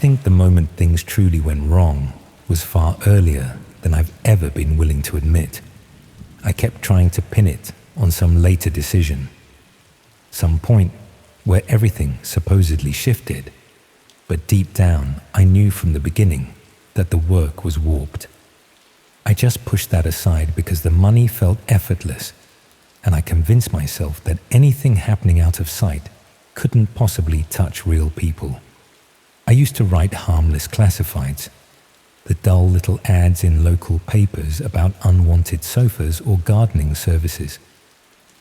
think the moment things truly went wrong was far earlier than I've ever been willing to admit. I kept trying to pin it on some later decision, some point where everything supposedly shifted. But deep down, I knew from the beginning that the work was warped. I just pushed that aside because the money felt effortless, and I convinced myself that anything happening out of sight couldn't possibly touch real people. I used to write harmless classifieds, the dull little ads in local papers about unwanted sofas or gardening services.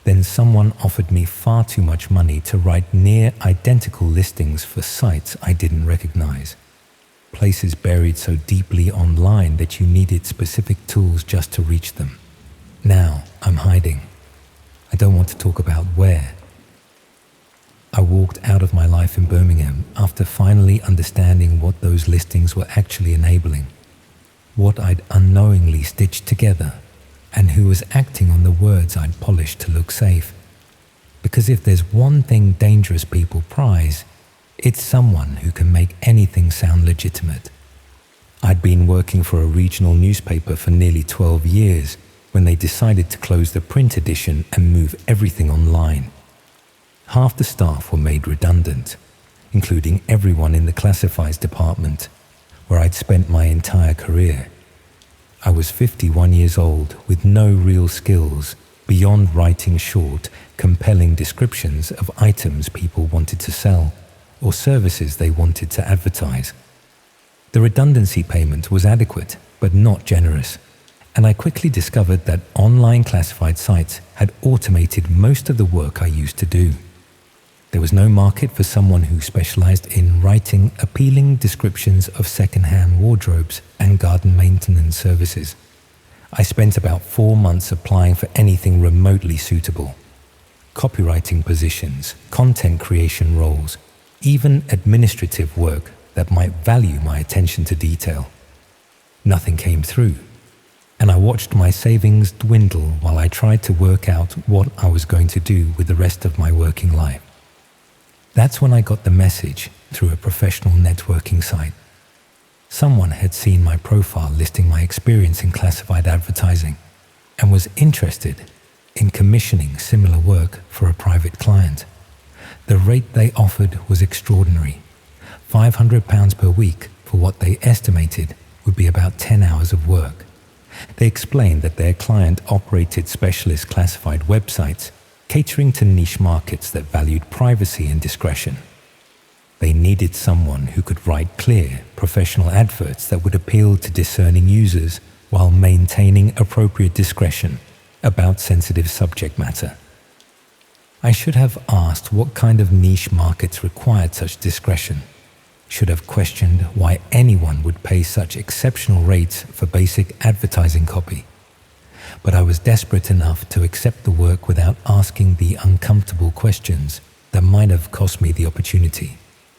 Then someone offered me far too much money to write near identical listings for sites I didn't recognize. Places buried so deeply online that you needed specific tools just to reach them. Now I'm hiding. I don't want to talk about where. I walked out of my life in Birmingham after finally understanding what those listings were actually enabling, what I'd unknowingly stitched together, and who was acting on the words I'd polished to look safe. Because if there's one thing dangerous people prize, it's someone who can make anything sound legitimate. I'd been working for a regional newspaper for nearly 12 years when they decided to close the print edition and move everything online. Half the staff were made redundant, including everyone in the classifieds department, where I'd spent my entire career. I was 51 years old with no real skills beyond writing short, compelling descriptions of items people wanted to sell or services they wanted to advertise. The redundancy payment was adequate but not generous, and I quickly discovered that online classified sites had automated most of the work I used to do. There was no market for someone who specialized in writing appealing descriptions of second-hand wardrobes and garden maintenance services. I spent about 4 months applying for anything remotely suitable. Copywriting positions, content creation roles, even administrative work that might value my attention to detail. Nothing came through, and I watched my savings dwindle while I tried to work out what I was going to do with the rest of my working life. That's when I got the message through a professional networking site. Someone had seen my profile listing my experience in classified advertising and was interested in commissioning similar work for a private client. The rate they offered was extraordinary, £500 per week for what they estimated would be about 10 hours of work. They explained that their client operated specialist classified websites catering to niche markets that valued privacy and discretion. They needed someone who could write clear, professional adverts that would appeal to discerning users while maintaining appropriate discretion about sensitive subject matter. I should have asked what kind of niche markets required such discretion, should have questioned why anyone would pay such exceptional rates for basic advertising copy. But I was desperate enough to accept the work without asking the uncomfortable questions that might have cost me the opportunity.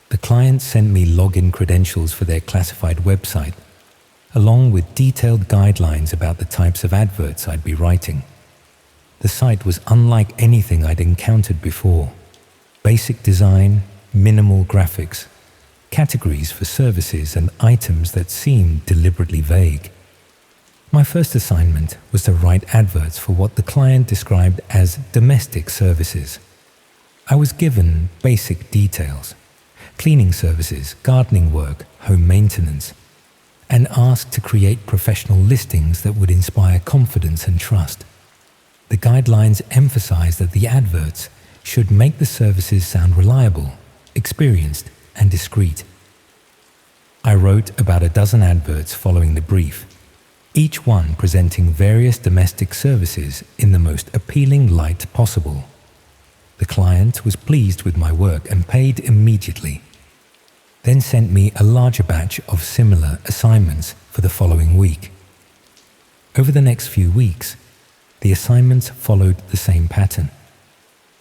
The client sent me login credentials for their classified website, along with detailed guidelines about the types of adverts I'd be writing. The site was unlike anything I'd encountered before. Basic design, minimal graphics, categories for services and items that seemed deliberately vague. My first assignment was to write adverts for what the client described as domestic services. I was given basic details: cleaning services, gardening work, home maintenance, and asked to create professional listings that would inspire confidence and trust. The guidelines emphasized that the adverts should make the services sound reliable, experienced, and discreet. I wrote about a dozen adverts following the brief, each one presenting various domestic services in the most appealing light possible. The client was pleased with my work and paid immediately, then sent me a larger batch of similar assignments for the following week. Over the next few weeks, the assignments followed the same pattern.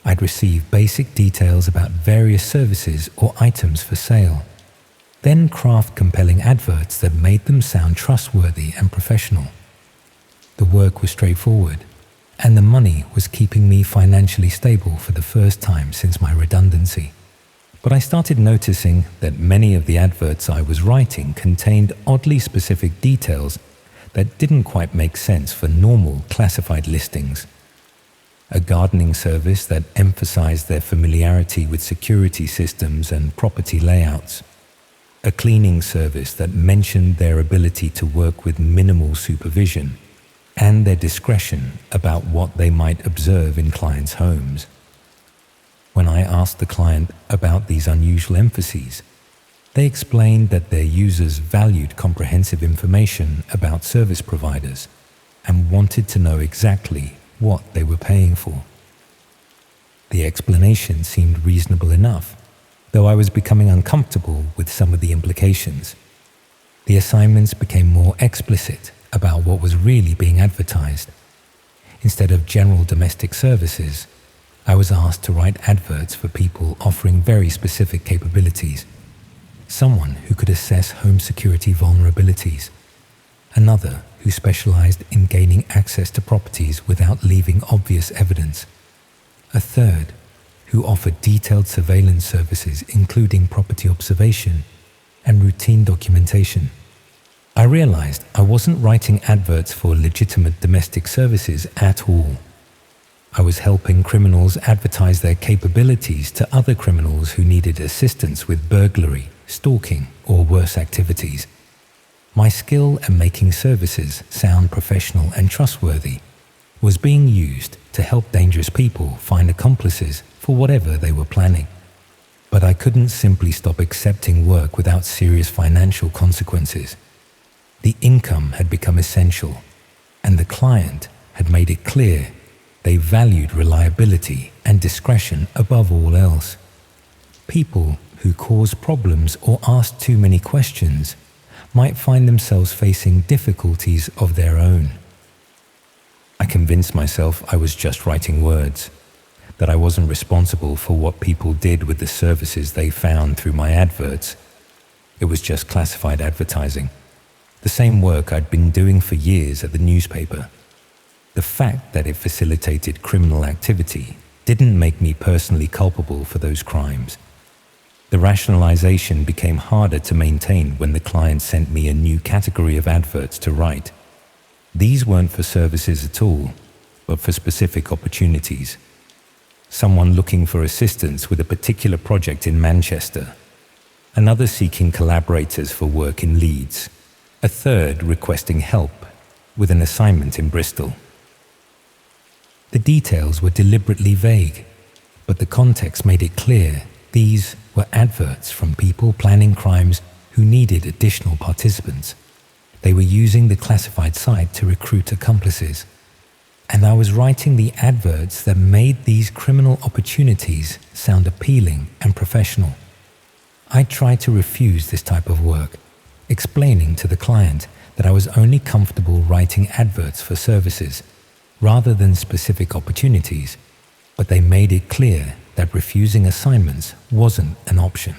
I'd receive basic details about various services or items for sale, then craft compelling adverts that made them sound trustworthy and professional. The work was straightforward, and the money was keeping me financially stable for the first time since my redundancy. But I started noticing that many of the adverts I was writing contained oddly specific details that didn't quite make sense for normal classified listings. A gardening service that emphasized their familiarity with security systems and property layouts. A cleaning service that mentioned their ability to work with minimal supervision and their discretion about what they might observe in clients' homes. When I asked the client about these unusual emphases, they explained that their users valued comprehensive information about service providers and wanted to know exactly what they were paying for. The explanation seemed reasonable enough, though I was becoming uncomfortable with some of the implications. The assignments became more explicit about what was really being advertised. Instead of general domestic services, I was asked to write adverts for people offering very specific capabilities. Someone who could assess home security vulnerabilities. Another who specialized in gaining access to properties without leaving obvious evidence. A third who offered detailed surveillance services including property observation and routine documentation. I realized I wasn't writing adverts for legitimate domestic services at all. I was helping criminals advertise their capabilities to other criminals who needed assistance with burglary, stalking, or worse activities. My skill at making services sound professional and trustworthy was being used to help dangerous people find accomplices for whatever they were planning. But I couldn't simply stop accepting work without serious financial consequences. The income had become essential, and the client had made it clear they valued reliability and discretion above all else. People who caused problems or asked too many questions might find themselves facing difficulties of their own. I convinced myself I was just writing words, that I wasn't responsible for what people did with the services they found through my adverts. It was just classified advertising. The same work I'd been doing for years at the newspaper. The fact that it facilitated criminal activity didn't make me personally culpable for those crimes. The rationalization became harder to maintain when the client sent me a new category of adverts to write. These weren't for services at all, but for specific opportunities. Someone looking for assistance with a particular project in Manchester. Another seeking collaborators for work in Leeds. A third requesting help with an assignment in Bristol. The details were deliberately vague, but the context made it clear these were adverts from people planning crimes who needed additional participants. They were using the classified site to recruit accomplices. And I was writing the adverts that made these criminal opportunities sound appealing and professional. I tried to refuse this type of work, explaining to the client that I was only comfortable writing adverts for services rather than specific opportunities, but they made it clear that refusing assignments wasn't an option.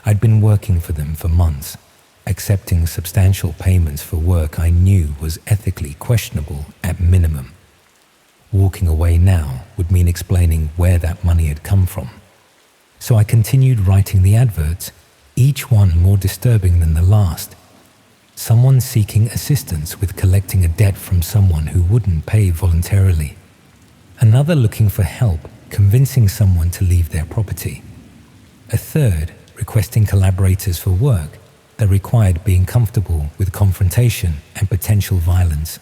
I'd been working for them for months, accepting substantial payments for work I knew was ethically questionable at minimum. Walking away now would mean explaining where that money had come from. So I continued writing the adverts, each one more disturbing than the last. Someone seeking assistance with collecting a debt from someone who wouldn't pay voluntarily. Another looking for help convincing someone to leave their property. A third requesting collaborators for work that required being comfortable with confrontation and potential violence.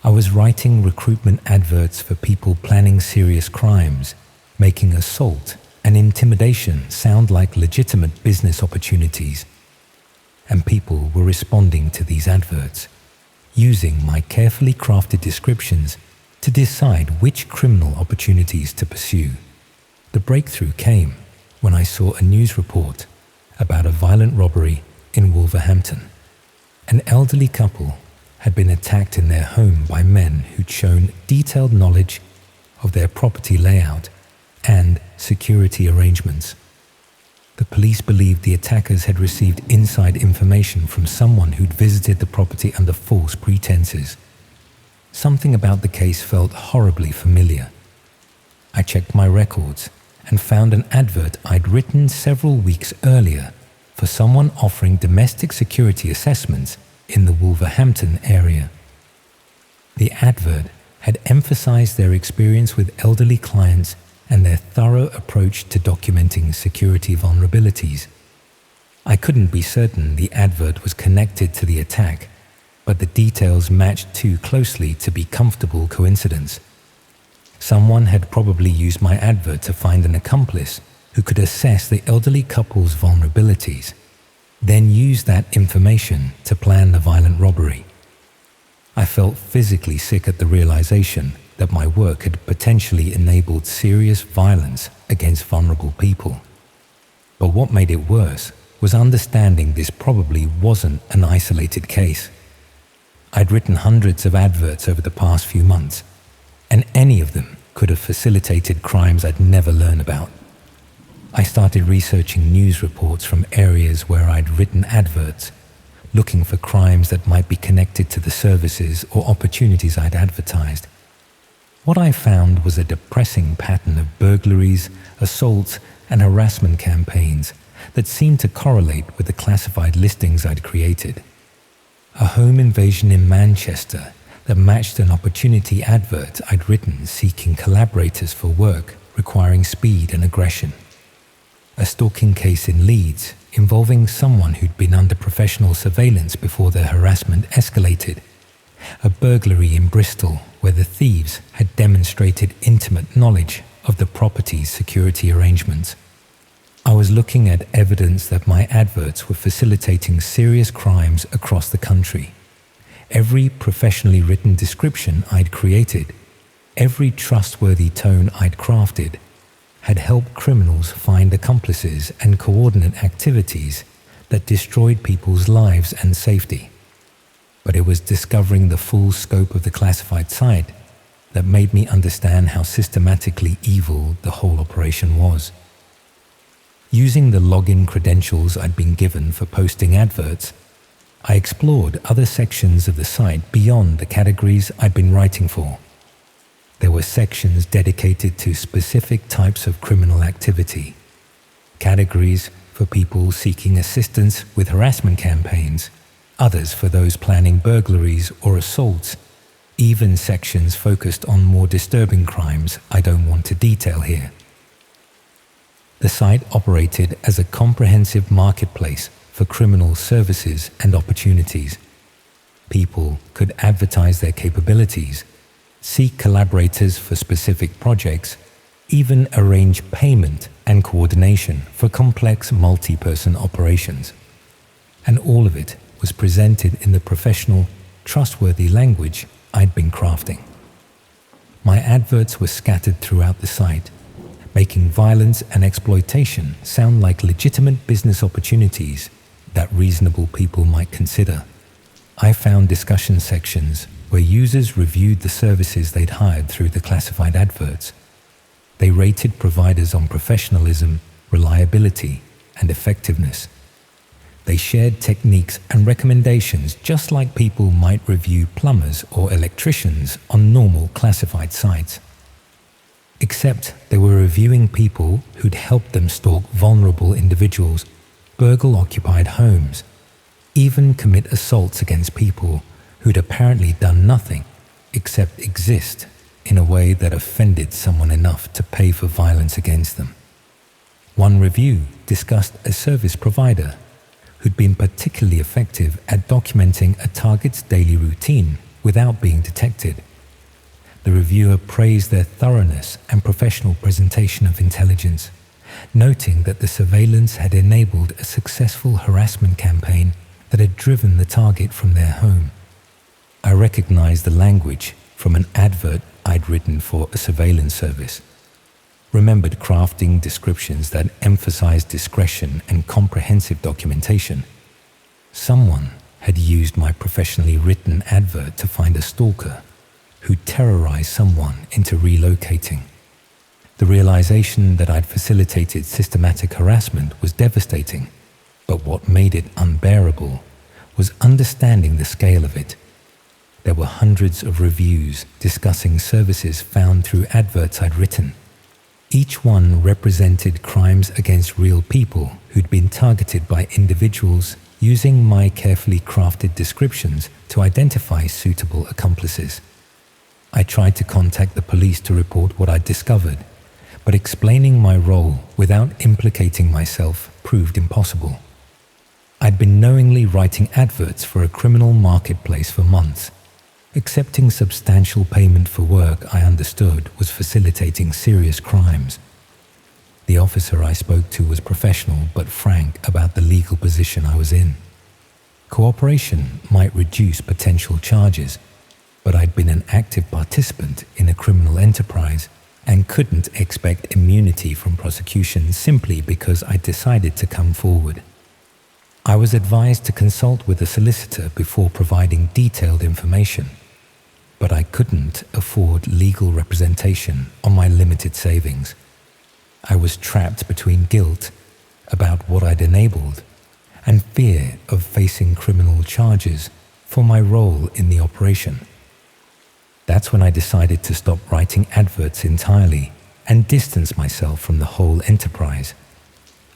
I was writing recruitment adverts for people planning serious crimes, making assault and intimidation sound like legitimate business opportunities. And people were responding to these adverts, using my carefully crafted descriptions to decide which criminal opportunities to pursue. The breakthrough came when I saw a news report about a violent robbery in Wolverhampton. An elderly couple had been attacked in their home by men who'd shown detailed knowledge of their property layout and security arrangements. The police believed the attackers had received inside information from someone who'd visited the property under false pretenses. Something about the case felt horribly familiar. I checked my records and found an advert I'd written several weeks earlier for someone offering domestic security assessments in the Wolverhampton area. The advert had emphasized their experience with elderly clients and their thorough approach to documenting security vulnerabilities. I couldn't be certain the advert was connected to the attack, but the details matched too closely to be comfortable coincidence. Someone had probably used my advert to find an accomplice who could assess the elderly couple's vulnerabilities, then use that information to plan the violent robbery. I felt physically sick at the realization that my work had potentially enabled serious violence against vulnerable people. But what made it worse was understanding this probably wasn't an isolated case. I'd written hundreds of adverts over the past few months, and any of them could have facilitated crimes I'd never learned about. I started researching news reports from areas where I'd written adverts, looking for crimes that might be connected to the services or opportunities I'd advertised. What I found was a depressing pattern of burglaries, assaults, and harassment campaigns that seemed to correlate with the classified listings I'd created. A home invasion in Manchester that matched an opportunity advert I'd written seeking collaborators for work requiring speed and aggression. A stalking case in Leeds involving someone who'd been under professional surveillance before their harassment escalated. A burglary in Bristol where the thieves had demonstrated intimate knowledge of the property's security arrangements. I was looking at evidence that my adverts were facilitating serious crimes across the country. Every professionally written description I'd created, every trustworthy tone I'd crafted, had helped criminals find accomplices and coordinate activities that destroyed people's lives and safety. But it was discovering the full scope of the classified site that made me understand how systematically evil the whole operation was. Using the login credentials I'd been given for posting adverts, I explored other sections of the site beyond the categories I'd been writing for. There were sections dedicated to specific types of criminal activity, categories for people seeking assistance with harassment campaigns, others for those planning burglaries or assaults, even sections focused on more disturbing crimes I don't want to detail here. The site operated as a comprehensive marketplace for criminal services and opportunities. People could advertise their capabilities, seek collaborators for specific projects, even arrange payment and coordination for complex multi-person operations. And all of it was presented in the professional, trustworthy language I'd been crafting. My adverts were scattered throughout the site, making violence and exploitation sound like legitimate business opportunities that reasonable people might consider. I found discussion sections where users reviewed the services they'd hired through the classified adverts. They rated providers on professionalism, reliability, and effectiveness. They shared techniques and recommendations just like people might review plumbers or electricians on normal classified sites. Except they were reviewing people who'd helped them stalk vulnerable individuals, burgle occupied homes, even commit assaults against people who'd apparently done nothing except exist in a way that offended someone enough to pay for violence against them. One review discussed a service provider who'd been particularly effective at documenting a target's daily routine without being detected. The reviewer praised their thoroughness and professional presentation of intelligence, noting that the surveillance had enabled a successful harassment campaign that had driven the target from their home. I recognized the language from an advert I'd written for a surveillance service, remembered crafting descriptions that emphasized discretion and comprehensive documentation. Someone had used my professionally written advert to find a stalker who terrorized someone into relocating. The realization that I'd facilitated systematic harassment was devastating, but what made it unbearable was understanding the scale of it. There were hundreds of reviews discussing services found through adverts I'd written. Each one represented crimes against real people who'd been targeted by individuals using my carefully crafted descriptions to identify suitable accomplices. I tried to contact the police to report what I'd discovered, but explaining my role without implicating myself proved impossible. I'd been knowingly writing adverts for a criminal marketplace for months. Accepting substantial payment for work I understood was facilitating serious crimes. The officer I spoke to was professional but frank about the legal position I was in. Cooperation might reduce potential charges, but I'd been an active participant in a criminal enterprise and couldn't expect immunity from prosecution simply because I decided to come forward. I was advised to consult with a solicitor before providing detailed information, but I couldn't afford legal representation on my limited savings. I was trapped between guilt about what I'd enabled and fear of facing criminal charges for my role in the operation. That's when I decided to stop writing adverts entirely and distance myself from the whole enterprise.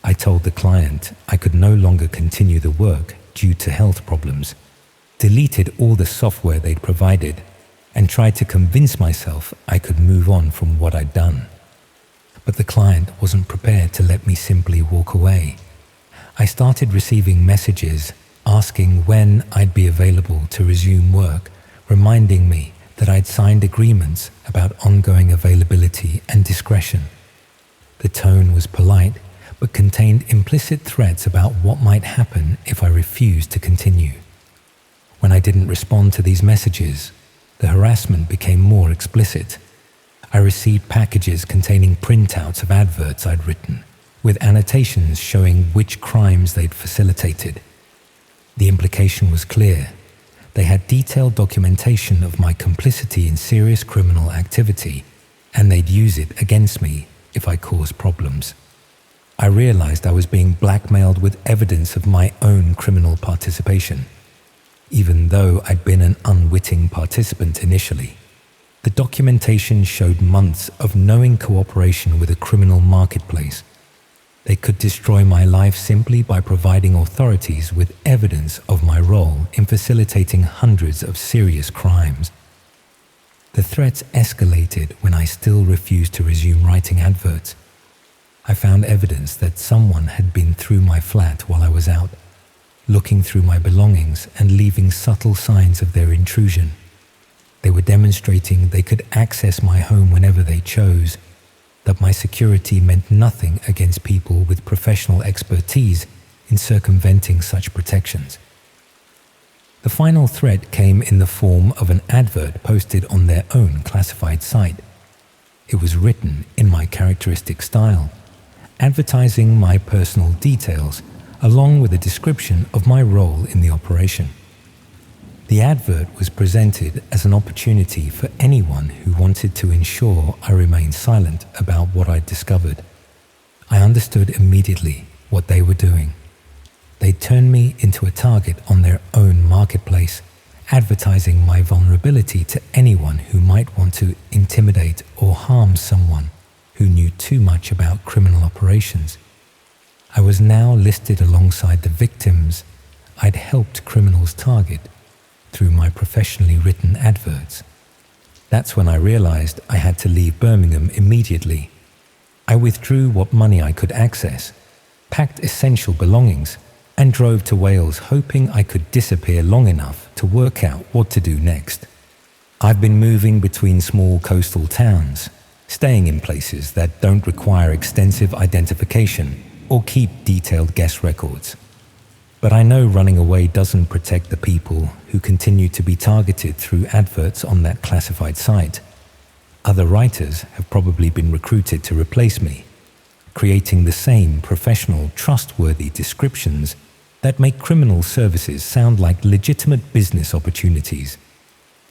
I told the client I could no longer continue the work due to health problems, deleted all the software they'd provided, and tried to convince myself I could move on from what I'd done. But the client wasn't prepared to let me simply walk away. I started receiving messages asking when I'd be available to resume work, reminding me that I'd signed agreements about ongoing availability and discretion. The tone was polite, but contained implicit threats about what might happen if I refused to continue. When I didn't respond to these messages, the harassment became more explicit. I received packages containing printouts of adverts I'd written, with annotations showing which crimes they'd facilitated. The implication was clear. They had detailed documentation of my complicity in serious criminal activity, and they'd use it against me if I caused problems. I realized I was being blackmailed with evidence of my own criminal participation. Even though I'd been an unwitting participant initially, the documentation showed months of knowing cooperation with a criminal marketplace. They could destroy my life simply by providing authorities with evidence of my role in facilitating hundreds of serious crimes. The threats escalated when I still refused to resume writing adverts. I found evidence that someone had been through my flat while I was out, looking through my belongings and leaving subtle signs of their intrusion. They were demonstrating they could access my home whenever they chose, that my security meant nothing against people with professional expertise in circumventing such protections. The final threat came in the form of an advert posted on their own classified site. It was written in my characteristic style, advertising my personal details along with a description of my role in the operation. The advert was presented as an opportunity for anyone who wanted to ensure I remained silent about what I'd discovered. I understood immediately what they were doing. They turned me into a target on their own marketplace, advertising my vulnerability to anyone who might want to intimidate or harm someone who knew too much about criminal operations. I was now listed alongside the victims I'd helped criminals target through my professionally written adverts. That's when I realized I had to leave Birmingham immediately. I withdrew what money I could access, packed essential belongings, and drove to Wales hoping I could disappear long enough to work out what to do next. I've been moving between small coastal towns, staying in places that don't require extensive identification or keep detailed guest records. But I know running away doesn't protect the people who continue to be targeted through adverts on that classified site. Other writers have probably been recruited to replace me, creating the same professional, trustworthy descriptions that make criminal services sound like legitimate business opportunities.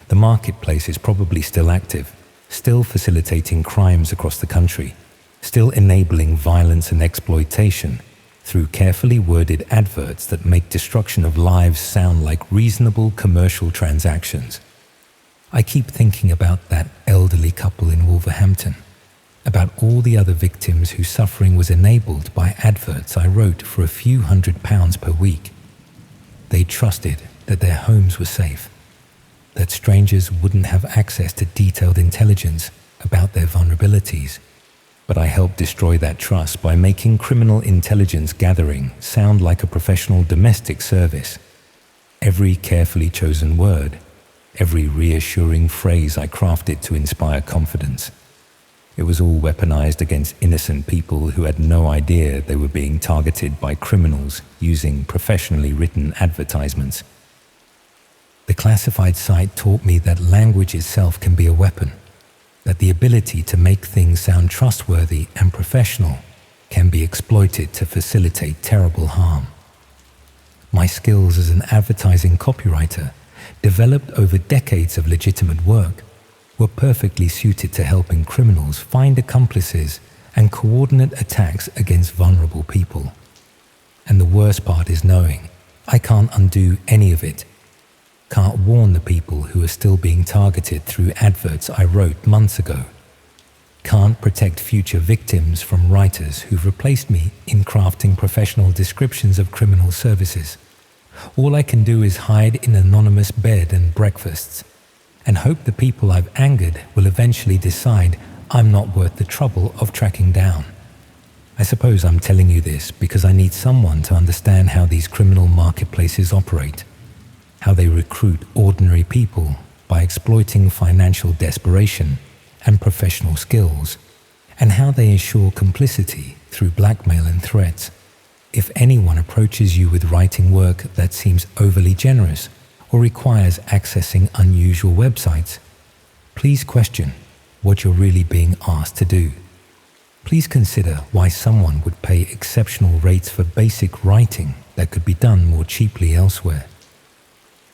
The marketplace is probably still active, still facilitating crimes across the country, still enabling violence and exploitation through carefully worded adverts that make destruction of lives sound like reasonable commercial transactions. I keep thinking about that elderly couple in Wolverhampton. about all the other victims whose suffering was enabled by adverts I wrote for a few £100s per week. They trusted that their homes were safe, that strangers wouldn't have access to detailed intelligence about their vulnerabilities. But I helped destroy that trust by making criminal intelligence gathering sound like a professional domestic service. Every carefully chosen word, every reassuring phrase I crafted to inspire confidence. It was all weaponized against innocent people who had no idea they were being targeted by criminals using professionally written advertisements. The classified site taught me that language itself can be a weapon, that the ability to make things sound trustworthy and professional can be exploited to facilitate terrible harm. My skills as an advertising copywriter, developed over decades of legitimate work, were perfectly suited to helping criminals find accomplices and coordinate attacks against vulnerable people. And the worst part is knowing I can't undo any of it. Can't warn the people who are still being targeted through adverts I wrote months ago. Can't protect future victims from writers who've replaced me in crafting professional descriptions of criminal services. All I can do is hide in anonymous bed and breakfasts, and hope the people I've angered will eventually decide I'm not worth the trouble of tracking down. I suppose I'm telling you this because I need someone to understand how these criminal marketplaces operate, how they recruit ordinary people by exploiting financial desperation and professional skills, and how they ensure complicity through blackmail and threats. If anyone approaches you with writing work that seems overly generous or requires accessing unusual websites, please question what you're really being asked to do. Please consider why someone would pay exceptional rates for basic writing that could be done more cheaply elsewhere.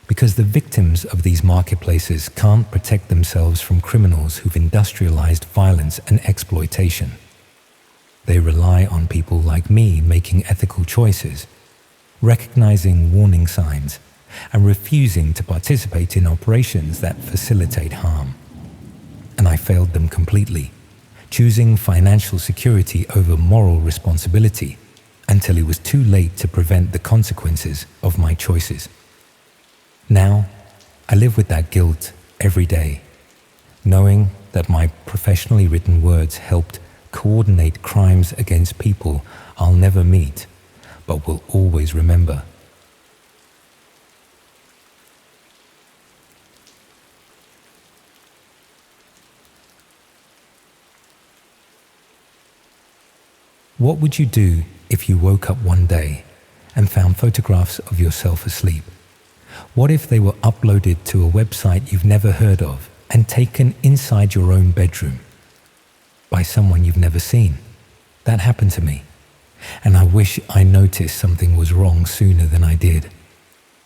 Because the victims of these marketplaces can't protect themselves from criminals who've industrialized violence and exploitation. They rely on people like me making ethical choices, recognizing warning signs, and refusing to participate in operations that facilitate harm. And I failed them completely, choosing financial security over moral responsibility until it was too late to prevent the consequences of my choices. Now, I live with that guilt every day, knowing that my professionally written words helped coordinate crimes against people I'll never meet, but will always remember. What would you do if you woke up one day and found photographs of yourself asleep? What if they were uploaded to a website you've never heard of and taken inside your own bedroom by someone you've never seen? That happened to me, and I wish I noticed something was wrong sooner than I did.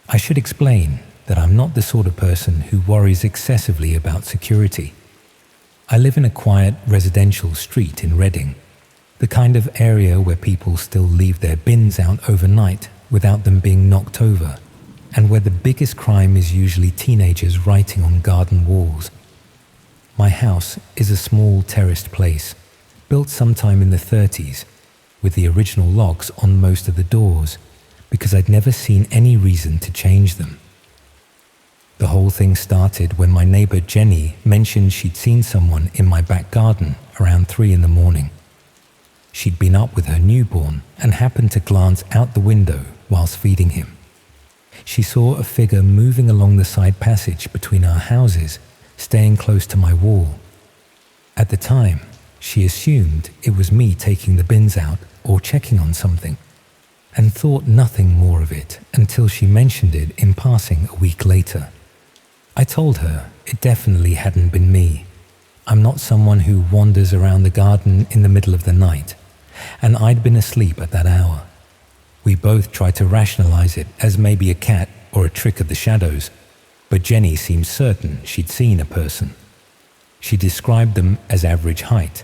I should explain that I'm not the sort of person who worries excessively about security. I live in a quiet residential street in Reading, the kind of area where people still leave their bins out overnight without them being knocked over, and where the biggest crime is usually teenagers writing on garden walls. My house is a small terraced place, built sometime in the 30s, with the original locks on most of the doors, because I'd never seen any reason to change them. The whole thing started when my neighbor Jenny mentioned she'd seen someone in my back garden around 3 a.m. She'd been up with her newborn and happened to glance out the window whilst feeding him. She saw a figure moving along the side passage between our houses, staying close to my wall. At the time, she assumed it was me taking the bins out or checking on something, and thought nothing more of it until she mentioned it in passing a week later. I told her it definitely hadn't been me. I'm not someone who wanders around the garden in the middle of the night, and I'd been asleep at that hour. We both tried to rationalize it as maybe a cat or a trick of the shadows, but Jenny seemed certain she'd seen a person. She described them as average height,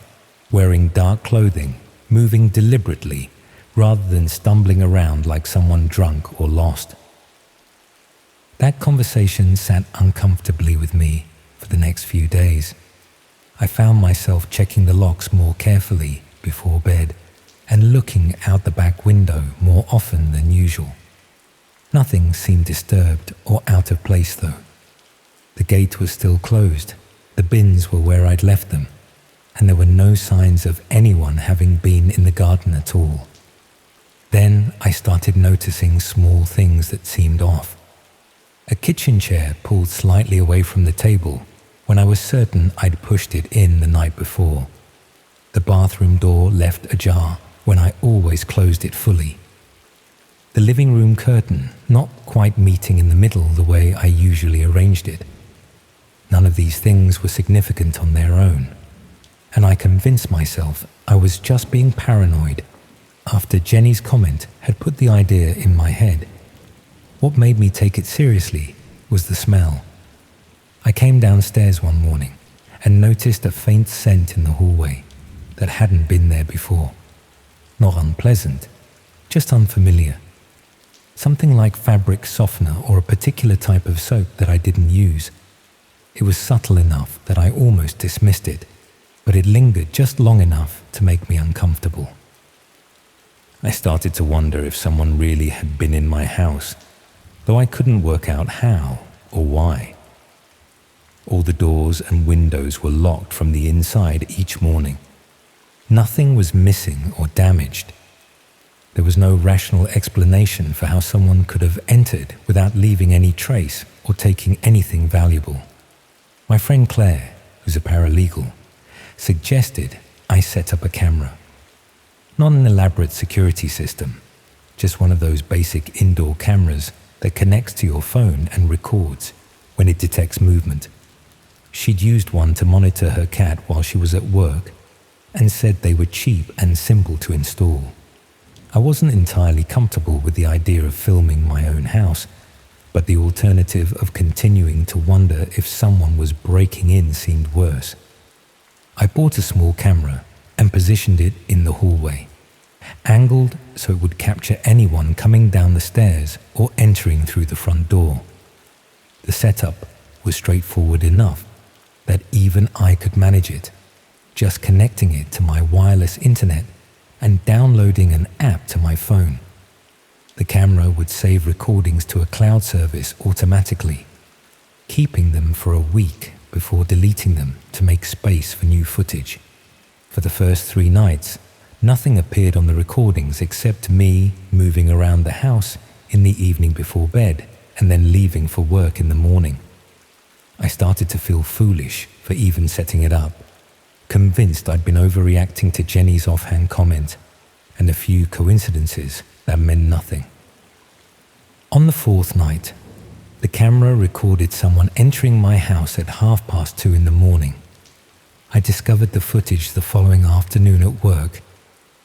wearing dark clothing, moving deliberately, rather than stumbling around like someone drunk or lost. That conversation sat uncomfortably with me for the next few days. I found myself checking the locks more carefully before bed and looking out the back window more often than usual. Nothing seemed disturbed or out of place though. The gate was still closed, the bins were where I'd left them, and there were no signs of anyone having been in the garden at all. Then I started noticing small things that seemed off. A kitchen chair pulled slightly away from the table when I was certain I'd pushed it in the night before. The bathroom door left ajar when I always closed it fully. The living room curtain not quite meeting in the middle the way I usually arranged it. None of these things were significant on their own, and I convinced myself I was just being paranoid after Jenny's comment had put the idea in my head. What made me take it seriously was the smell. I came downstairs one morning and noticed a faint scent in the hallway that hadn't been there before. Not unpleasant, just unfamiliar. Something like fabric softener or a particular type of soap that I didn't use. It was subtle enough that I almost dismissed it, but it lingered just long enough to make me uncomfortable. I started to wonder if someone really had been in my house, though I couldn't work out how or why. All the doors and windows were locked from the inside each morning. Nothing was missing or damaged. There was no rational explanation for how someone could have entered without leaving any trace or taking anything valuable. My friend Claire, who's a paralegal, suggested I set up a camera. Not an elaborate security system, just one of those basic indoor cameras that connects to your phone and records when it detects movement. She'd used one to monitor her cat while she was at work and said they were cheap and simple to install. I wasn't entirely comfortable with the idea of filming my own house, but the alternative of continuing to wonder if someone was breaking in seemed worse. I bought a small camera and positioned it in the hallway, angled so it would capture anyone coming down the stairs or entering through the front door. The setup was straightforward enough that even I could manage it, just connecting it to my wireless internet and downloading an app to my phone. The camera would save recordings to a cloud service automatically, keeping them for a week before deleting them to make space for new footage. For the first 3 nights, nothing appeared on the recordings except me moving around the house in the evening before bed and then leaving for work in the morning. I started to feel foolish for even setting it up, convinced I'd been overreacting to Jenny's offhand comment and a few coincidences that meant nothing. On the 4th night, the camera recorded someone entering my house at 2:30 in the morning. I discovered the footage the following afternoon at work,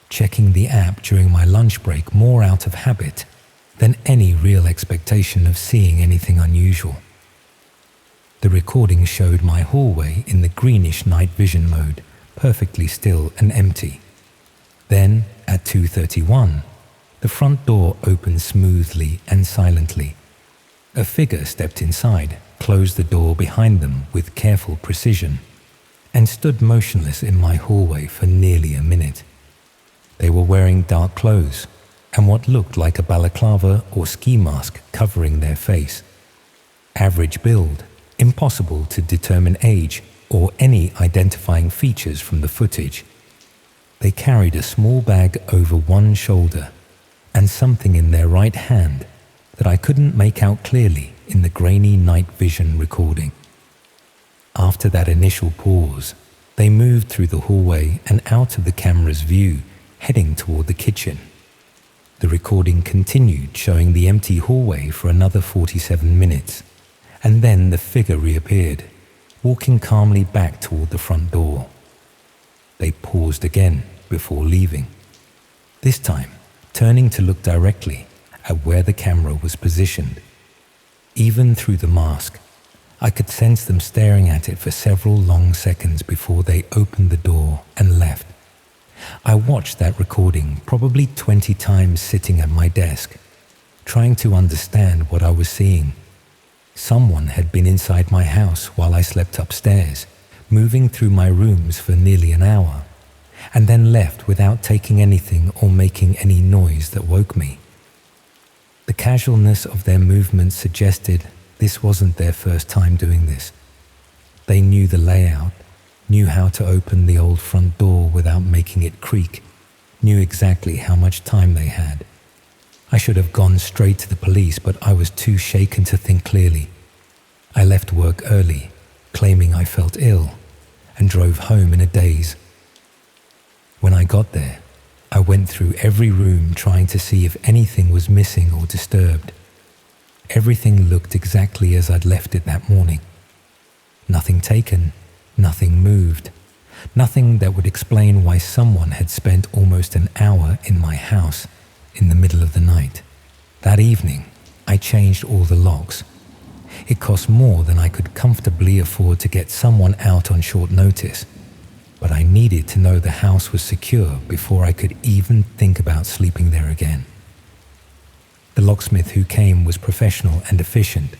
checking the app during my lunch break more out of habit than any real expectation of seeing anything unusual. The recording showed my hallway in the greenish night vision mode, perfectly still and empty. Then, at 2:31, the front door opened smoothly and silently. A figure stepped inside, closed the door behind them with careful precision, and stood motionless in my hallway for nearly a minute. They were wearing dark clothes and what looked like a balaclava or ski mask covering their face. Average build, impossible to determine age or any identifying features from the footage. They carried a small bag over one shoulder and something in their right hand that I couldn't make out clearly in the grainy night vision recording. After that initial pause, they moved through the hallway and out of the camera's view, heading toward the kitchen. The recording continued, showing the empty hallway for another 47 minutes, and then the figure reappeared, walking calmly back toward the front door. They paused again before leaving, this time turning to look directly at where the camera was positioned. Even through the mask, I could sense them staring at it for several long seconds before they opened the door and left. I watched that recording probably 20 times sitting at my desk, trying to understand what I was seeing. Someone had been inside my house while I slept upstairs, moving through my rooms for nearly an hour, and then left without taking anything or making any noise that woke me. The casualness of their movements suggested this wasn't their first time doing this. They knew the layout, knew how to open the old front door without making it creak, knew exactly how much time they had. I should have gone straight to the police, but I was too shaken to think clearly. I left work early, claiming I felt ill, and drove home in a daze. When I got there, I went through every room trying to see if anything was missing or disturbed. Everything looked exactly as I'd left it that morning. Nothing taken, nothing moved, nothing that would explain why someone had spent almost an hour in my house in the middle of the night. That evening, I changed all the locks. It cost more than I could comfortably afford to get someone out on short notice, but I needed to know the house was secure before I could even think about sleeping there again. The locksmith who came was professional and efficient,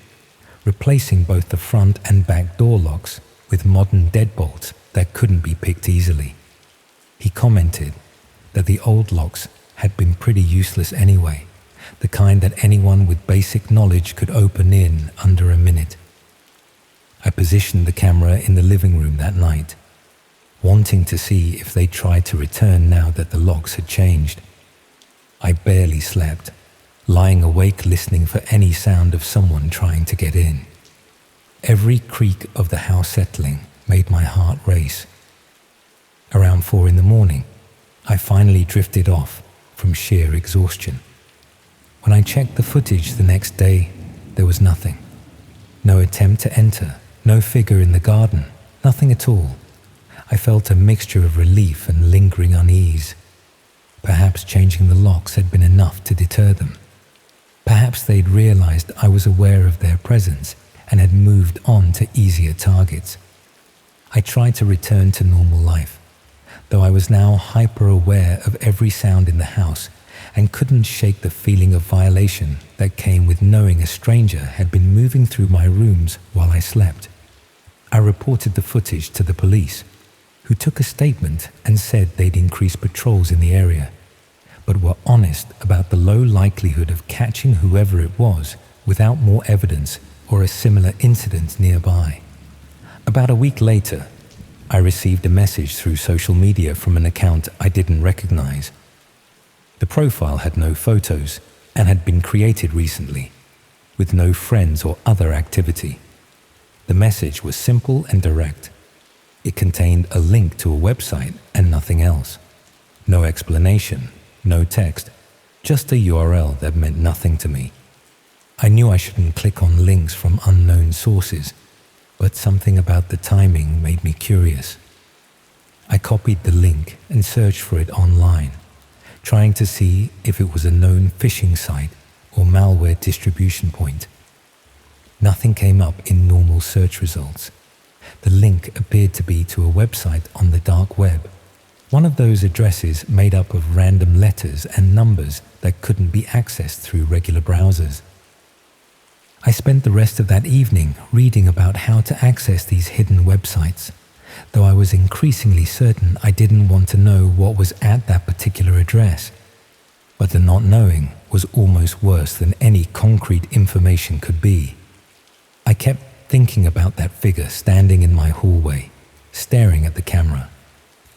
replacing both the front and back door locks with modern deadbolts that couldn't be picked easily. He commented that the old locks had been pretty useless anyway, the kind that anyone with basic knowledge could open in under a minute. I positioned the camera in the living room that night, wanting to see if they tried to return now that the locks had changed. I barely slept, lying awake listening for any sound of someone trying to get in. Every creak of the house settling made my heart race. Around 4 a.m, I finally drifted off from sheer exhaustion. When I checked the footage the next day, there was nothing. No attempt to enter, no figure in the garden, nothing at all. I felt a mixture of relief and lingering unease. Perhaps changing the locks had been enough to deter them. Perhaps they'd realized I was aware of their presence and had moved on to easier targets. I tried to return to normal life, though I was now hyper-aware of every sound in the house and couldn't shake the feeling of violation that came with knowing a stranger had been moving through my rooms while I slept. I reported the footage to the police, who took a statement and said they'd increased patrols in the area, but were honest about the low likelihood of catching whoever it was without more evidence or a similar incident nearby. About a week later, I received a message through social media from an account I didn't recognize. The profile had no photos and had been created recently, with no friends or other activity. The message was simple and direct. It contained a link to a website and nothing else. No explanation, no text, just a URL that meant nothing to me. I knew I shouldn't click on links from unknown sources, but something about the timing made me curious. I copied the link and searched for it online, trying to see if it was a known phishing site or malware distribution point. Nothing came up in normal search results. The link appeared to be to a website on the dark web, one of those addresses made up of random letters and numbers that couldn't be accessed through regular browsers. I spent the rest of that evening reading about how to access these hidden websites, though I was increasingly certain I didn't want to know what was at that particular address. But the not knowing was almost worse than any concrete information could be. I kept thinking about that figure standing in my hallway, staring at the camera,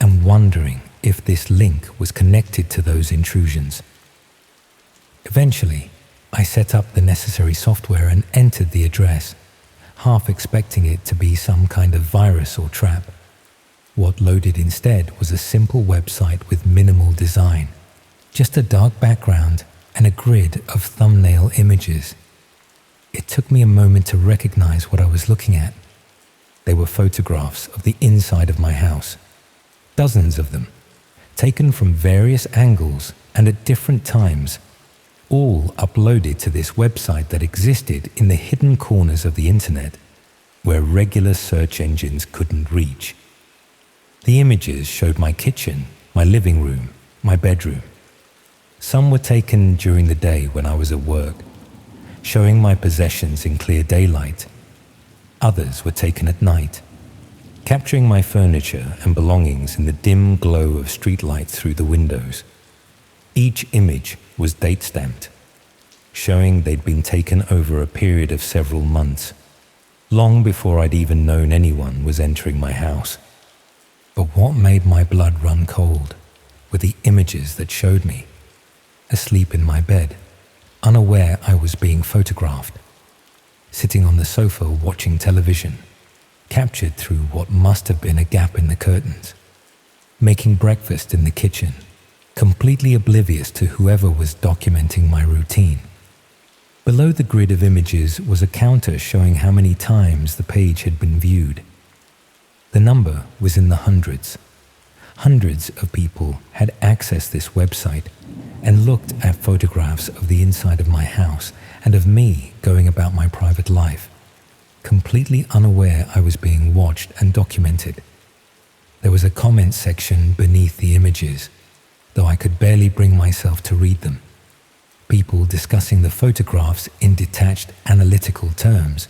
and wondering if this link was connected to those intrusions. Eventually, I set up the necessary software and entered the address, half expecting it to be some kind of virus or trap. What loaded instead was a simple website with minimal design, just a dark background and a grid of thumbnail images. It took me a moment to recognize what I was looking at. They were photographs of the inside of my house, dozens of them, taken from various angles and at different times, all uploaded to this website that existed in the hidden corners of the internet, where regular search engines couldn't reach. The images showed my kitchen, my living room, my bedroom. Some were taken during the day when I was at work, showing my possessions in clear daylight. Others were taken at night, capturing my furniture and belongings in the dim glow of streetlights through the windows. Each image was date-stamped, showing they'd been taken over a period of several months, long before I'd even known anyone was entering my house. But what made my blood run cold were the images that showed me, asleep in my bed, unaware I was being photographed, sitting on the sofa watching television, captured through what must have been a gap in the curtains, making breakfast in the kitchen, completely oblivious to whoever was documenting my routine. Below the grid of images was a counter showing how many times the page had been viewed. The number was in the hundreds. Hundreds of people had accessed this website and looked at photographs of the inside of my house and of me going about my private life, completely unaware I was being watched and documented. There was a comment section beneath the images, though I could barely bring myself to read them. People discussing the photographs in detached analytical terms,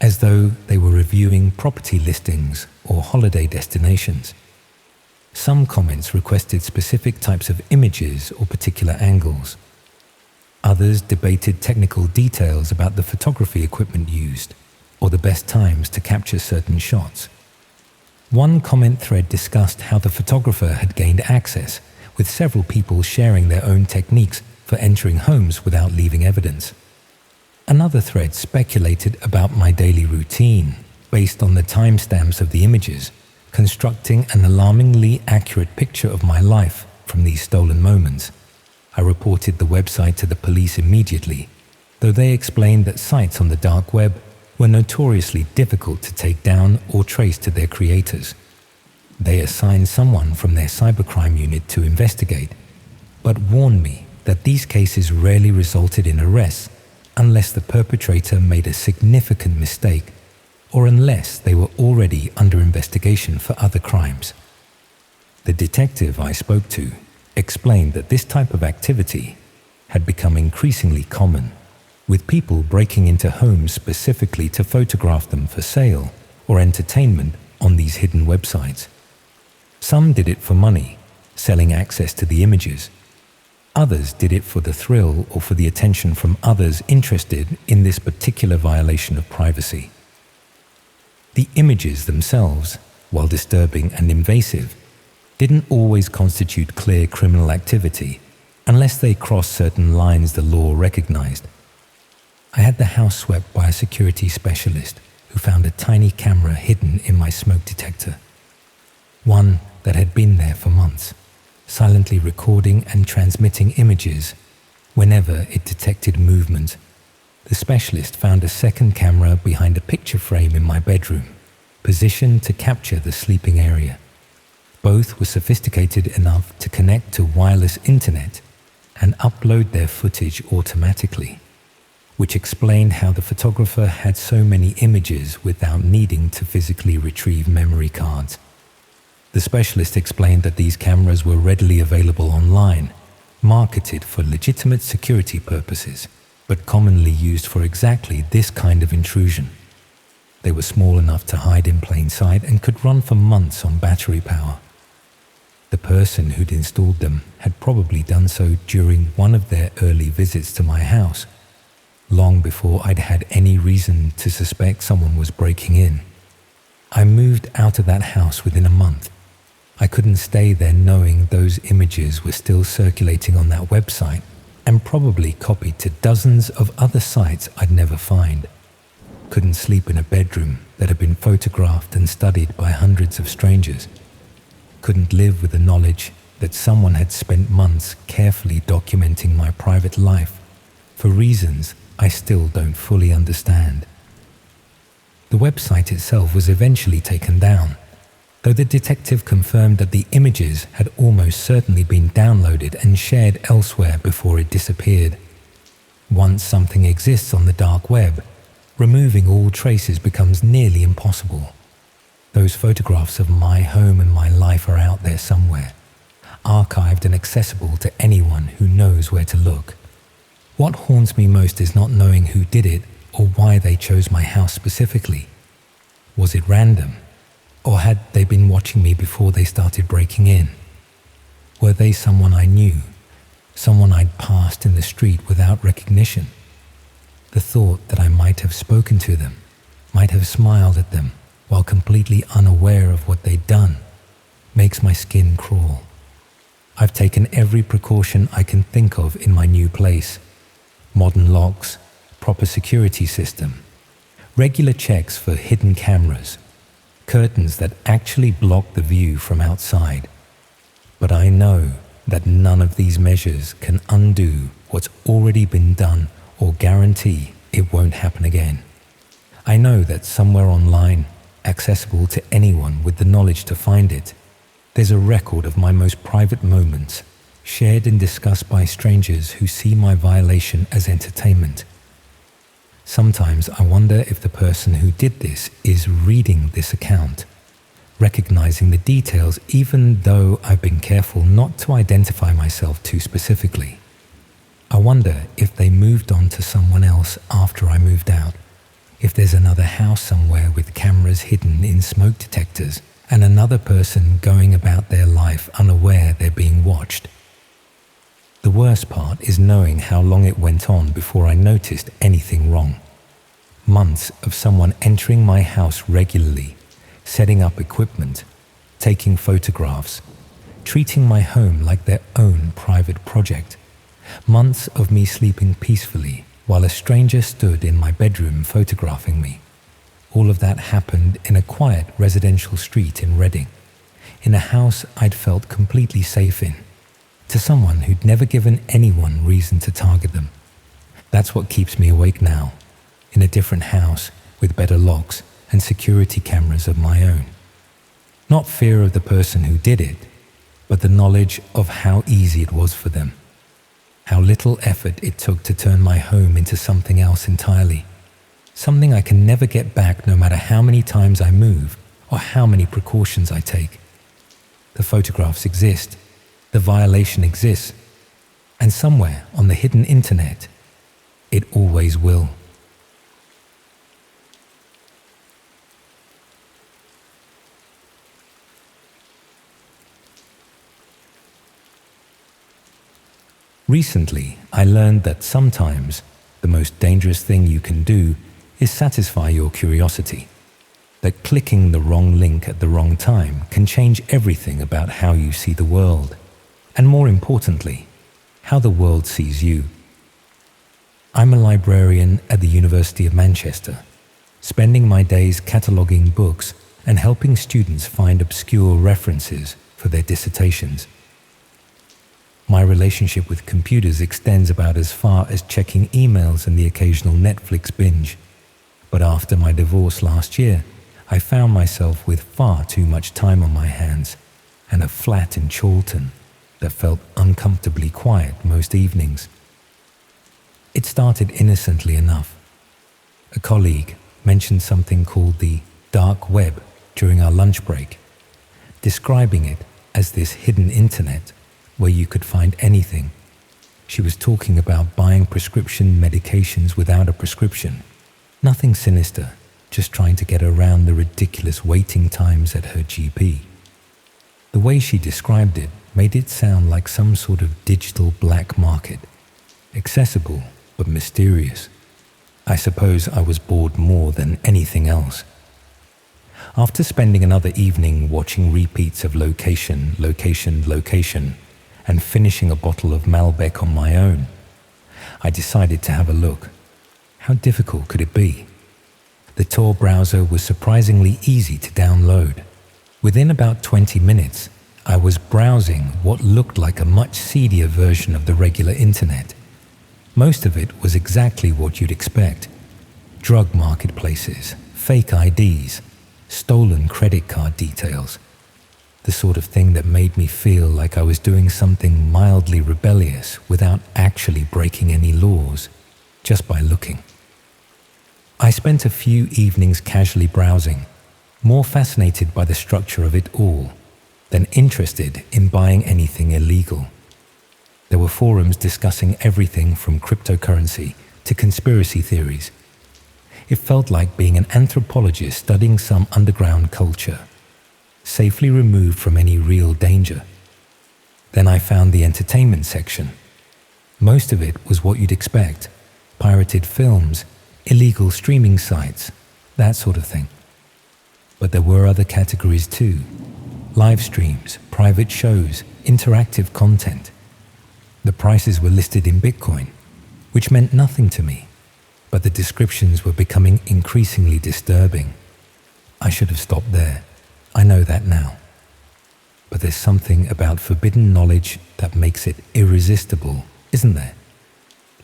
as though they were reviewing property listings or holiday destinations. Some comments requested specific types of images or particular angles. Others debated technical details about the photography equipment used or the best times to capture certain shots. One comment thread discussed how the photographer had gained access, with several people sharing their own techniques for entering homes without leaving evidence. Another thread speculated about my daily routine based on the timestamps of the images, constructing an alarmingly accurate picture of my life from these stolen moments. I reported the website to the police immediately, though they explained that sites on the dark web were notoriously difficult to take down or trace to their creators. They assigned someone from their cybercrime unit to investigate, but warned me that these cases rarely resulted in arrests unless the perpetrator made a significant mistake or unless they were already under investigation for other crimes. The detective I spoke to explained that this type of activity had become increasingly common, with people breaking into homes specifically to photograph them for sale or entertainment on these hidden websites. Some did it for money, selling access to the images. Others did it for the thrill or for the attention from others interested in this particular violation of privacy. The images themselves, while disturbing and invasive, didn't always constitute clear criminal activity unless they crossed certain lines the law recognized. I had the house swept by a security specialist who found a tiny camera hidden in my smoke detector. One that had been there for months, silently recording and transmitting images whenever it detected movement. The specialist found a second camera behind a picture frame in my bedroom, positioned to capture the sleeping area. Both were sophisticated enough to connect to wireless internet and upload their footage automatically, which explained how the photographer had so many images without needing to physically retrieve memory cards. The specialist explained that these cameras were readily available online, marketed for legitimate security purposes, but commonly used for exactly this kind of intrusion. They were small enough to hide in plain sight and could run for months on battery power. The person who'd installed them had probably done so during one of their early visits to my house, long before I'd had any reason to suspect someone was breaking in. I moved out of that house within a month. I couldn't stay there knowing those images were still circulating on that website and probably copied to dozens of other sites I'd never find. Couldn't sleep in a bedroom that had been photographed and studied by hundreds of strangers. Couldn't live with the knowledge that someone had spent months carefully documenting my private life for reasons I still don't fully understand. The website itself was eventually taken down, though the detective confirmed that the images had almost certainly been downloaded and shared elsewhere before it disappeared. Once something exists on the dark web, removing all traces becomes nearly impossible. Those photographs of my home and my life are out there somewhere, archived and accessible to anyone who knows where to look. What haunts me most is not knowing who did it or why they chose my house specifically. Was it random? Or had they been watching me before they started breaking in? Were they someone I knew, someone I'd passed in the street without recognition? The thought that I might have spoken to them, might have smiled at them while completely unaware of what they'd done, makes my skin crawl. I've taken every precaution I can think of in my new place. Modern locks, proper security system, regular checks for hidden cameras, curtains that actually block the view from outside. But I know that none of these measures can undo what's already been done or guarantee it won't happen again. I know that somewhere online, accessible to anyone with the knowledge to find it, there's a record of my most private moments, shared and discussed by strangers who see my violation as entertainment. Sometimes I wonder if the person who did this is reading this account, recognizing the details even though I've been careful not to identify myself too specifically. I wonder if they moved on to someone else after I moved out, if there's another house somewhere with cameras hidden in smoke detectors and another person going about their life unaware they're being watched. The worst part is knowing how long it went on before I noticed anything wrong. Months of someone entering my house regularly, setting up equipment, taking photographs, treating my home like their own private project. Months of me sleeping peacefully while a stranger stood in my bedroom photographing me. All of that happened in a quiet residential street in Reading, in a house I'd felt completely safe in, to someone who'd never given anyone reason to target them. That's what keeps me awake now, in a different house with better locks and security cameras of my own. Not fear of the person who did it, but the knowledge of how easy it was for them, how little effort it took to turn my home into something else entirely. Something I can never get back no matter how many times I move or how many precautions I take. The photographs exist, the violation exists, and somewhere on the hidden internet, it always will. Recently, I learned that sometimes the most dangerous thing you can do is satisfy your curiosity. That clicking the wrong link at the wrong time can change everything about how you see the world, and more importantly, how the world sees you. I'm a librarian at the University of Manchester, spending my days cataloguing books and helping students find obscure references for their dissertations. My relationship with computers extends about as far as checking emails and the occasional Netflix binge. But after my divorce last year, I found myself with far too much time on my hands and a flat in Chorlton that felt uncomfortably quiet most evenings. It started innocently enough. A colleague mentioned something called the dark web during our lunch break, describing it as this hidden internet where you could find anything. She was talking about buying prescription medications without a prescription. Nothing sinister, just trying to get around the ridiculous waiting times at her GP. The way she described it made it sound like some sort of digital black market, accessible but mysterious. I suppose I was bored more than anything else. After spending another evening watching repeats of Location, and finishing a bottle of Malbec on my own, I decided to have a look. How difficult could it be? The Tor browser was surprisingly easy to download. Within about 20 minutes, I was browsing what looked like a much seedier version of the regular internet. Most of it was exactly what you'd expect. Drug marketplaces, fake IDs, stolen credit card details. The sort of thing that made me feel like I was doing something mildly rebellious without actually breaking any laws, just by looking. I spent a few evenings casually browsing, more fascinated by the structure of it all than interested in buying anything illegal. There were forums discussing everything from cryptocurrency to conspiracy theories. It felt like being an anthropologist studying some underground culture. safely removed from any real danger. Then I found the entertainment section. Most of it was what you'd expect: pirated films, illegal streaming sites, that sort of thing. But there were other categories too: live streams, private shows, interactive content. The prices were listed in Bitcoin, which meant nothing to me, but the descriptions were becoming increasingly disturbing. I should have stopped there. I know that now. But there's something about forbidden knowledge that makes it irresistible, isn't there?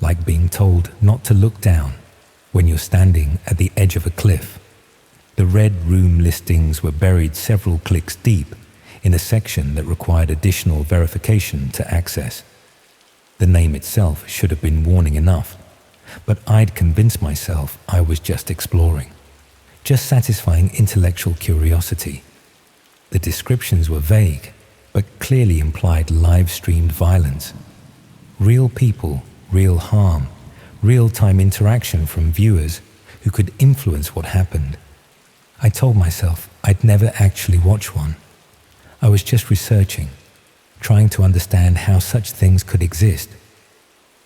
Like being told not to look down when you're standing at the edge of a cliff. The red room listings were buried several clicks deep in a section that required additional verification to access. The name itself should have been warning enough, but I'd convinced myself I was just exploring, just satisfying intellectual curiosity. The descriptions were vague, but clearly implied live-streamed violence. Real people, real harm, real-time interaction from viewers who could influence what happened. I told myself I'd never actually watch one. I was just researching, trying to understand how such things could exist.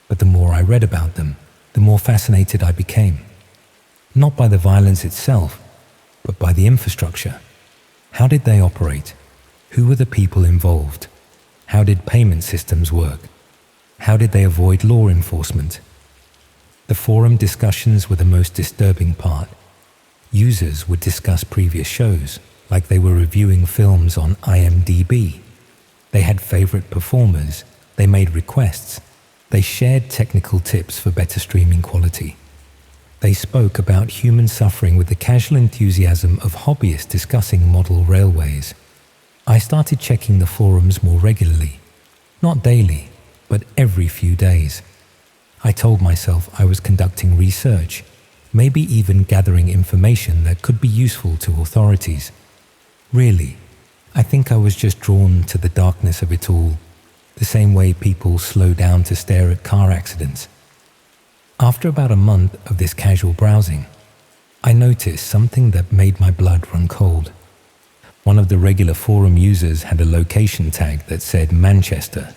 But the more I read about them, the more fascinated I became. Not by the violence itself, but by the infrastructure. How did they operate? Who were the people involved? How did payment systems work? How did they avoid law enforcement? The forum discussions were the most disturbing part. Users would discuss previous shows, like they were reviewing films on IMDb. They had favorite performers, they made requests, they shared technical tips for better streaming quality. They spoke about human suffering with the casual enthusiasm of hobbyists discussing model railways. I started checking the forums more regularly, not daily, but every few days. I told myself I was conducting research, maybe even gathering information that could be useful to authorities. Really, I think I was just drawn to the darkness of it all, the same way people slow down to stare at car accidents. After about a month of this casual browsing, I noticed something that made my blood run cold. One of the regular forum users had a location tag that said Manchester,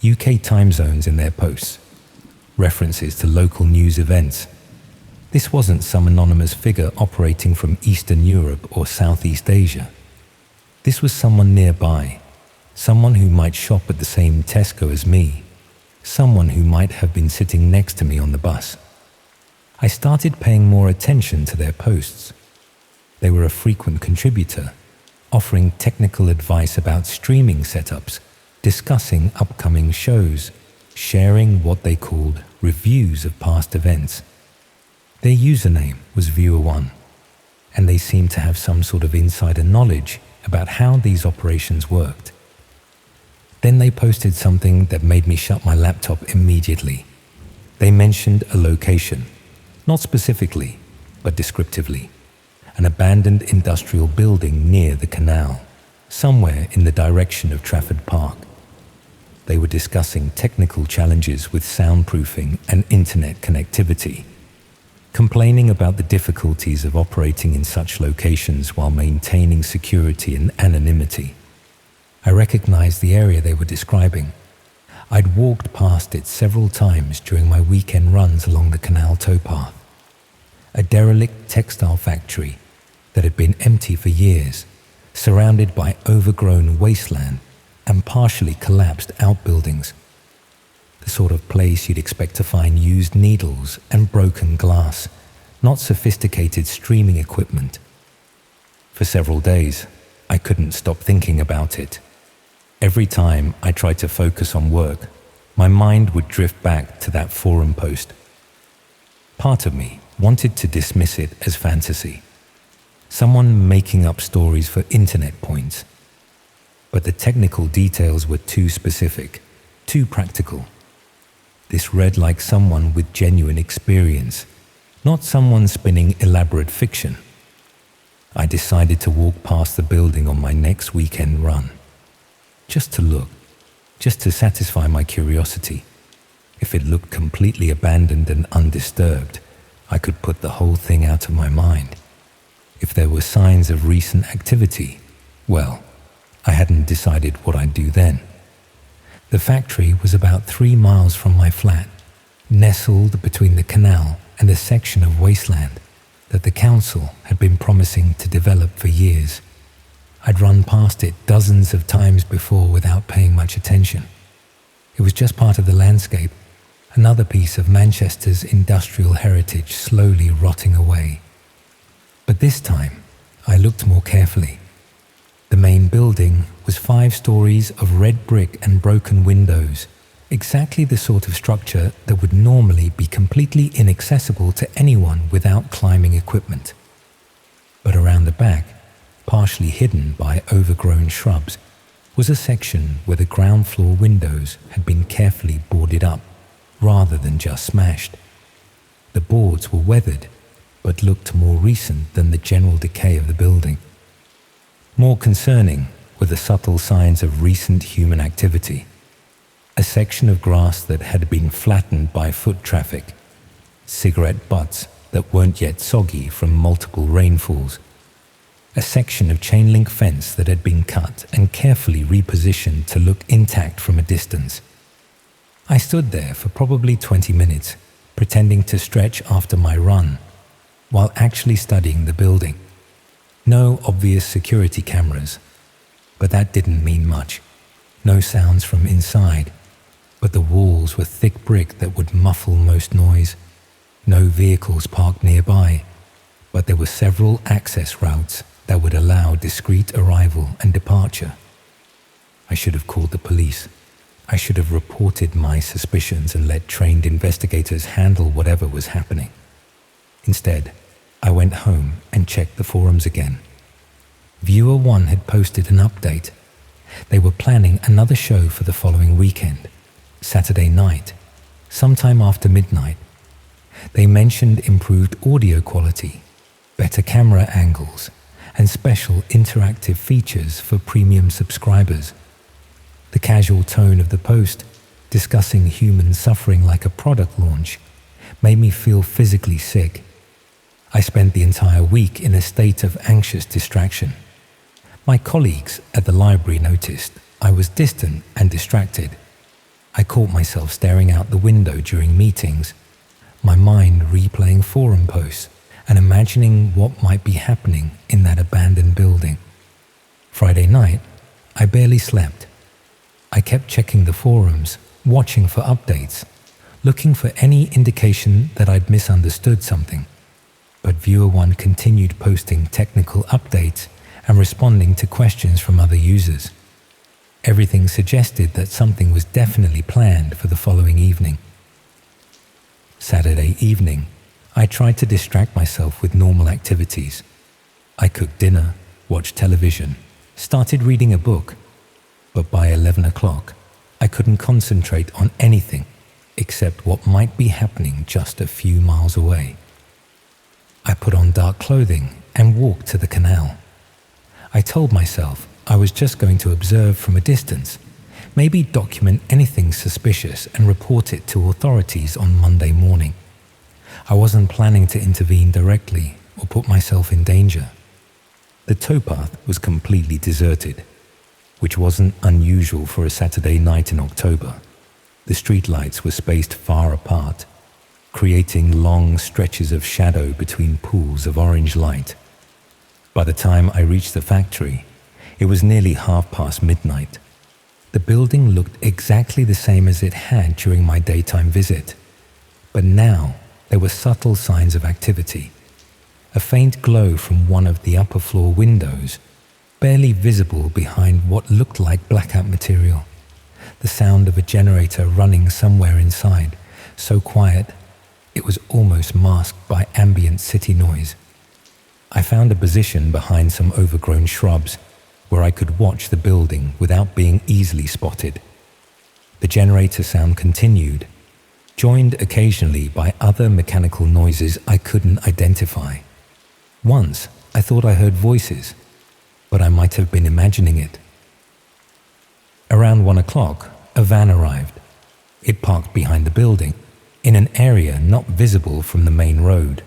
UK time zones in their posts, references to local news events. This wasn't some anonymous figure operating from Eastern Europe or Southeast Asia. This was someone nearby, someone who might shop at the same Tesco as me, someone who might have been sitting next to me on the bus. I started paying more attention to their posts. They were a frequent contributor, offering technical advice about streaming setups, discussing upcoming shows, sharing what they called reviews of past events. Their username was Viewer1, and they seemed to have some sort of insider knowledge about how these operations worked. Then they posted something that made me shut my laptop immediately. They mentioned a location, not specifically, but descriptively, an abandoned industrial building near the canal, somewhere in the direction of Trafford Park. They were discussing technical challenges with soundproofing and internet connectivity, complaining about the difficulties of operating in such locations while maintaining security and anonymity. I recognized the area they were describing. I'd walked past it several times during my weekend runs along the canal towpath. A derelict textile factory that had been empty for years, surrounded by overgrown wasteland and partially collapsed outbuildings. The sort of place you'd expect to find used needles and broken glass, not sophisticated streaming equipment. For several days, I couldn't stop thinking about it. Every time I tried to focus on work, my mind would drift back to that forum post. Part of me wanted to dismiss it as fantasy, someone making up stories for internet points. But the technical details were too specific, too practical. This read like someone with genuine experience, not someone spinning elaborate fiction. I decided to walk past the building on my next weekend run. Just to look, just to satisfy my curiosity. If it looked completely abandoned and undisturbed, I could put the whole thing out of my mind. If there were signs of recent activity, Well, I hadn't decided what I'd do then. The factory was about 3 miles from my flat, nestled between the canal and a section of wasteland that the council had been promising to develop for years. I'd run past it dozens of times before without paying much attention. It was just part of the landscape, another piece of Manchester's industrial heritage slowly rotting away. But this time, I looked more carefully. The main building was 5 stories of red brick and broken windows, exactly the sort of structure that would normally be completely inaccessible to anyone without climbing equipment. But around the back, partially hidden by overgrown shrubs, was a section where the ground floor windows had been carefully boarded up, rather than just smashed. The boards were weathered, but looked more recent than the general decay of the building. More concerning were the subtle signs of recent human activity. A section of grass that had been flattened by foot traffic, cigarette butts that weren't yet soggy from multiple rainfalls, a section of chain link fence that had been cut and carefully repositioned to look intact from a distance. I stood there for probably 20 minutes, pretending to stretch after my run, while actually studying the building. No obvious security cameras, but that didn't mean much. No sounds from inside, but the walls were thick brick that would muffle most noise. No vehicles parked nearby, but there were several access routes that would allow discreet arrival and departure. I should have called the police. I should have reported my suspicions and let trained investigators handle whatever was happening. Instead, I went home and checked the forums again. Viewer 1 had posted an update. They were planning another show for the following weekend, Saturday night, sometime after midnight. They mentioned improved audio quality, better camera angles, and special interactive features for premium subscribers. The casual tone of the post, discussing human suffering like a product launch, made me feel physically sick. I spent the entire week in a state of anxious distraction. My colleagues at the library noticed I was distant and distracted. I caught myself staring out the window during meetings, my mind replaying forum posts and imagining what might be happening in that abandoned building. Friday night, I barely slept. I kept checking the forums, watching for updates, looking for any indication that I'd misunderstood something. But Viewer 1 continued posting technical updates and responding to questions from other users. Everything suggested that something was definitely planned for the following evening. Saturday evening, I tried to distract myself with normal activities. I cooked dinner, watched television, started reading a book, but by 11 o'clock, I couldn't concentrate on anything except what might be happening just a few miles away. I put on dark clothing and walked to the canal. I told myself I was just going to observe from a distance, maybe document anything suspicious and report it to authorities on Monday morning. I wasn't planning to intervene directly or put myself in danger. The towpath was completely deserted, which wasn't unusual for a Saturday night in October. The streetlights were spaced far apart, creating long stretches of shadow between pools of orange light. By the time I reached the factory, it was nearly midnight. The building looked exactly the same as it had during my daytime visit, but now there were subtle signs of activity. A faint glow from one of the upper floor windows, barely visible behind what looked like blackout material. The sound of a generator running somewhere inside, so quiet it was almost masked by ambient city noise. I found a position behind some overgrown shrubs where I could watch the building without being easily spotted. The generator sound continued, joined occasionally by other mechanical noises I couldn't identify. Once, I thought I heard voices, but I might have been imagining it. Around 1 o'clock, a van arrived. It parked behind the building, in an area not visible from the main road.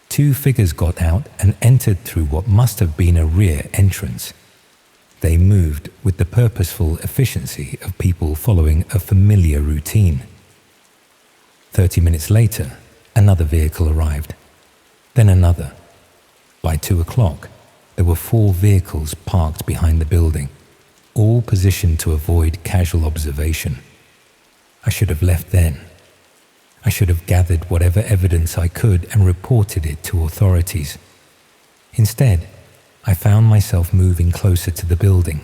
2 figures got out and entered through what must have been a rear entrance. They moved with the purposeful efficiency of people following a familiar routine. 30 minutes later, another vehicle arrived, then another. By 2 o'clock, there were 4 vehicles parked behind the building, all positioned to avoid casual observation. I should have left then. I should have gathered whatever evidence I could and reported it to authorities. Instead, I found myself moving closer to the building,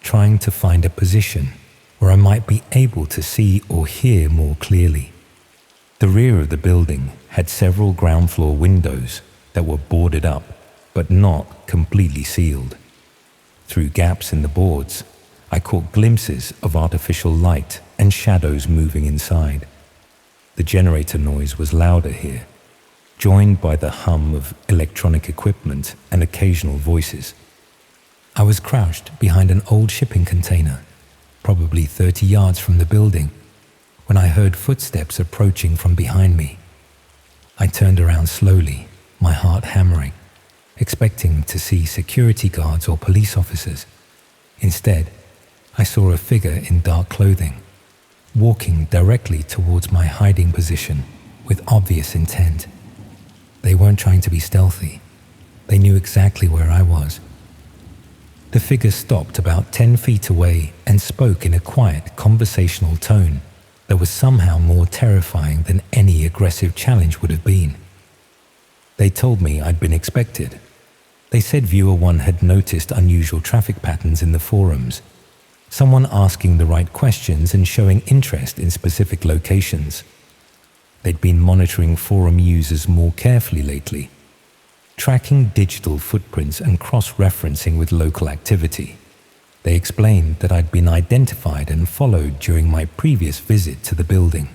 trying to find a position where I might be able to see or hear more clearly. The rear of the building had several ground floor windows that were boarded up, but not completely sealed. Through gaps in the boards, I caught glimpses of artificial light and shadows moving inside. The generator noise was louder here, joined by the hum of electronic equipment and occasional voices. I was crouched behind an old shipping container, probably 30 yards from the building, when I heard footsteps approaching from behind me. I turned around slowly, my heart hammering, expecting to see security guards or police officers. Instead, I saw a figure in dark clothing, walking directly towards my hiding position with obvious intent. They weren't trying to be stealthy. They knew exactly where I was. The figure stopped about 10 feet away and spoke in a quiet, conversational tone that was somehow more terrifying than any aggressive challenge would have been. They told me I'd been expected. They said Viewer 1 had noticed unusual traffic patterns in the forums, someone asking the right questions and showing interest in specific locations. They'd been monitoring forum users more carefully lately, tracking digital footprints and cross-referencing with local activity. They explained that I'd been identified and followed during my previous visit to the building.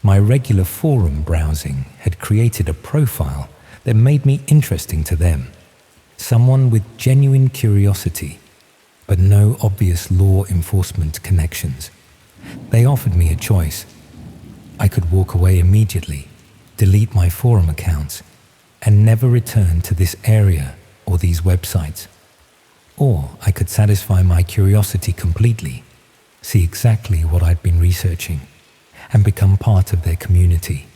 My regular forum browsing had created a profile that made me interesting to them, someone with genuine curiosity, but no obvious law enforcement connections. They offered me a choice. I could walk away immediately, delete my forum accounts, and never return to this area or these websites. Or I could satisfy my curiosity completely, see exactly what I'd been researching, and become part of their community.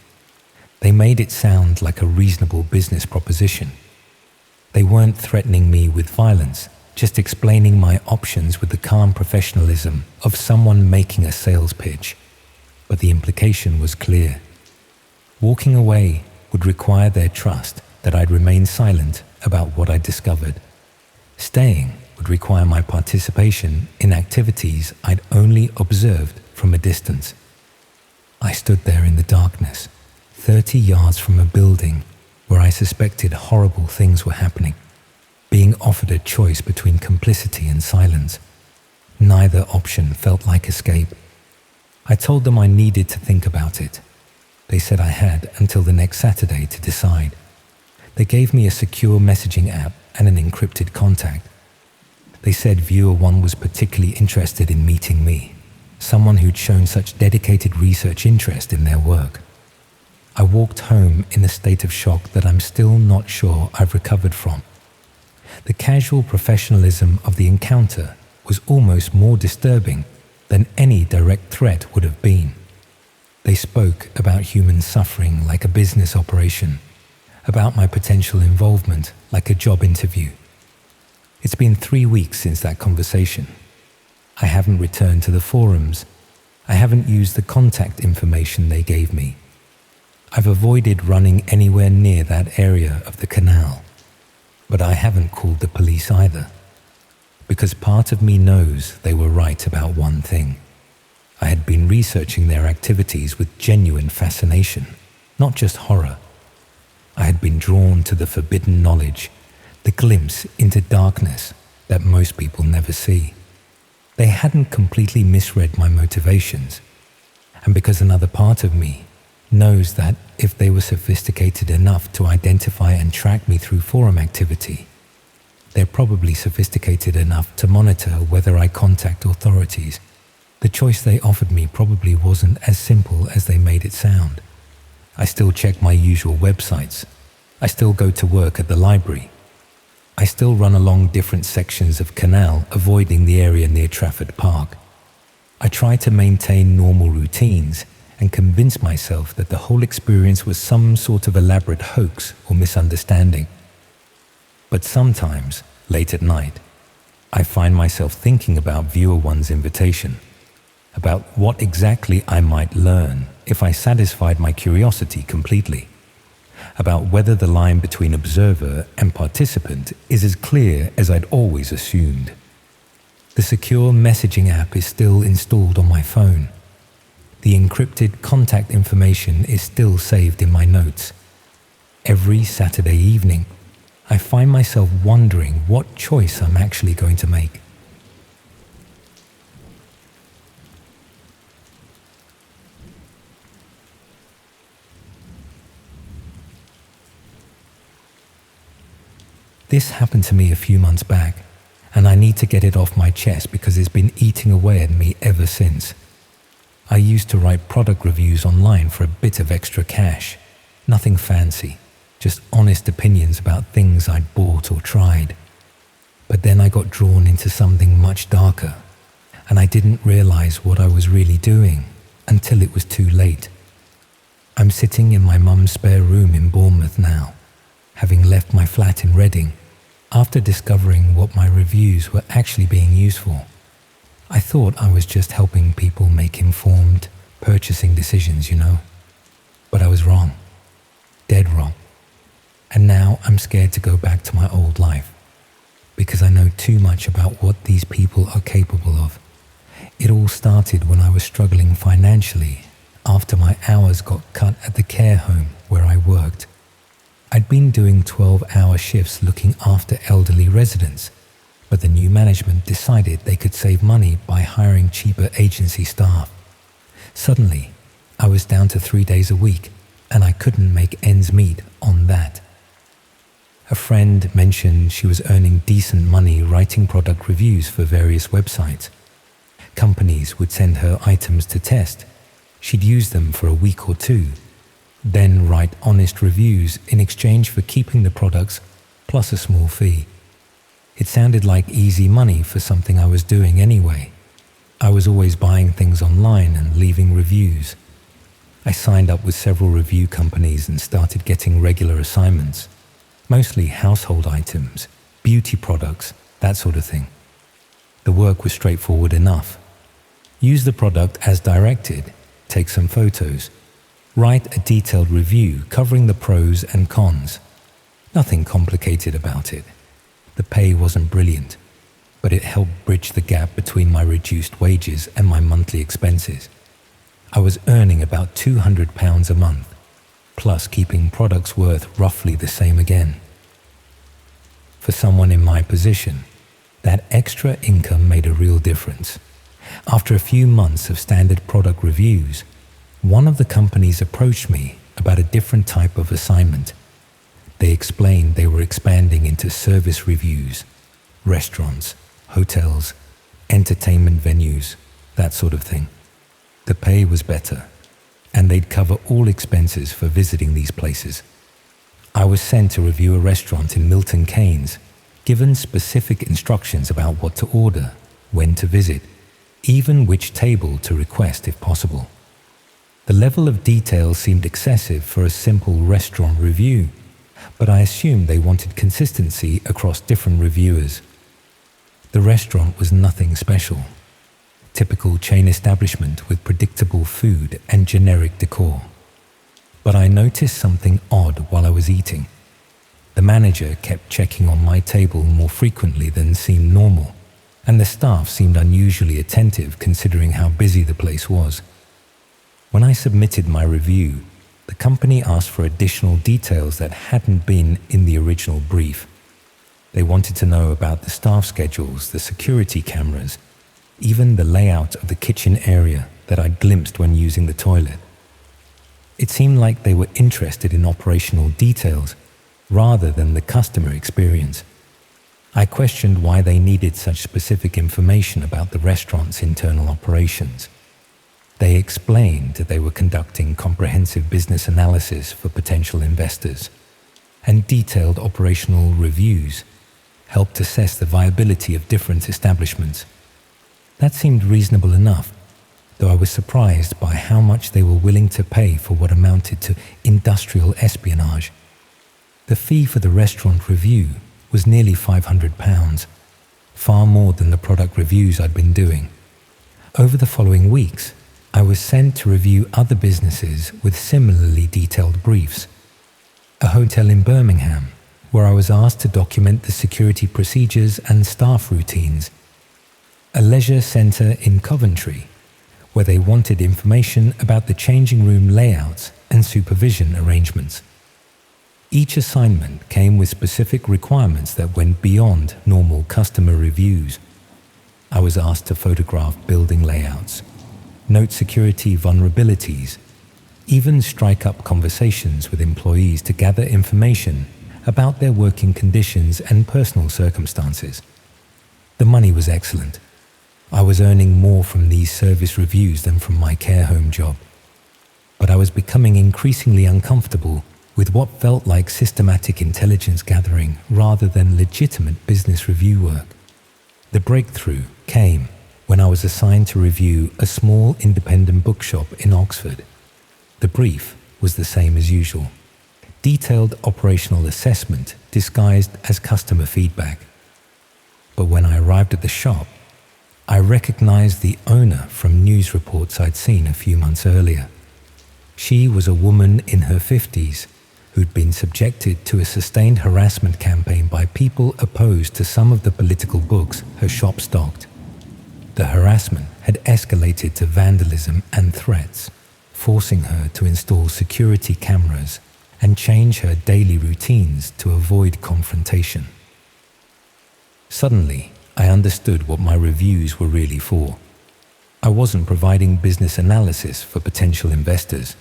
They made it sound like a reasonable business proposition. They weren't threatening me with violence, just explaining my options with the calm professionalism of someone making a sales pitch. But the implication was clear. Walking away would require their trust that I'd remain silent about what I'd discovered. Staying would require my participation in activities I'd only observed from a distance. I stood there in the darkness, 30 yards from a building where I suspected horrible things were happening, being offered a choice between complicity and silence. Neither option felt like escape. I told them I needed to think about it. They said I had until the next Saturday to decide. They gave me a secure messaging app and an encrypted contact. They said Viewer 1 was particularly interested in meeting me, someone who'd shown such dedicated research interest in their work. I walked home in a state of shock that I'm still not sure I've recovered from. The casual professionalism of the encounter was almost more disturbing than any direct threat would have been. They spoke about human suffering like a business operation, about my potential involvement like a job interview. It's been 3 weeks since that conversation. I haven't returned to the forums. I haven't used the contact information they gave me. I've avoided running anywhere near that area of the canal. But I haven't called the police either, because part of me knows they were right about one thing. I had been researching their activities with genuine fascination, not just horror. I had been drawn to the forbidden knowledge, the glimpse into darkness that most people never see. They hadn't completely misread my motivations, and because another part of me knows that if they were sophisticated enough to identify and track me through forum activity, they're probably sophisticated enough to monitor whether I contact authorities. The choice they offered me probably wasn't as simple as they made it sound. I still check my usual websites. I still go to work at the library. I still run along different sections of canal, avoiding the area near Trafford Park. I try to maintain normal routines and convince myself that the whole experience was some sort of elaborate hoax or misunderstanding. But sometimes, late at night, I find myself thinking about Viewer One's invitation, about what exactly I might learn if I satisfied my curiosity completely, about whether the line between observer and participant is as clear as I'd always assumed. The secure messaging app is still installed on my phone. The encrypted contact information is still saved in my notes. Every Saturday evening, I find myself wondering what choice I'm actually going to make. This happened to me a few months back, and I need to get it off my chest because it's been eating away at me ever since. I used to write product reviews online for a bit of extra cash. Nothing fancy, just honest opinions about things I'd bought or tried. But then I got drawn into something much darker, and I didn't realize what I was really doing until it was too late. I'm sitting in my mum's spare room in Bournemouth now, having left my flat in Reading, after discovering what my reviews were actually being used for. I thought I was just helping people make informed purchasing decisions, But I was wrong. Dead wrong. And now I'm scared to go back to my old life, because I know too much about what these people are capable of. It all started when I was struggling financially after my hours got cut at the care home where I worked. I'd been doing 12-hour shifts looking after elderly residents, but the new management decided they could save money by hiring cheaper agency staff. Suddenly, I was down to 3 days a week, and I couldn't make ends meet on that. A friend mentioned she was earning decent money writing product reviews for various websites. Companies would send her items to test. She'd use them for a week or two, then write honest reviews in exchange for keeping the products plus a small fee. It sounded like easy money for something I was doing anyway. I was always buying things online and leaving reviews. I signed up with several review companies and started getting regular assignments, mostly household items, beauty products, that sort of thing. The work was straightforward enough. Use the product as directed, take some photos, write a detailed review covering the pros and cons. Nothing complicated about it. The pay wasn't brilliant, but it helped bridge the gap between my reduced wages and my monthly expenses. I was earning about £200 a month, plus keeping products worth roughly the same again. For someone in my position, that extra income made a real difference. After a few months of standard product reviews, one of the companies approached me about a different type of assignment. They explained they were expanding into service reviews, restaurants, hotels, entertainment venues, that sort of thing. The pay was better, and they'd cover all expenses for visiting these places. I was sent to review a restaurant in Milton Keynes, given specific instructions about what to order, when to visit, even which table to request if possible. The level of detail seemed excessive for a simple restaurant review, but I assumed they wanted consistency across different reviewers. The restaurant was nothing special. Typical chain establishment with predictable food and generic decor. But I noticed something odd while I was eating. The manager kept checking on my table more frequently than seemed normal, and the staff seemed unusually attentive considering how busy the place was. When I submitted my review, the company asked for additional details that hadn't been in the original brief. They wanted to know about the staff schedules, the security cameras, even the layout of the kitchen area that I glimpsed when using the toilet. It seemed like they were interested in operational details rather than the customer experience. I questioned why they needed such specific information about the restaurant's internal operations. They explained that they were conducting comprehensive business analysis for potential investors and detailed operational reviews, helped assess the viability of different establishments. That seemed reasonable enough, though I was surprised by how much they were willing to pay for what amounted to industrial espionage. The fee for the restaurant review was nearly £500, far more than the product reviews I'd been doing. Over the following weeks, I was sent to review other businesses with similarly detailed briefs. A hotel in Birmingham, where I was asked to document the security procedures and staff routines. A leisure centre in Coventry, where they wanted information about the changing room layouts and supervision arrangements. Each assignment came with specific requirements that went beyond normal customer reviews. I was asked to photograph building layouts, note security vulnerabilities, even strike up conversations with employees to gather information about their working conditions and personal circumstances. The money was excellent. I was earning more from these service reviews than from my care home job. But I was becoming increasingly uncomfortable with what felt like systematic intelligence gathering rather than legitimate business review work. The breakthrough came when I was assigned to review a small independent bookshop in Oxford. The brief was the same as usual. Detailed operational assessment disguised as customer feedback. But when I arrived at the shop, I recognized the owner from news reports I'd seen a few months earlier. She was a woman in her 50s who'd been subjected to a sustained harassment campaign by people opposed to some of the political books her shop stocked. The harassment had escalated to vandalism and threats, forcing her to install security cameras and change her daily routines to avoid confrontation. Suddenly, I understood what my reviews were really for. I wasn't providing business analysis for potential investors.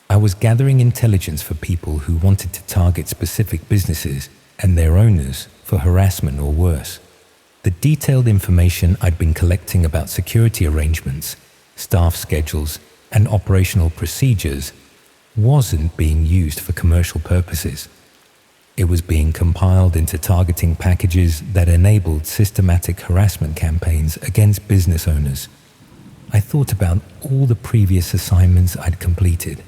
I was gathering intelligence for people who wanted to target specific businesses and their owners for harassment or worse. The detailed information I'd been collecting about security arrangements, staff schedules, and operational procedures wasn't being used for commercial purposes. It was being compiled into targeting packages that enabled systematic harassment campaigns against business owners. I thought about all the previous assignments I'd completed,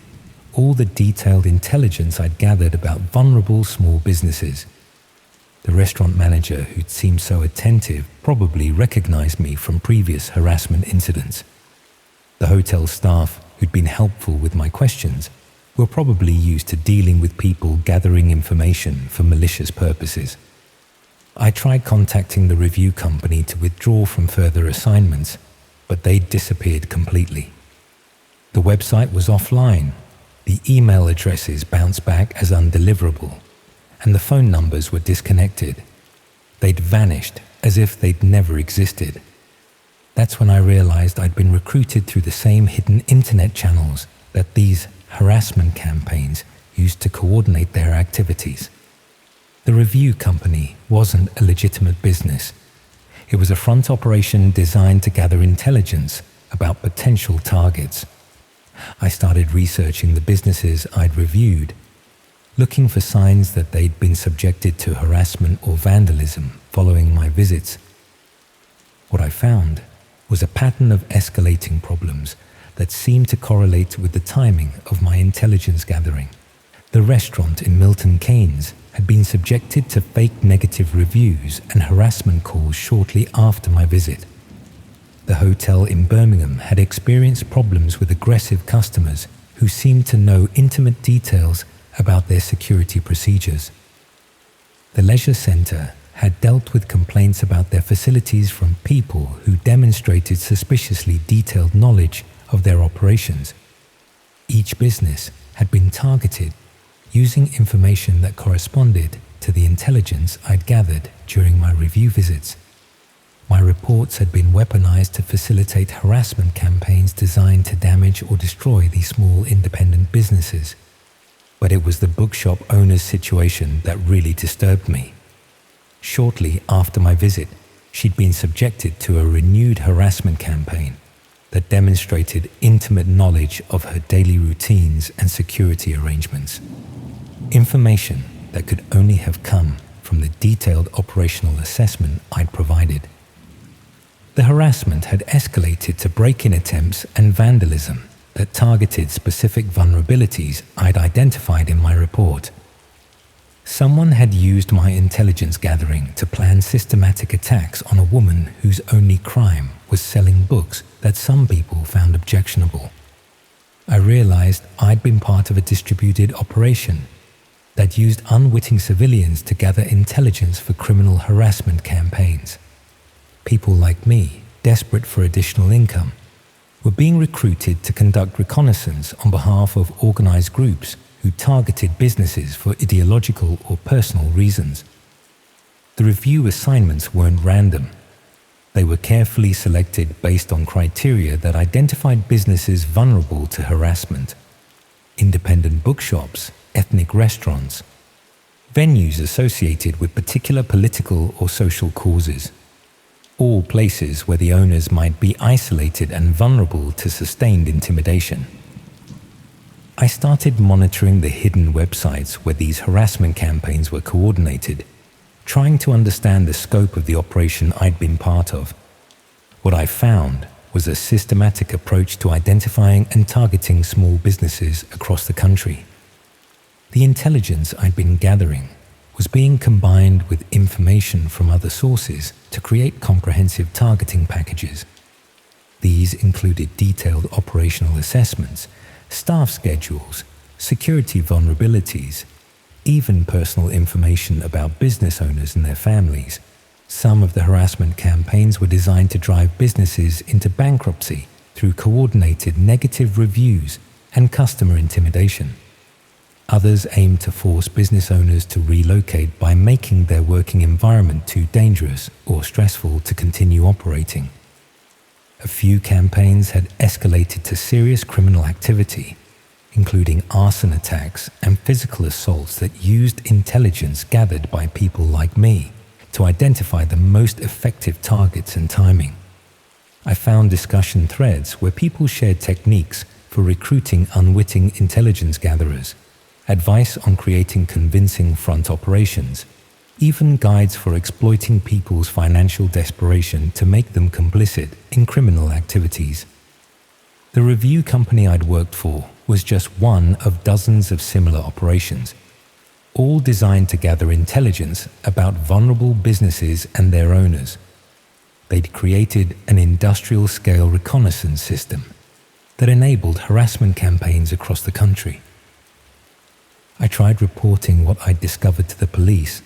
all the detailed intelligence I'd gathered about vulnerable small businesses. The restaurant manager who'd seemed so attentive probably recognized me from previous harassment incidents. The hotel staff who'd been helpful with my questions were probably used to dealing with people gathering information for malicious purposes. I tried contacting the review company to withdraw from further assignments, but they'd disappeared completely. The website was offline, the email addresses bounced back as undeliverable, and the phone numbers were disconnected. They'd vanished as if they'd never existed. That's when I realized I'd been recruited through the same hidden internet channels that these harassment campaigns used to coordinate their activities. The review company wasn't a legitimate business. It was a front operation designed to gather intelligence about potential targets. I started researching the businesses I'd reviewed, looking for signs that they'd been subjected to harassment or vandalism following my visits. What I found was a pattern of escalating problems that seemed to correlate with the timing of my intelligence gathering. The restaurant in Milton Keynes had been subjected to fake negative reviews and harassment calls shortly after my visit. The hotel in Birmingham had experienced problems with aggressive customers who seemed to know intimate details about their security procedures. The leisure centre had dealt with complaints about their facilities from people who demonstrated suspiciously detailed knowledge of their operations. Each business had been targeted using information that corresponded to the intelligence I'd gathered during my review visits. My reports had been weaponized to facilitate harassment campaigns designed to damage or destroy these small independent businesses. But it was the bookshop owner's situation that really disturbed me. Shortly after my visit, she'd been subjected to a renewed harassment campaign that demonstrated intimate knowledge of her daily routines and security arrangements. Information that could only have come from the detailed operational assessment I'd provided. The harassment had escalated to break-in attempts and vandalism that targeted specific vulnerabilities I'd identified in my report. Someone had used my intelligence gathering to plan systematic attacks on a woman whose only crime was selling books that some people found objectionable. I realized I'd been part of a distributed operation that used unwitting civilians to gather intelligence for criminal harassment campaigns. People like me, desperate for additional income, were being recruited to conduct reconnaissance on behalf of organized groups who targeted businesses for ideological or personal reasons. The review assignments weren't random. They were carefully selected based on criteria that identified businesses vulnerable to harassment: independent bookshops, ethnic restaurants, venues associated with particular political or social causes, all places where the owners might be isolated and vulnerable to sustained intimidation. I started monitoring the hidden websites where these harassment campaigns were coordinated, trying to understand the scope of the operation I'd been part of. What I found was a systematic approach to identifying and targeting small businesses across the country. The intelligence I'd been gathering was being combined with information from other sources to create comprehensive targeting packages. These included detailed operational assessments, staff schedules, security vulnerabilities, even personal information about business owners and their families. Some of the harassment campaigns were designed to drive businesses into bankruptcy through coordinated negative reviews and customer intimidation. Others aimed to force business owners to relocate by making their working environment too dangerous or stressful to continue operating. A few campaigns had escalated to serious criminal activity, including arson attacks and physical assaults that used intelligence gathered by people like me to identify the most effective targets and timing. I found discussion threads where people shared techniques for recruiting unwitting intelligence gatherers, advice on creating convincing front operations, even guides for exploiting people's financial desperation to make them complicit in criminal activities. The review company I'd worked for was just one of dozens of similar operations, all designed to gather intelligence about vulnerable businesses and their owners. They'd created an industrial-scale reconnaissance system that enabled harassment campaigns across the country. I tried reporting what I'd discovered to the police,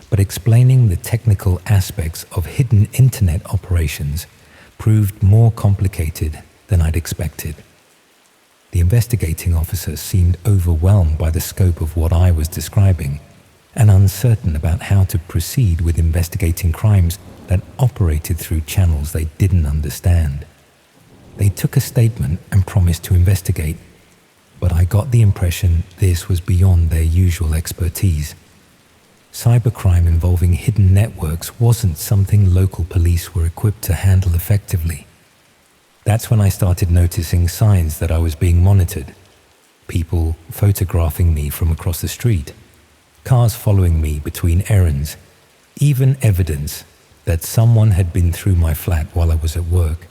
but explaining the technical aspects of hidden internet operations proved more complicated than I'd expected. The investigating officer seemed overwhelmed by the scope of what I was describing and uncertain about how to proceed with investigating crimes that operated through channels they didn't understand. They took a statement and promised to investigate, but I got the impression this was beyond their usual expertise. Cybercrime involving hidden networks wasn't something local police were equipped to handle effectively. That's when I started noticing signs that I was being monitored. People photographing me from across the street, cars following me between errands, even evidence that someone had been through my flat while I was at work.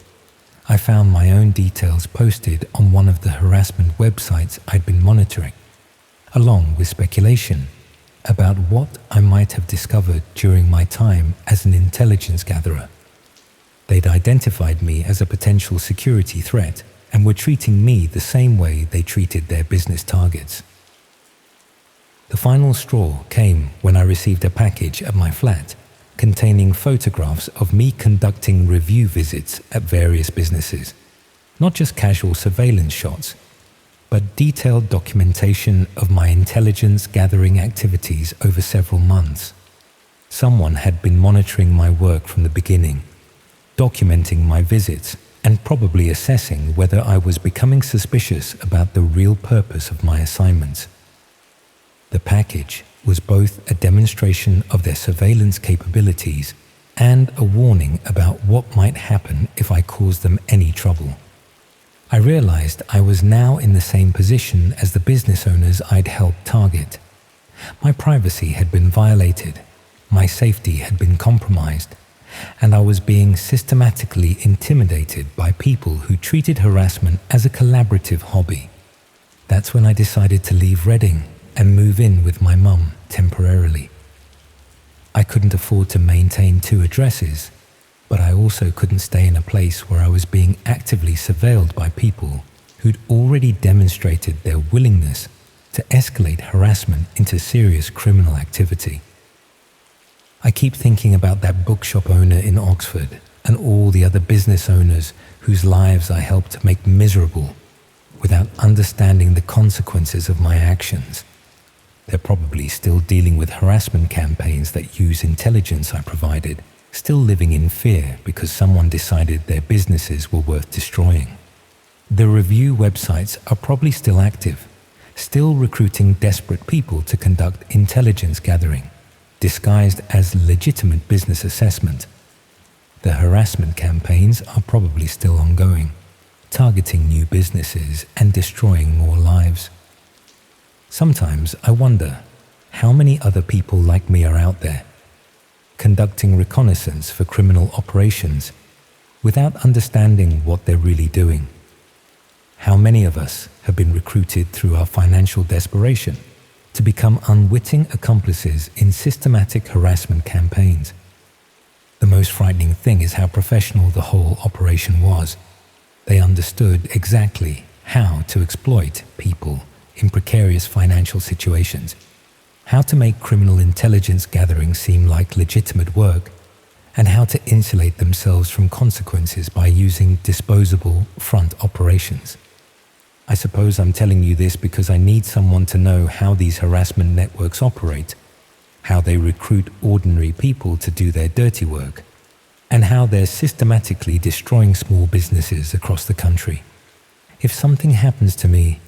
I found my own details posted on one of the harassment websites I'd been monitoring, along with speculation about what I might have discovered during my time as an intelligence gatherer. They'd identified me as a potential security threat and were treating me the same way they treated their business targets. The final straw came when I received a package at my flat containing photographs of me conducting review visits at various businesses, not just casual surveillance shots, but detailed documentation of my intelligence gathering activities over several months. Someone had been monitoring my work from the beginning, documenting my visits and probably assessing whether I was becoming suspicious about the real purpose of my assignments. The package was both a demonstration of their surveillance capabilities and a warning about what might happen if I caused them any trouble. I realized I was now in the same position as the business owners I'd helped target. My privacy had been violated, my safety had been compromised, and I was being systematically intimidated by people who treated harassment as a collaborative hobby. That's when I decided to leave Reading and move in with my mum temporarily. I couldn't afford to maintain 2 addresses, but I also couldn't stay in a place where I was being actively surveilled by people who'd already demonstrated their willingness to escalate harassment into serious criminal activity. I keep thinking about that bookshop owner in Oxford and all the other business owners whose lives I helped make miserable without understanding the consequences of my actions. They're probably still dealing with harassment campaigns that use intelligence I provided, still living in fear because someone decided their businesses were worth destroying. The review websites are probably still active, still recruiting desperate people to conduct intelligence gathering, disguised as legitimate business assessment. The harassment campaigns are probably still ongoing, targeting new businesses and destroying more lives. Sometimes I wonder how many other people like me are out there, conducting reconnaissance for criminal operations without understanding what they're really doing. How many of us have been recruited through our financial desperation to become unwitting accomplices in systematic harassment campaigns? The most frightening thing is how professional the whole operation was. They understood exactly how to exploit people in precarious financial situations, how to make criminal intelligence gathering seem like legitimate work, and how to insulate themselves from consequences by using disposable front operations. I suppose I'm telling you this because I need someone to know how these harassment networks operate, how they recruit ordinary people to do their dirty work, and how they're systematically destroying small businesses across the country. If something happens to me,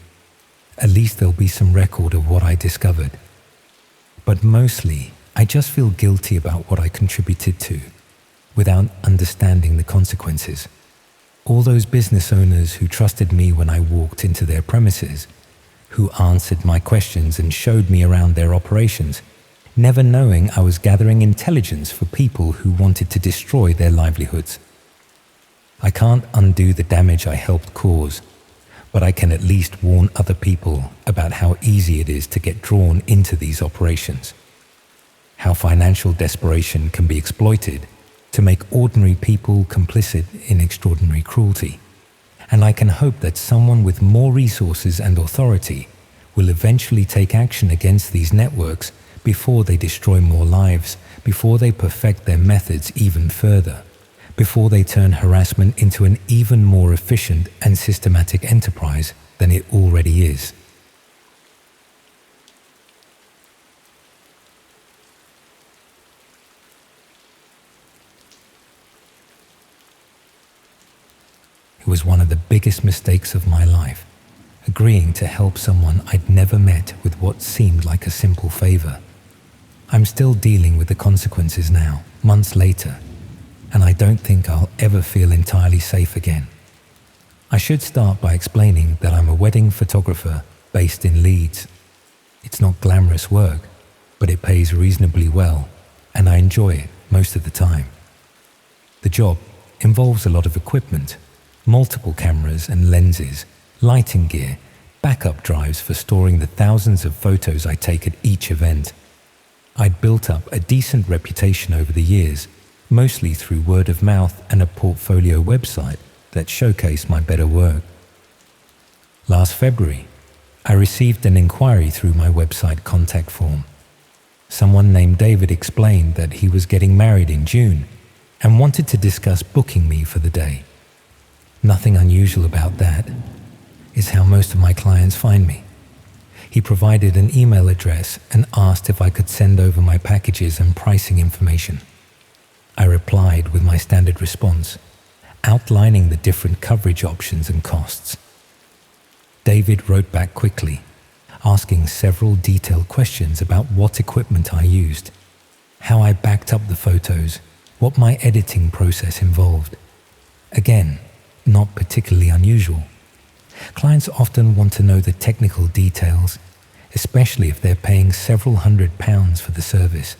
at least there'll be some record of what I discovered. But mostly, I just feel guilty about what I contributed to, without understanding the consequences. All those business owners who trusted me when I walked into their premises, who answered my questions and showed me around their operations, never knowing I was gathering intelligence for people who wanted to destroy their livelihoods. I can't undo the damage I helped cause, but I can at least warn other people about how easy it is to get drawn into these operations, how financial desperation can be exploited to make ordinary people complicit in extraordinary cruelty. And I can hope that someone with more resources and authority will eventually take action against these networks before they destroy more lives, before they perfect their methods even further, before they turn harassment into an even more efficient and systematic enterprise than it already is. It was one of the biggest mistakes of my life, agreeing to help someone I'd never met with what seemed like a simple favor. I'm still dealing with the consequences now, months later, and I don't think I'll ever feel entirely safe again. I should start by explaining that I'm a wedding photographer based in Leeds. It's not glamorous work, but it pays reasonably well, and I enjoy it most of the time. The job involves a lot of equipment, multiple cameras and lenses, lighting gear, backup drives for storing the thousands of photos I take at each event. I'd built up a decent reputation over the years, mostly through word of mouth and a portfolio website that showcased my better work. Last February, I received an inquiry through my website contact form. Someone named David explained that he was getting married in June and wanted to discuss booking me for the day. Nothing unusual about that. It's how most of my clients find me. He provided an email address and asked if I could send over my packages and pricing information. I replied with my standard response, outlining the different coverage options and costs. David wrote back quickly, asking several detailed questions about what equipment I used, how I backed up the photos, what my editing process involved. Again, not particularly unusual. Clients often want to know the technical details, especially if they're paying several £100s for the service.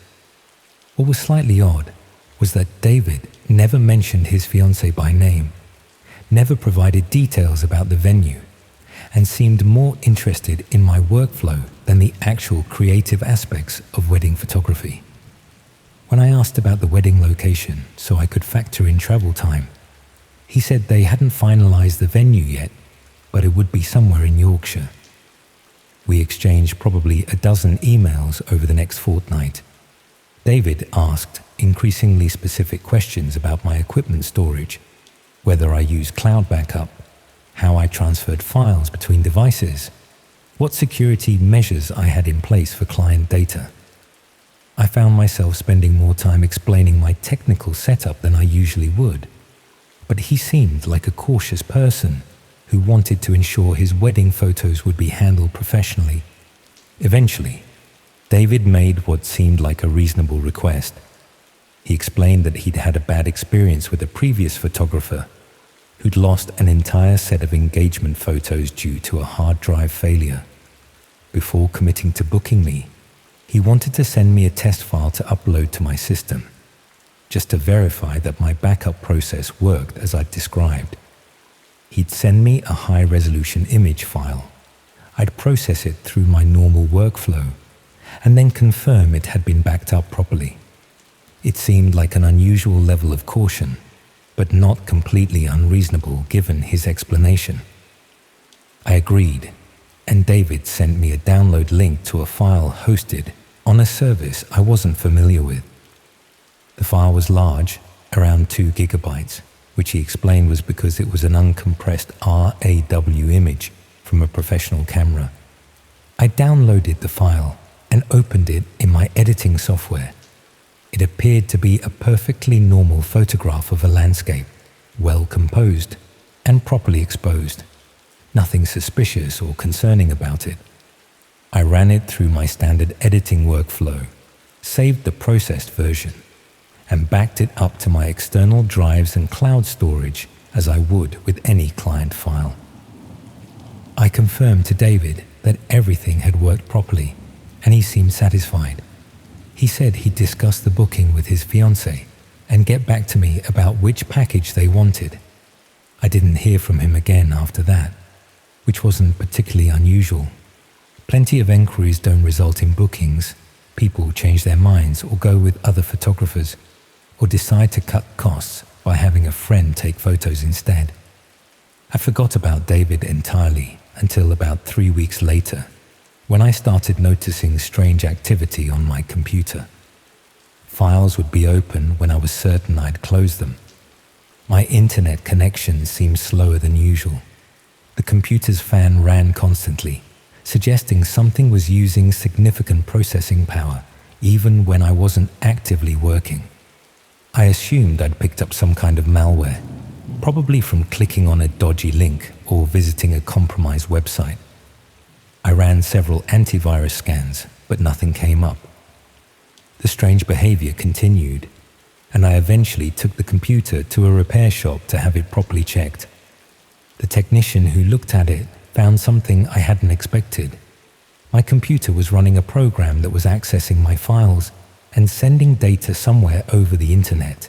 What was slightly odd was that David never mentioned his fiancée by name, never provided details about the venue, and seemed more interested in my workflow than the actual creative aspects of wedding photography. When I asked about the wedding location so I could factor in travel time, he said they hadn't finalized the venue yet, but it would be somewhere in Yorkshire. We exchanged probably a dozen emails over the next fortnight. David asked increasingly specific questions about my equipment storage, whether I use cloud backup, how I transferred files between devices, what security measures I had in place for client data. I found myself spending more time explaining my technical setup than I usually would, but he seemed like a cautious person who wanted to ensure his wedding photos would be handled professionally. Eventually, David made what seemed like a reasonable request. He explained that he'd had a bad experience with a previous photographer who'd lost an entire set of engagement photos due to a hard drive failure. Before committing to booking me, he wanted to send me a test file to upload to my system, just to verify that my backup process worked as I'd described. He'd send me a high-resolution image file. I'd process it through my normal workflow, and then confirm it had been backed up properly. It seemed like an unusual level of caution, but not completely unreasonable given his explanation. I agreed, and David sent me a download link to a file hosted on a service I wasn't familiar with. The file was large, around 2 gigabytes, which he explained was because it was an uncompressed RAW image from a professional camera. I downloaded the file and opened it in my editing software. It appeared to be a perfectly normal photograph of a landscape, well composed and properly exposed. Nothing suspicious or concerning about it. I ran it through my standard editing workflow, saved the processed version, and backed it up to my external drives and cloud storage as I would with any client file. I confirmed to David that everything had worked properly, and he seemed satisfied. He said he'd discuss the booking with his fiancée and get back to me about which package they wanted. I didn't hear from him again after that, which wasn't particularly unusual. Plenty of enquiries don't result in bookings. People change their minds or go with other photographers, or decide to cut costs by having a friend take photos instead. I forgot about David entirely until about 3 weeks later, when I started noticing strange activity on my computer. Files would be open when I was certain I'd closed them. My internet connection seemed slower than usual. The computer's fan ran constantly, suggesting something was using significant processing power even when I wasn't actively working. I assumed I'd picked up some kind of malware, probably from clicking on a dodgy link or visiting a compromised website. I ran several antivirus scans, but nothing came up. The strange behavior continued, and I eventually took the computer to a repair shop to have it properly checked. The technician who looked at it found something I hadn't expected. My computer was running a program that was accessing my files and sending data somewhere over the internet.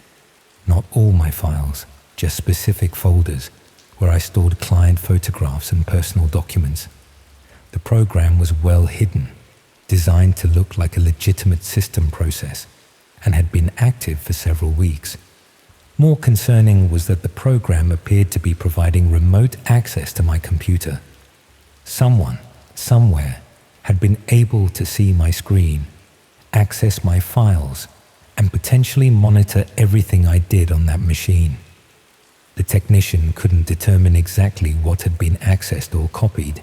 Not all my files, just specific folders where I stored client photographs and personal documents. The program was well hidden, designed to look like a legitimate system process, and had been active for several weeks. More concerning was that the program appeared to be providing remote access to my computer. Someone, somewhere, had been able to see my screen, access my files, and potentially monitor everything I did on that machine. The technician couldn't determine exactly what had been accessed or copied,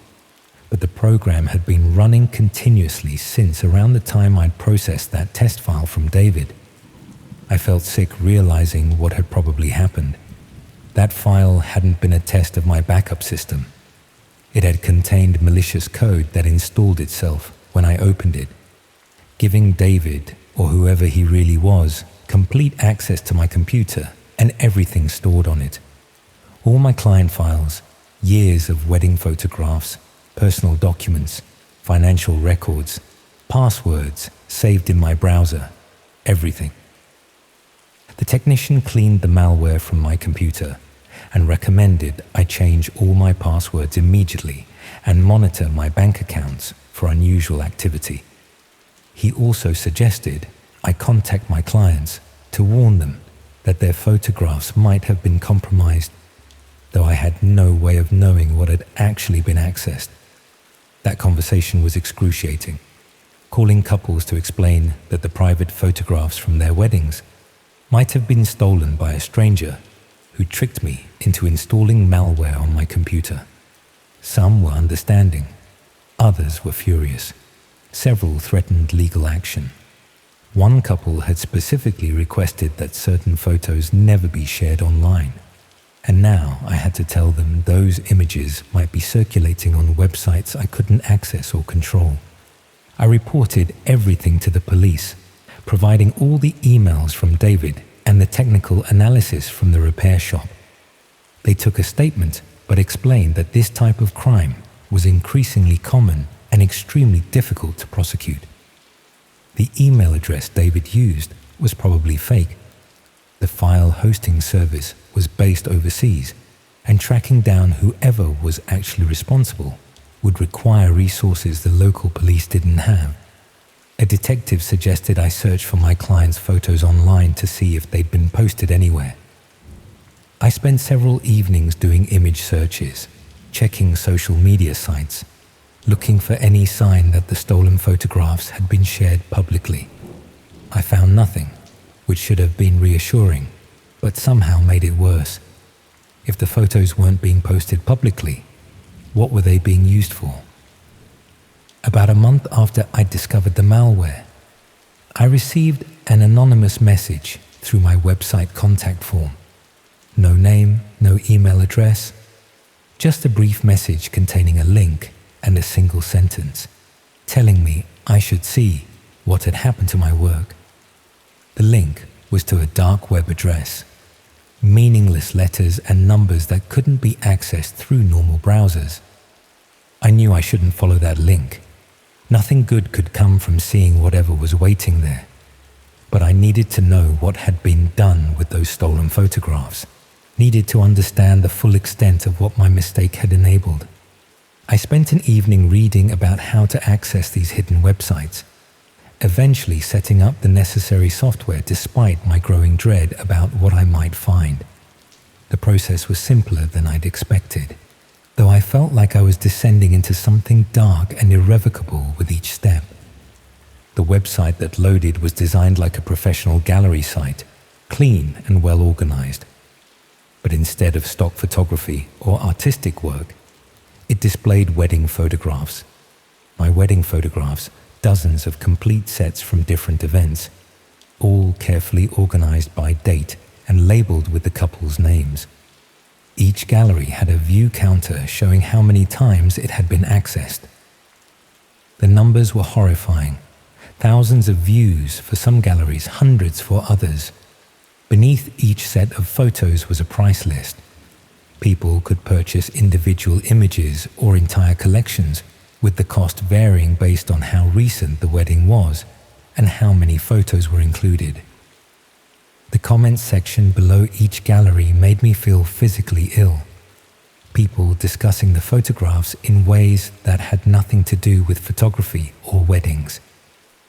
but the program had been running continuously since around the time I'd processed that test file from David. I felt sick realizing what had probably happened. That file hadn't been a test of my backup system. It had contained malicious code that installed itself when I opened it, giving David, or whoever he really was, complete access to my computer and everything stored on it. All my client files, years of wedding photographs, personal documents, financial records, passwords saved in my browser. everything. The technician cleaned the malware from my computer and recommended I change all my passwords immediately and monitor my bank accounts for unusual activity. He also suggested I contact my clients to warn them that their photographs might have been compromised, though I had no way of knowing what had actually been accessed. That conversation was excruciating, calling couples to explain that the private photographs from their weddings might have been stolen by a stranger who tricked me into installing malware on my computer. Some were understanding, others were furious. Several threatened legal action. One couple had specifically requested that certain photos never be shared online, and now I had to tell them those images might be circulating on websites I couldn't access or control. I reported everything to the police, providing all the emails from David and the technical analysis from the repair shop. They took a statement but explained that this type of crime was increasingly common and extremely difficult to prosecute. The email address David used was probably fake. The file hosting service was based overseas, and tracking down whoever was actually responsible would require resources the local police didn't have. A detective suggested I search for my client's photos online to see if they'd been posted anywhere. I spent several evenings doing image searches, checking social media sites, looking for any sign that the stolen photographs had been shared publicly. I found nothing, which should have been reassuring, but somehow made it worse. If the photos weren't being posted publicly, what were they being used for? About a month after I discovered the malware, I received an anonymous message through my website contact form. No name, no email address, just a brief message containing a link and a single sentence, telling me I should see what had happened to my work. The link was to a dark web address, meaningless letters and numbers that couldn't be accessed through normal browsers. I knew I shouldn't follow that link. Nothing good could come from seeing whatever was waiting there. But I needed to know what had been done with those stolen photographs, needed to understand the full extent of what my mistake had enabled. I spent an evening reading about how to access these hidden websites, eventually setting up the necessary software despite my growing dread about what I might find. The process was simpler than I'd expected, though I felt like I was descending into something dark and irrevocable with each step. The website that loaded was designed like a professional gallery site, clean and well organized. But instead of stock photography or artistic work, it displayed wedding photographs. My wedding photographs, dozens of complete sets from different events, all carefully organized by date and labeled with the couple's names. Each gallery had a view counter showing how many times it had been accessed. The numbers were horrifying. Thousands of views for some galleries, hundreds for others. Beneath each set of photos was a price list. People could purchase individual images or entire collections, with the cost varying based on how recent the wedding was and how many photos were included. The comments section below each gallery made me feel physically ill. People discussing the photographs in ways that had nothing to do with photography or weddings,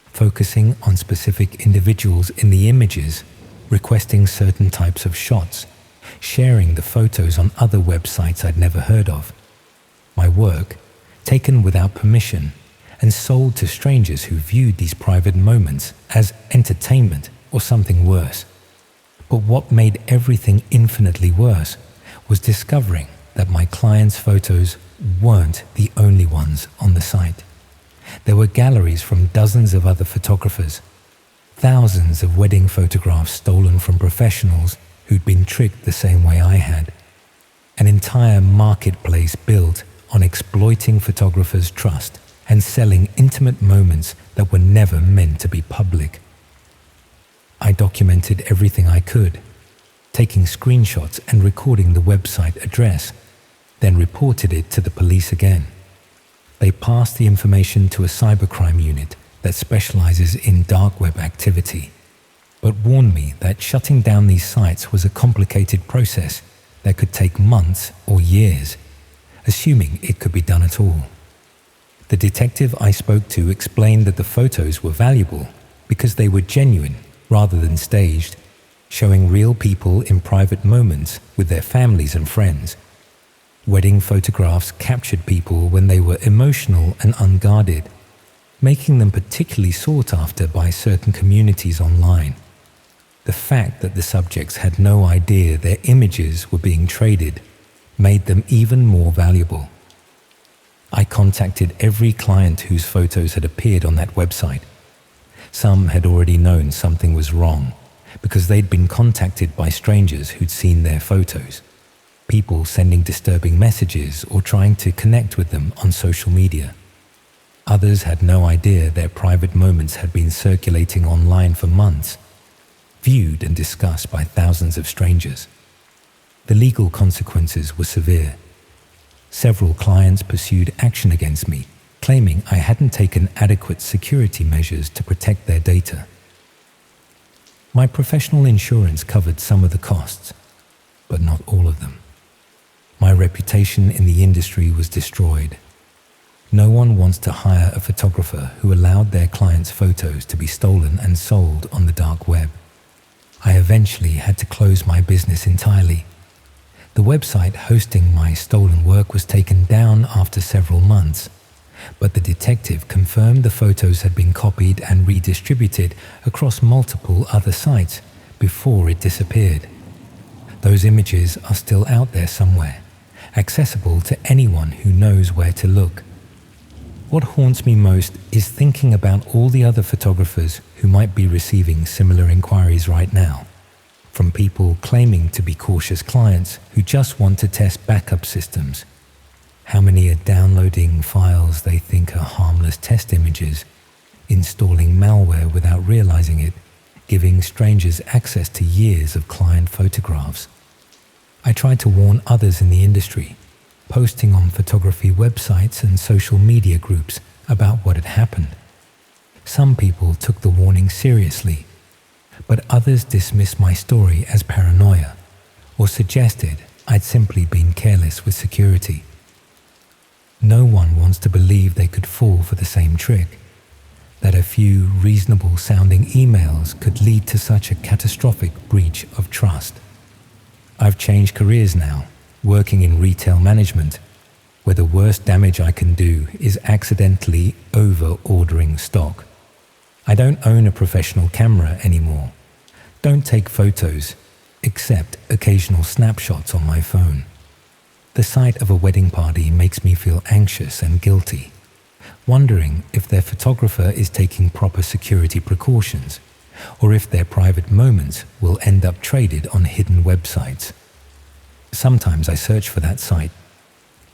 focusing on specific individuals in the images, requesting certain types of shots, sharing the photos on other websites I'd never heard of. My work, taken without permission and sold to strangers who viewed these private moments as entertainment or something worse. But what made everything infinitely worse was discovering that my clients' photos weren't the only ones on the site. There were galleries from dozens of other photographers, thousands of wedding photographs stolen from professionals who'd been tricked the same way I had. An entire marketplace built on exploiting photographers' trust and selling intimate moments that were never meant to be public. I documented everything I could, taking screenshots and recording the website address, then reported it to the police again. They passed the information to a cybercrime unit that specializes in dark web activity. but warned me that shutting down these sites was a complicated process that could take months or years, assuming it could be done at all. The detective I spoke to explained that the photos were valuable because they were genuine rather than staged, showing real people in private moments with their families and friends. Wedding photographs captured people when they were emotional and unguarded, making them particularly sought after by certain communities online. The fact that the subjects had no idea their images were being traded made them even more valuable. I contacted every client whose photos had appeared on that website. Some had already known something was wrong because they'd been contacted by strangers who'd seen their photos, people sending disturbing messages or trying to connect with them on social media. Others had no idea their private moments had been circulating online for months, viewed and discussed by thousands of strangers. The legal consequences were severe. Several clients pursued action against me, claiming I hadn't taken adequate security measures to protect their data. My professional insurance covered some of the costs, but not all of them. My reputation in the industry was destroyed. No one wants to hire a photographer who allowed their clients' photos to be stolen and sold on the dark web. I eventually had to close my business entirely. The website hosting my stolen work was taken down after several months, but the detective confirmed the photos had been copied and redistributed across multiple other sites before it disappeared. Those images are still out there somewhere, accessible to anyone who knows where to look. What haunts me most is thinking about all the other photographers who might be receiving similar inquiries right now, from people claiming to be cautious clients who just want to test backup systems. How many are downloading files they think are harmless test images, installing malware without realizing it, giving strangers access to years of client photographs? I tried to warn others in the industry, posting on photography websites and social media groups about what had happened. Some people took the warning seriously, but others dismissed my story as paranoia or suggested I'd simply been careless with security. No one wants to believe they could fall for the same trick, that a few reasonable-sounding emails could lead to such a catastrophic breach of trust. I've changed careers now, working in retail management, where the worst damage I can do is accidentally over-ordering stock. I don't own a professional camera anymore. Don't take photos, except occasional snapshots on my phone. The sight of a wedding party makes me feel anxious and guilty, wondering if their photographer is taking proper security precautions, or if their private moments will end up traded on hidden websites. Sometimes I search for that site,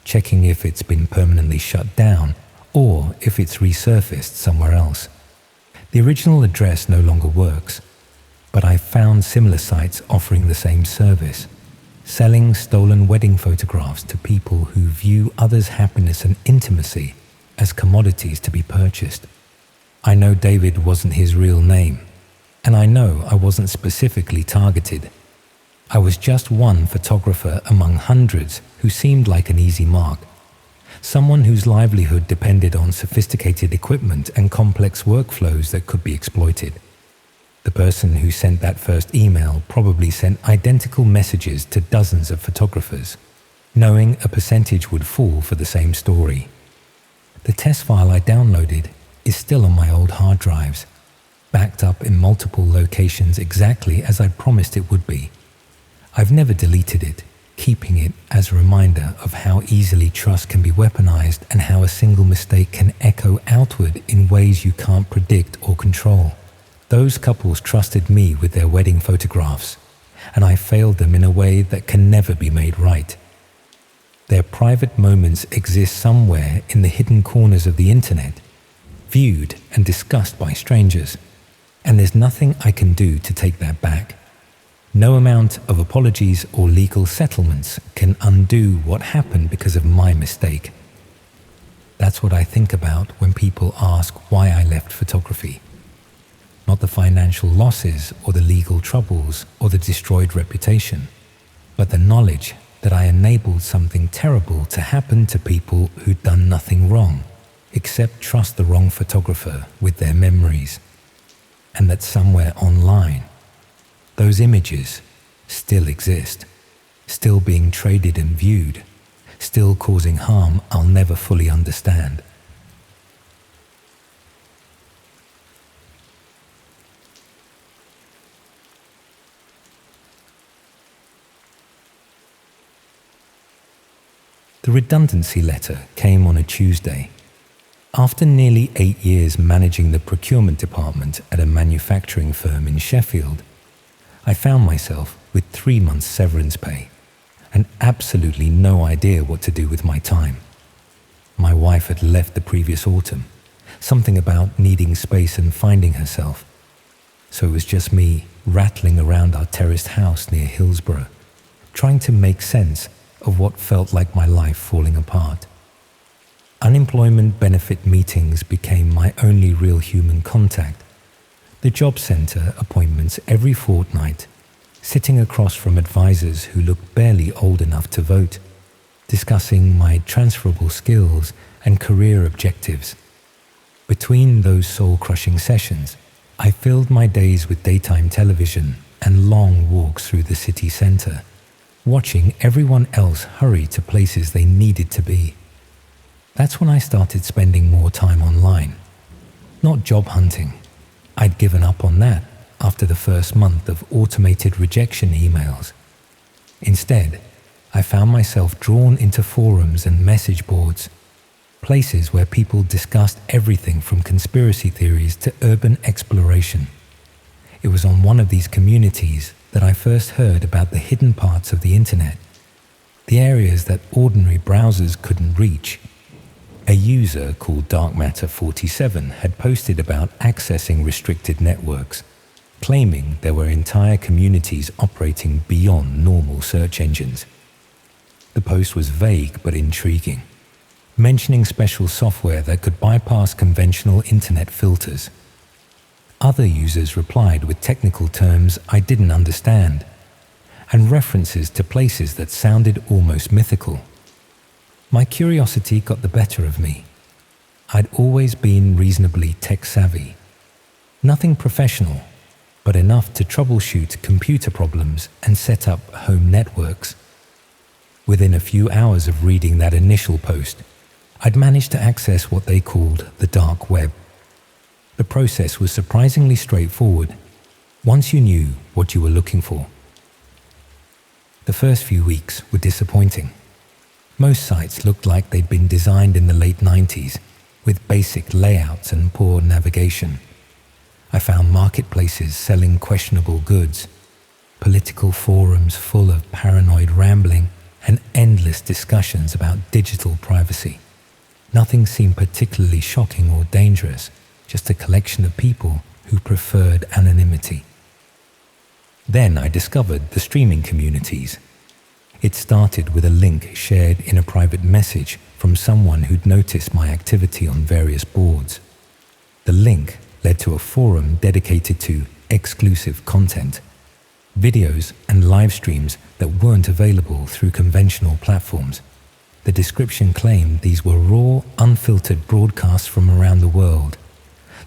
checking if it's been permanently shut down or if it's resurfaced somewhere else. The original address no longer works, but I've found similar sites offering the same service, selling stolen wedding photographs to people who view others' happiness and intimacy as commodities to be purchased. I know David wasn't his real name, and I know I wasn't specifically targeted. I was just one photographer among hundreds who seemed like an easy mark, someone whose livelihood depended on sophisticated equipment and complex workflows that could be exploited. The person who sent that first email probably sent identical messages to dozens of photographers, knowing a percentage would fall for the same story. The test file I downloaded is still on my old hard drives, backed up in multiple locations exactly as I promised it would be. I've never deleted it, keeping it as a reminder of how easily trust can be weaponized and how a single mistake can echo outward in ways you can't predict or control. Those couples trusted me with their wedding photographs, and I failed them in a way that can never be made right. Their private moments exist somewhere in the hidden corners of the internet, viewed and discussed by strangers, and there's nothing I can do to take that back. No amount of apologies or legal settlements can undo what happened because of my mistake. That's what I think about when people ask why I left photography. not the financial losses or the legal troubles or the destroyed reputation, but the knowledge that I enabled something terrible to happen to people who'd done nothing wrong except trust the wrong photographer with their memories, and that somewhere online, those images still exist, still being traded and viewed, still causing harm I'll never fully understand. The redundancy letter came on a Tuesday. After nearly 8 years managing the procurement department at a manufacturing firm in Sheffield, I found myself with 3 months severance pay and absolutely no idea what to do with my time. My wife had left the previous autumn, something about needing space and finding herself. So it was just me rattling around our terraced house near Hillsborough, trying to make sense of what felt like my life falling apart. Unemployment benefit meetings became my only real human contact. The job centre appointments every fortnight, sitting across from advisors who looked barely old enough to vote, discussing my transferable skills and career objectives. Between those soul-crushing sessions, I filled my days with daytime television and long walks through the city centre, watching everyone else hurry to places they needed to be. That's when I started spending more time online. Not job hunting. I'd given up on that after the first month of automated rejection emails. Instead, I found myself drawn into forums and message boards, places where people discussed everything from conspiracy theories to urban exploration. It was on one of these communities that I first heard about the hidden parts of the internet, the areas that ordinary browsers couldn't reach. A user called DarkMatter47 had posted about accessing restricted networks, claiming there were entire communities operating beyond normal search engines. The post was vague but intriguing, mentioning special software that could bypass conventional internet filters. Other users replied with technical terms I didn't understand, and references to places that sounded almost mythical. My curiosity got the better of me. I'd always been reasonably tech-savvy. Nothing professional, but enough to troubleshoot computer problems and set up home networks. Within a few hours of reading that initial post, I'd managed to access what they called the dark web. The process was surprisingly straightforward, once you knew what you were looking for. The first few weeks were disappointing. Most sites looked like they'd been designed in the late 90s, with basic layouts and poor navigation. I found marketplaces selling questionable goods, political forums full of paranoid rambling, and endless discussions about digital privacy. Nothing seemed particularly shocking or dangerous, just a collection of people who preferred anonymity. Then I discovered the streaming communities. It started with a link shared in a private message from someone who'd noticed my activity on various boards. The link led to a forum dedicated to exclusive content, videos and live streams that weren't available through conventional platforms. The description claimed these were raw, unfiltered broadcasts from around the world,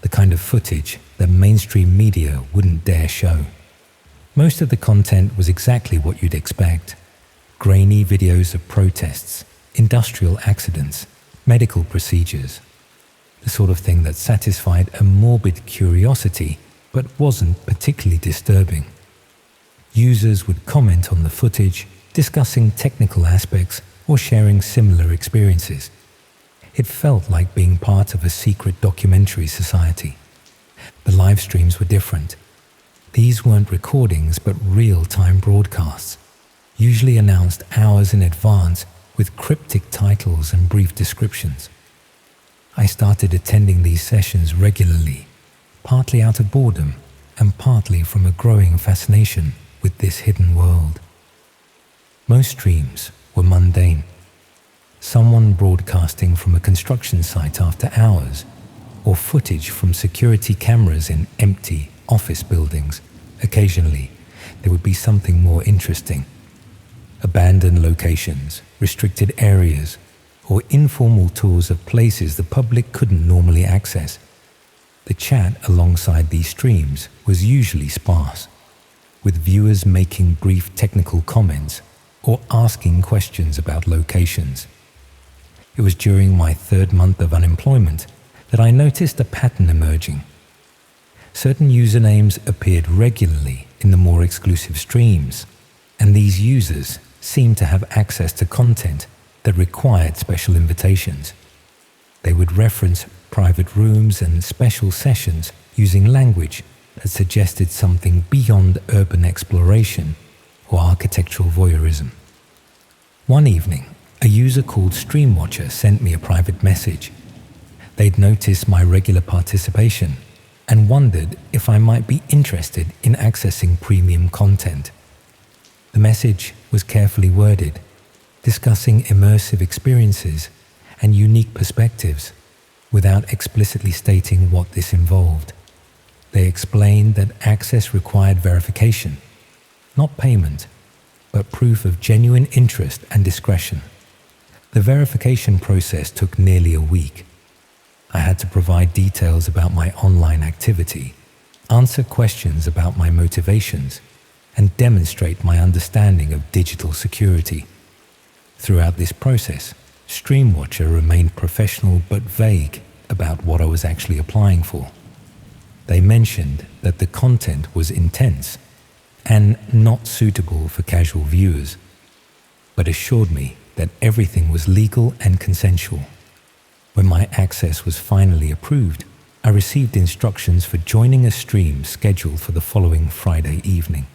the kind of footage that mainstream media wouldn't dare show. Most of the content was exactly what you'd expect. Grainy videos of protests, industrial accidents, medical procedures. The sort of thing that satisfied a morbid curiosity but wasn't particularly disturbing. Users would comment on the footage, discussing technical aspects or sharing similar experiences. It felt like being part of a secret documentary society. The live streams were different. These weren't recordings but real-time broadcasts, usually announced hours in advance with cryptic titles and brief descriptions. I started attending these sessions regularly, partly out of boredom and partly from a growing fascination with this hidden world. Most streams were mundane. Someone broadcasting from a construction site after hours, or footage from security cameras in empty, office buildings. Occasionally, there would be something more interesting. Abandoned locations, restricted areas, or informal tours of places the public couldn't normally access. The chat alongside these streams was usually sparse, with viewers making brief technical comments or asking questions about locations. It was during my 3rd month of unemployment that I noticed a pattern emerging. Certain usernames appeared regularly in the more exclusive streams, and these users seemed to have access to content that required special invitations. They would reference private rooms and special sessions using language that suggested something beyond urban exploration or architectural voyeurism. One evening, a user called Streamwatcher sent me a private message. They'd noticed my regular participation and wondered if I might be interested in accessing premium content. The message was carefully worded, discussing immersive experiences and unique perspectives without explicitly stating what this involved. They explained that access required verification, not payment, but proof of genuine interest and discretion. The verification process took nearly a week. I had to provide details about my online activity, answer questions about my motivations, and demonstrate my understanding of digital security. Throughout this process, Streamwatcher remained professional but vague about what I was actually applying for. They mentioned that the content was intense and not suitable for casual viewers, but assured me that everything was legal and consensual. When my access was finally approved, I received instructions for joining a stream scheduled for the following Friday evening.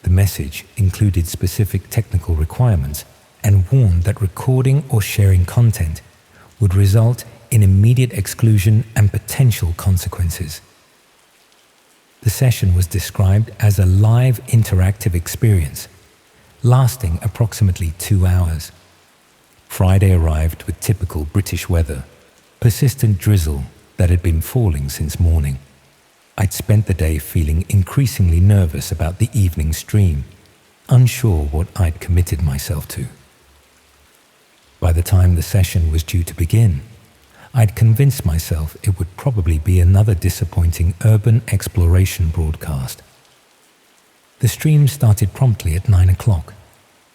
The message included specific technical requirements and warned that recording or sharing content would result in immediate exclusion and potential consequences. The session was described as a live interactive experience, lasting approximately 2 hours. Friday arrived with typical British weather, persistent drizzle that had been falling since morning. I'd spent the day feeling increasingly nervous about the evening stream, unsure what I'd committed myself to. By the time the session was due to begin, I'd convinced myself it would probably be another disappointing urban exploration broadcast. The stream started promptly at 9 o'clock.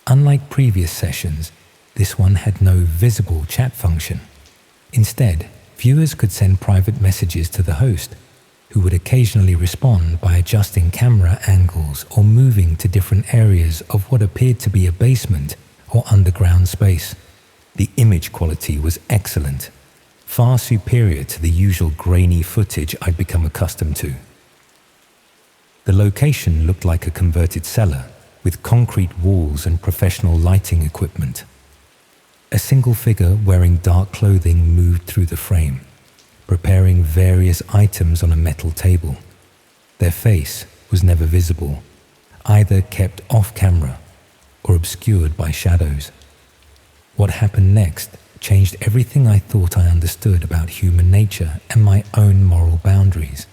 Unlike previous sessions, this one had no visible chat function. Instead, viewers could send private messages to the host, who would occasionally respond by adjusting camera angles or moving to different areas of what appeared to be a basement or underground space. The image quality was excellent, far superior to the usual grainy footage I'd become accustomed to. The location looked like a converted cellar, with concrete walls and professional lighting equipment. A single figure wearing dark clothing moved through the frame, preparing various items on a metal table. Their face was never visible, either kept off camera or obscured by shadows. What happened next changed everything I thought I understood about human nature and my own moral boundaries.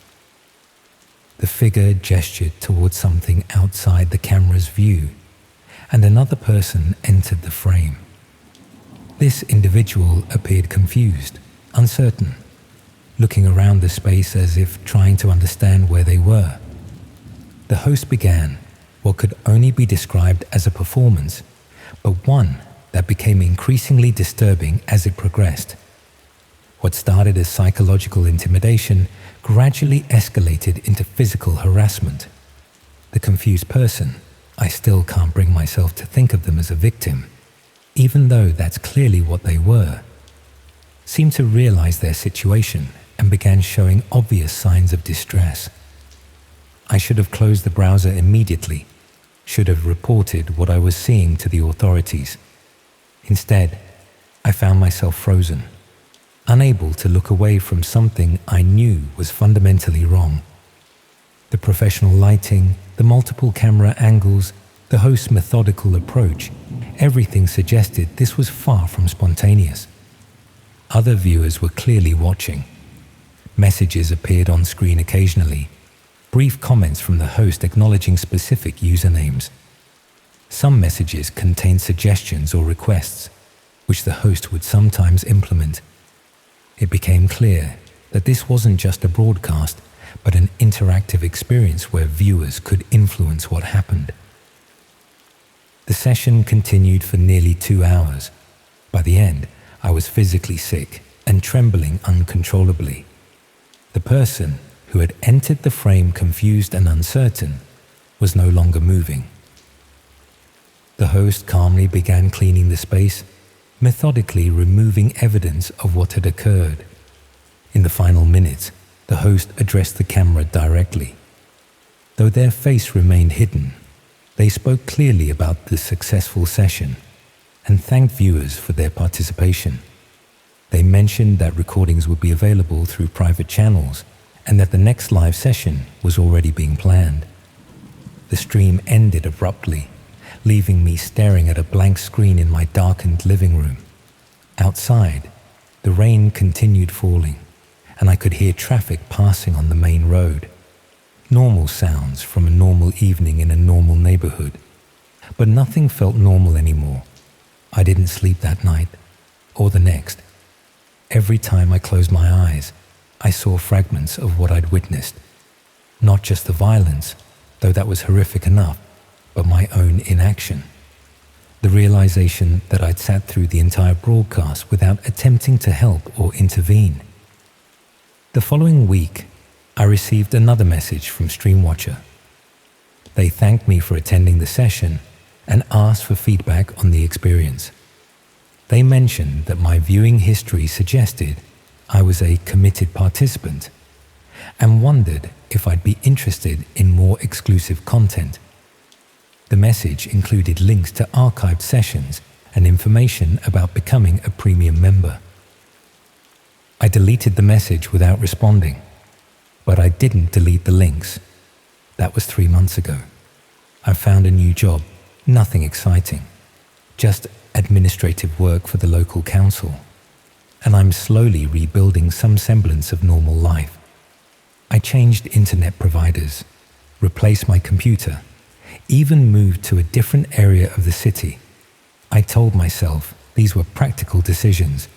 The figure gestured towards something outside the camera's view, and another person entered the frame. This individual appeared confused, uncertain, looking around the space as if trying to understand where they were. The host began what could only be described as a performance, but one that became increasingly disturbing as it progressed. What started as psychological intimidation gradually escalated into physical harassment. The confused person, I still can't bring myself to think of them as a victim, even though that's clearly what they were, seemed to realize their situation and began showing obvious signs of distress. I should have closed the browser immediately, should have reported what I was seeing to the authorities. Instead, I found myself frozen, unable to look away from something I knew was fundamentally wrong. The professional lighting, the multiple camera angles, the host's methodical approach, everything suggested this was far from spontaneous. Other viewers were clearly watching. Messages appeared on screen occasionally, brief comments from the host acknowledging specific usernames. Some messages contained suggestions or requests, which the host would sometimes implement. It became clear that this wasn't just a broadcast, but an interactive experience where viewers could influence what happened. The session continued for nearly 2 hours. By the end, I was physically sick and trembling uncontrollably. The person who had entered the frame confused and uncertain was no longer moving. The host calmly began cleaning the space, methodically removing evidence of what had occurred. In the final minutes, the host addressed the camera directly. Though their face remained hidden, they spoke clearly about the successful session and thanked viewers for their participation. They mentioned that recordings would be available through private channels and that the next live session was already being planned. The stream ended abruptly, leaving me staring at a blank screen in my darkened living room. Outside, the rain continued falling, and I could hear traffic passing on the main road. Normal sounds from a normal evening in a normal neighborhood. But nothing felt normal anymore. I didn't sleep that night, or the next. Every time I closed my eyes, I saw fragments of what I'd witnessed. Not just the violence, though that was horrific enough, but my own inaction. The realization that I'd sat through the entire broadcast without attempting to help or intervene. The following week, I received another message from Streamwatcher. They thanked me for attending the session and asked for feedback on the experience. They mentioned that my viewing history suggested I was a committed participant and wondered if I'd be interested in more exclusive content. The message included links to archived sessions and information about becoming a premium member. I deleted the message without responding, but I didn't delete the links. That was 3 months ago. I found a new job, nothing exciting, just administrative work for the local council, and I'm slowly rebuilding some semblance of normal life. I changed internet providers, replaced my computer, even moved to a different area of the city. I told myself these were practical decisions,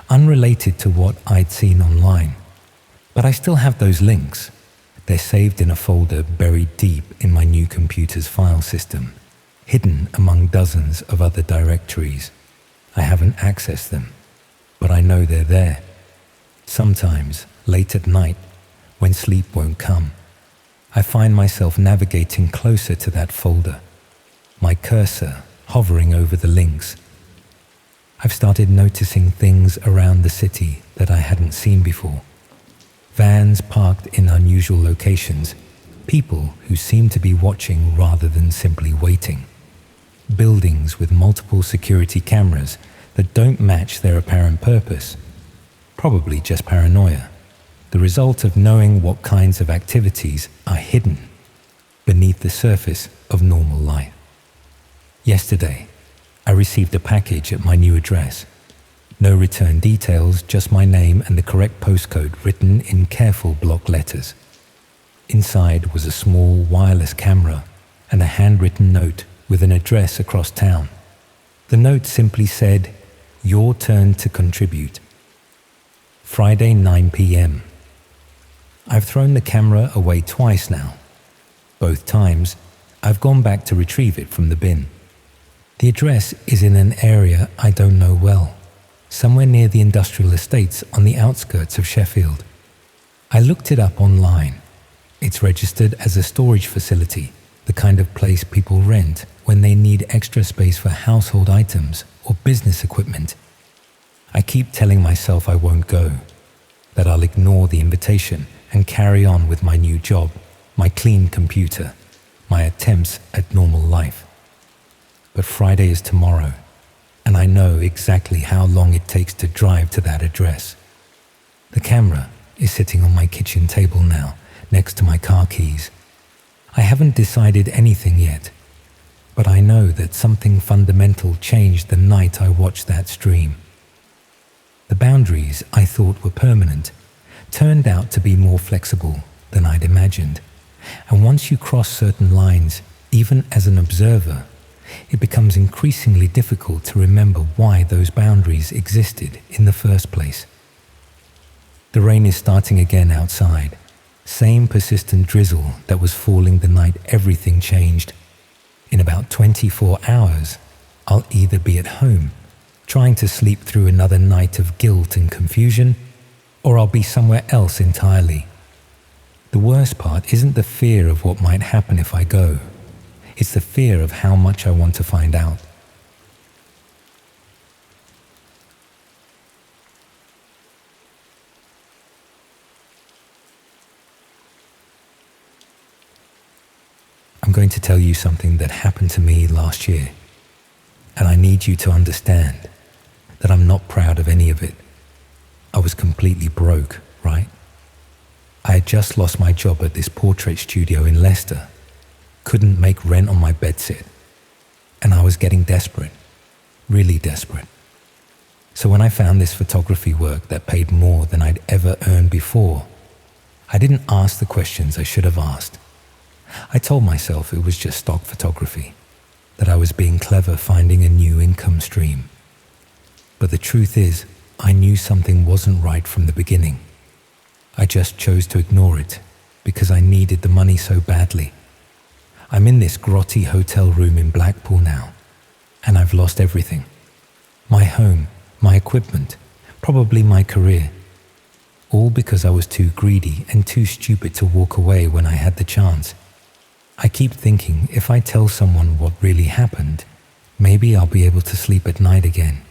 unrelated to what I'd seen online. But I still have those links. They're saved in a folder buried deep in my new computer's file system, hidden among dozens of other directories. I haven't accessed them, but I know they're there. Sometimes, late at night, when sleep won't come, I find myself navigating closer to that folder, my cursor hovering over the links. I've started noticing things around the city that I hadn't seen before. Vans parked in unusual locations, people who seem to be watching rather than simply waiting. Buildings with multiple security cameras that don't match their apparent purpose. Probably just paranoia, the result of knowing what kinds of activities are hidden beneath the surface of normal life. Yesterday, I received a package at my new address. No return details, just my name and the correct postcode written in careful block letters. Inside was a small wireless camera and a handwritten note with an address across town. The note simply said, "Your turn to contribute." Friday 9 p.m. I've thrown the camera away twice now. Both times, I've gone back to retrieve it from the bin. The address is in an area I don't know well, somewhere near the industrial estates on the outskirts of Sheffield. I looked it up online. It's registered as a storage facility, the kind of place people rent when they need extra space for household items or business equipment. I keep telling myself I won't go, that I'll ignore the invitation and carry on with my new job, my clean computer, my attempts at normal life. But Friday is tomorrow, and I know exactly how long it takes to drive to that address. The camera is sitting on my kitchen table now, next to my car keys. I haven't decided anything yet, but I know that something fundamental changed the night I watched that stream. The boundaries I thought were permanent turned out to be more flexible than I'd imagined, And once you cross certain lines, even as an observer, it becomes increasingly difficult to remember why those boundaries existed in the first place. The rain is starting again outside. Same persistent drizzle that was falling the night everything changed. In about 24 hours, I'll either be at home, trying to sleep through another night of guilt and confusion, or I'll be somewhere else entirely. The worst part isn't the fear of what might happen if I go. It's the fear of how much I want to find out. I'm going to tell you something that happened to me last year, and I need you to understand that I'm not proud of any of it. I was completely broke, right? I had just lost my job at this portrait studio in Leicester, couldn't make rent on my bedsit, and I was getting desperate, really desperate. So when I found this photography work that paid more than I'd ever earned before, I didn't ask the questions I should have asked. I told myself it was just stock photography, that I was being clever finding a new income stream. But the truth is, I knew something wasn't right from the beginning. I just chose to ignore it because I needed the money so badly. I'm in this grotty hotel room in Blackpool now, and I've lost everything. My home, my equipment, probably my career. All because I was too greedy and too stupid to walk away when I had the chance. I keep thinking if I tell someone what really happened, maybe I'll be able to sleep at night again.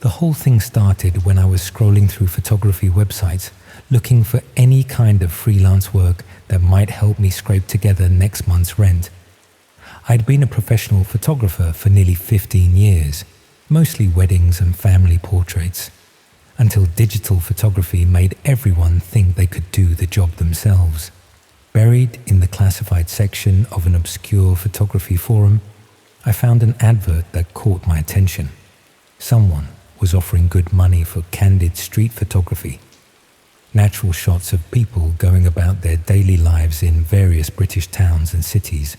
The whole thing started when I was scrolling through photography websites looking for any kind of freelance work that might help me scrape together next month's rent. I'd been a professional photographer for nearly 15 years, mostly weddings and family portraits, until digital photography made everyone think they could do the job themselves. Buried in the classified section of an obscure photography forum, I found an advert that caught my attention. Someone was offering good money for candid street photography. Natural shots of people going about their daily lives in various British towns and cities.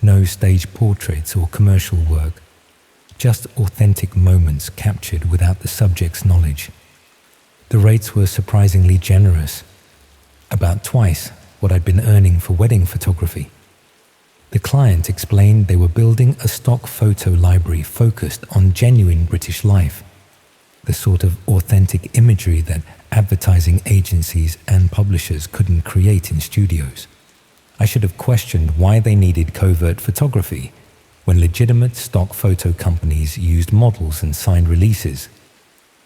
No staged portraits or commercial work, just authentic moments captured without the subject's knowledge. The rates were surprisingly generous, about twice what I'd been earning for wedding photography. The client explained they were building a stock photo library focused on genuine British life, the sort of authentic imagery that advertising agencies and publishers couldn't create in studios. I should have questioned why they needed covert photography when legitimate stock photo companies used models and signed releases.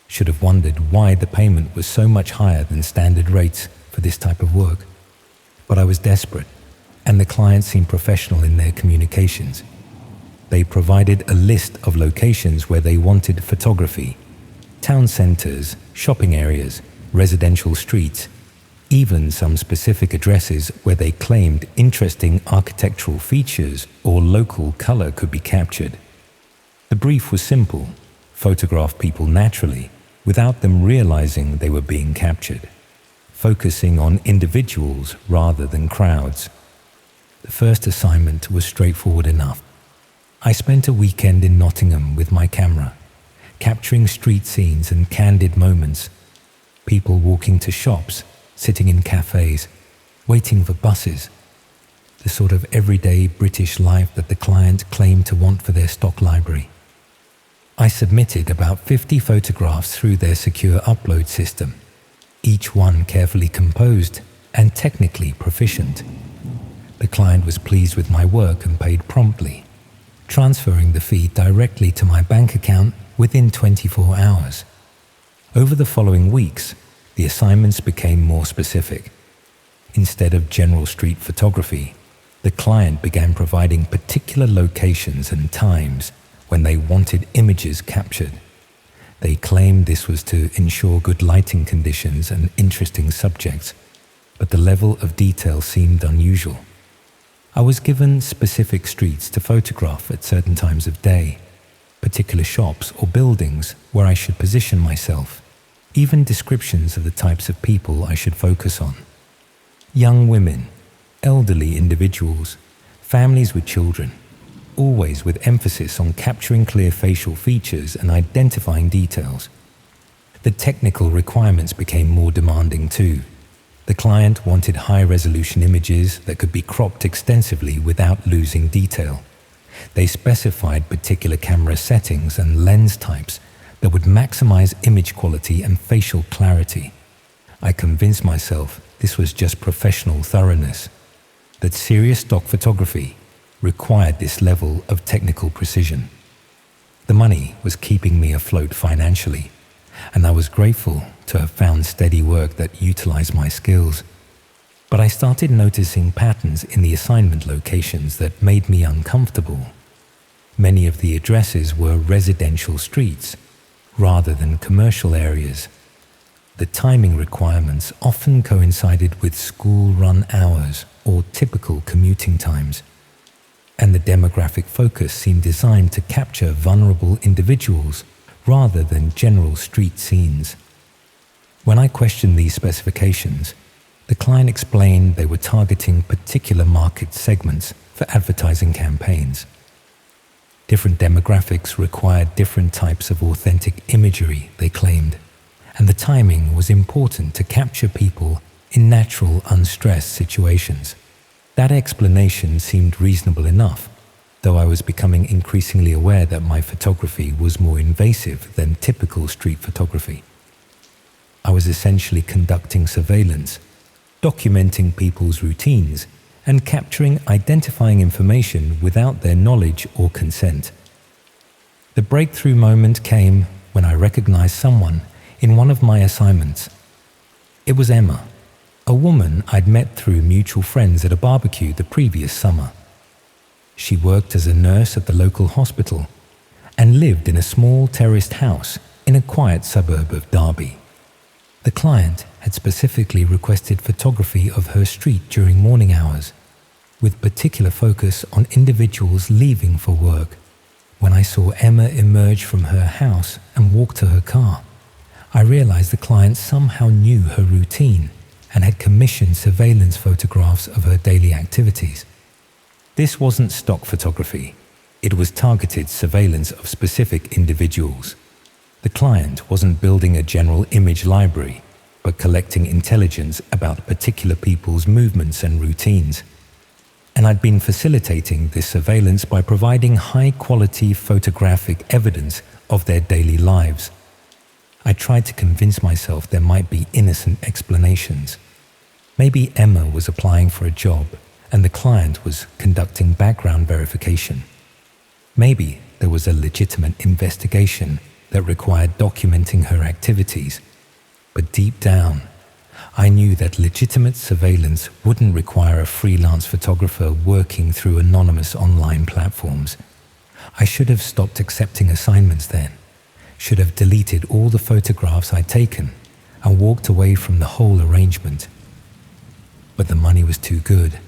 Should have wondered why the payment was so much higher than standard rates for this type of work. But I was desperate, and the client seemed professional in their communications. They provided a list of locations where they wanted photography: town centres, shopping areas, residential streets, even some specific addresses where they claimed interesting architectural features or local colour could be captured. The brief was simple: photograph people naturally, without them realising they were being captured, focusing on individuals rather than crowds. The first assignment was straightforward enough. I spent a weekend in Nottingham with my camera, capturing street scenes and candid moments. People walking to shops, sitting in cafes, waiting for buses. The sort of everyday British life that the client claimed to want for their stock library. I submitted about 50 photographs through their secure upload system, each one carefully composed and technically proficient. The client was pleased with my work and paid promptly, transferring the fee directly to my bank account within 24 hours. Over the following weeks, the assignments became more specific. Instead of general street photography, the client began providing particular locations and times when they wanted images captured. They claimed this was to ensure good lighting conditions and interesting subjects, but the level of detail seemed unusual. I was given specific streets to photograph at certain times of day, particular shops or buildings where I should position myself, even descriptions of the types of people I should focus on. Young women, elderly individuals, families with children, always with emphasis on capturing clear facial features and identifying details. The technical requirements became more demanding too. The client wanted high-resolution images that could be cropped extensively without losing detail. They specified particular camera settings and lens types that would maximize image quality and facial clarity. I convinced myself this was just professional thoroughness, that serious stock photography required this level of technical precision. The money was keeping me afloat financially, and I was grateful to have found steady work that utilized my skills. But I started noticing patterns in the assignment locations that made me uncomfortable. Many of the addresses were residential streets rather than commercial areas. The timing requirements often coincided with school-run hours or typical commuting times, and the demographic focus seemed designed to capture vulnerable individuals rather than general street scenes. When I questioned these specifications, the client explained they were targeting particular market segments for advertising campaigns. Different demographics required different types of authentic imagery, they claimed, and the timing was important to capture people in natural, unstressed situations. That explanation seemed reasonable enough, though I was becoming increasingly aware that my photography was more invasive than typical street photography. I was essentially conducting surveillance, documenting people's routines, and capturing identifying information without their knowledge or consent. The breakthrough moment came when I recognized someone in one of my assignments. It was Emma, a woman I'd met through mutual friends at a barbecue the previous summer. She worked as a nurse at the local hospital and lived in a small terraced house in a quiet suburb of Derby. The client had specifically requested photography of her street during morning hours, with particular focus on individuals leaving for work. When I saw Emma emerge from her house and walk to her car, I realized the client somehow knew her routine and had commissioned surveillance photographs of her daily activities. This wasn't stock photography. It was targeted surveillance of specific individuals. The client wasn't building a general image library, but collecting intelligence about particular people's movements and routines. And I'd been facilitating this surveillance by providing high-quality photographic evidence of their daily lives. I tried to convince myself there might be innocent explanations. Maybe Emma was applying for a job and the client was conducting background verification. Maybe there was a legitimate investigation that required documenting her activities. But deep down, I knew that legitimate surveillance wouldn't require a freelance photographer working through anonymous online platforms. I should have stopped accepting assignments then, should have deleted all the photographs I'd taken and walked away from the whole arrangement. But the money was too good,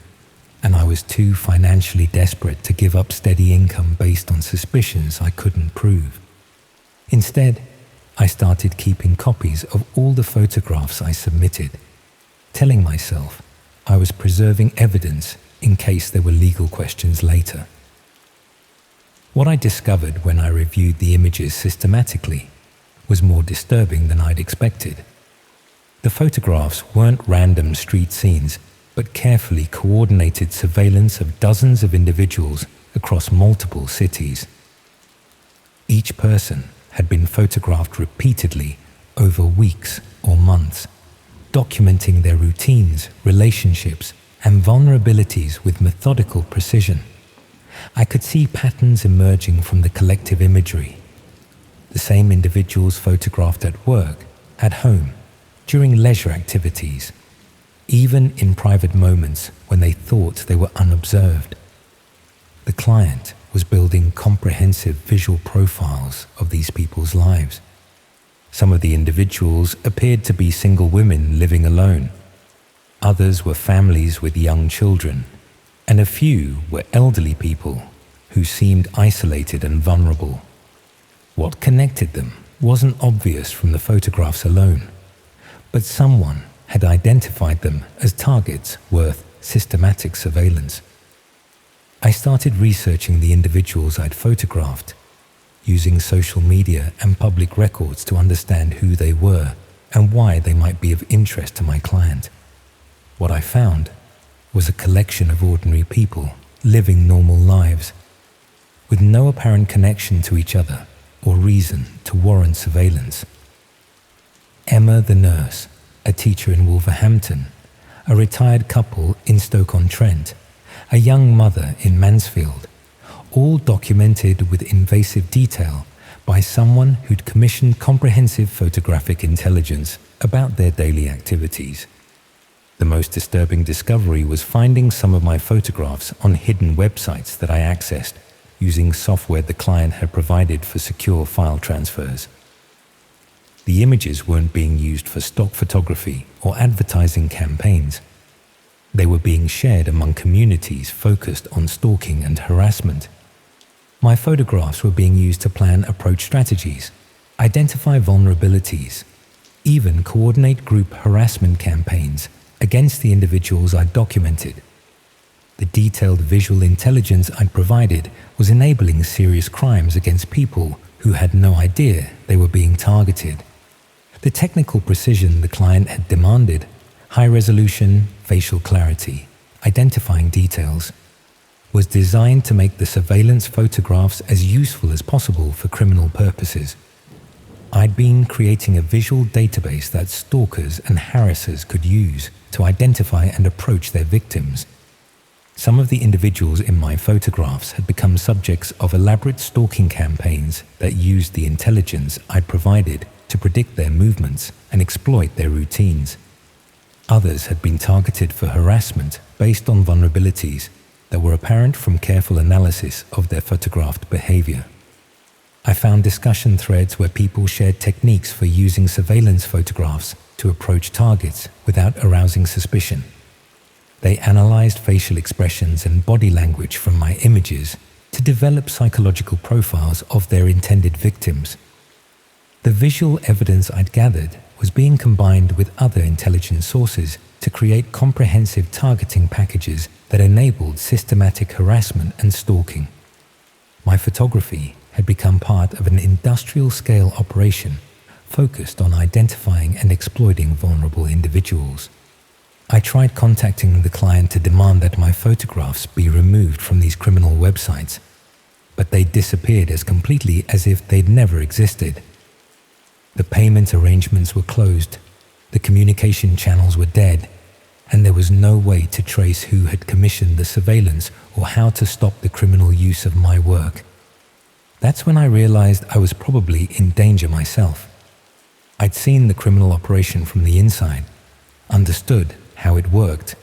and I was too financially desperate to give up steady income based on suspicions I couldn't prove. Instead, I started keeping copies of all the photographs I submitted, telling myself I was preserving evidence in case there were legal questions later. What I discovered when I reviewed the images systematically was more disturbing than I'd expected. The photographs weren't random street scenes, but carefully coordinated surveillance of dozens of individuals across multiple cities. Each person had been photographed repeatedly over weeks or months, documenting their routines, relationships, and vulnerabilities with methodical precision. I could see patterns emerging from the collective imagery. The same individuals photographed at work, at home, during leisure activities, even in private moments when they thought they were unobserved. The client was building comprehensive visual profiles of these people's lives. Some of the individuals appeared to be single women living alone. Others were families with young children, and a few were elderly people who seemed isolated and vulnerable. What connected them wasn't obvious from the photographs alone, but someone had identified them as targets worth systematic surveillance. I started researching the individuals I'd photographed, using social media and public records to understand who they were and why they might be of interest to my client. What I found was a collection of ordinary people living normal lives, with no apparent connection to each other or reason to warrant surveillance. Emma the nurse, a teacher in Wolverhampton, a retired couple in Stoke-on-Trent, a young mother in Mansfield, all documented with invasive detail by someone who'd commissioned comprehensive photographic intelligence about their daily activities. The most disturbing discovery was finding some of my photographs on hidden websites that I accessed using software the client had provided for secure file transfers. The images weren't being used for stock photography or advertising campaigns. They were being shared among communities focused on stalking and harassment. My photographs were being used to plan approach strategies, identify vulnerabilities, even coordinate group harassment campaigns against the individuals I'd documented. The detailed visual intelligence I'd provided was enabling serious crimes against people who had no idea they were being targeted. The technical precision the client had demanded, high resolution, facial clarity, identifying details, was designed to make the surveillance photographs as useful as possible for criminal purposes. I'd been creating a visual database that stalkers and harassers could use to identify and approach their victims. Some of the individuals in my photographs had become subjects of elaborate stalking campaigns that used the intelligence I'd provided to predict their movements and exploit their routines. Others had been targeted for harassment based on vulnerabilities that were apparent from careful analysis of their photographed behavior. I found discussion threads where people shared techniques for using surveillance photographs to approach targets without arousing suspicion. They analyzed facial expressions and body language from my images to develop psychological profiles of their intended victims. The visual evidence I'd gathered was being combined with other intelligence sources to create comprehensive targeting packages that enabled systematic harassment and stalking. My photography had become part of an industrial-scale operation focused on identifying and exploiting vulnerable individuals. I tried contacting the client to demand that my photographs be removed from these criminal websites, but they disappeared as completely as if they'd never existed. The payment arrangements were closed, the communication channels were dead, and there was no way to trace who had commissioned the surveillance or how to stop the criminal use of my work. That's when I realized I was probably in danger myself. I'd seen the criminal operation from the inside, understood how it worked,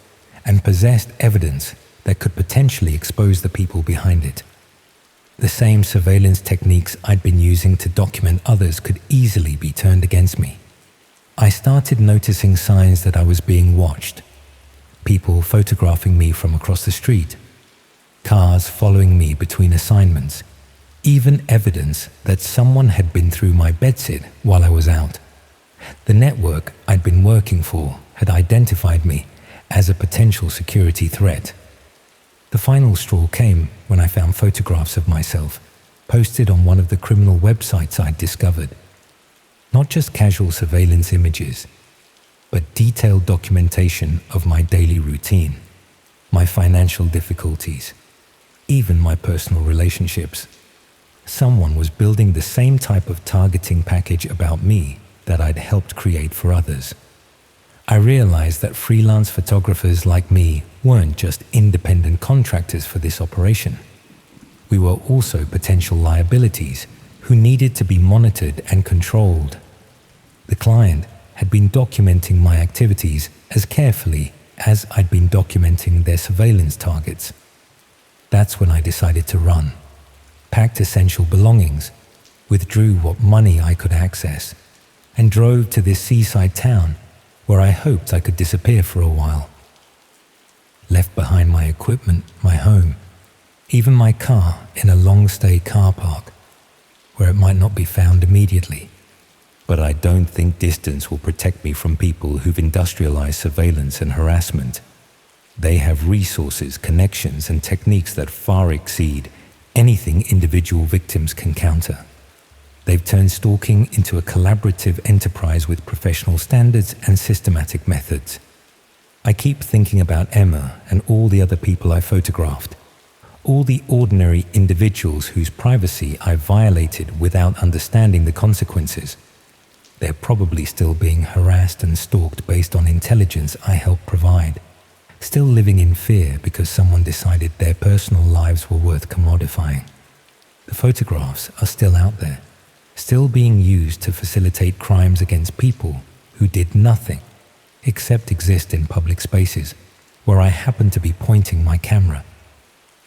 and possessed evidence that could potentially expose the people behind it. The same surveillance techniques I'd been using to document others could easily be turned against me. I started noticing signs that I was being watched. People photographing me from across the street, cars following me between assignments, even evidence that someone had been through my bedsit while I was out. The network I'd been working for had identified me as a potential security threat. The final straw came when I found photographs of myself posted on one of the criminal websites I'd discovered. Not just casual surveillance images, but detailed documentation of my daily routine, my financial difficulties, even my personal relationships. Someone was building the same type of targeting package about me that I'd helped create for others. I realized that freelance photographers like me weren't just independent contractors for this operation. We were also potential liabilities who needed to be monitored and controlled. The client had been documenting my activities as carefully as I'd been documenting their surveillance targets. That's when I decided to run, packed essential belongings, withdrew what money I could access, and drove to this seaside town where I hoped I could disappear for a while. Left behind my equipment, my home, even my car in a long-stay car park, where it might not be found immediately. But I don't think distance will protect me from people who've industrialized surveillance and harassment. They have resources, connections, and techniques that far exceed anything individual victims can counter. They've turned stalking into a collaborative enterprise with professional standards and systematic methods. I keep thinking about Emma and all the other people I photographed, all the ordinary individuals whose privacy I violated without understanding the consequences. They're probably still being harassed and stalked based on intelligence I helped provide, still living in fear because someone decided their personal lives were worth commodifying. The photographs are still out there, still being used to facilitate crimes against people who did nothing except exist in public spaces where I happened to be pointing my camera.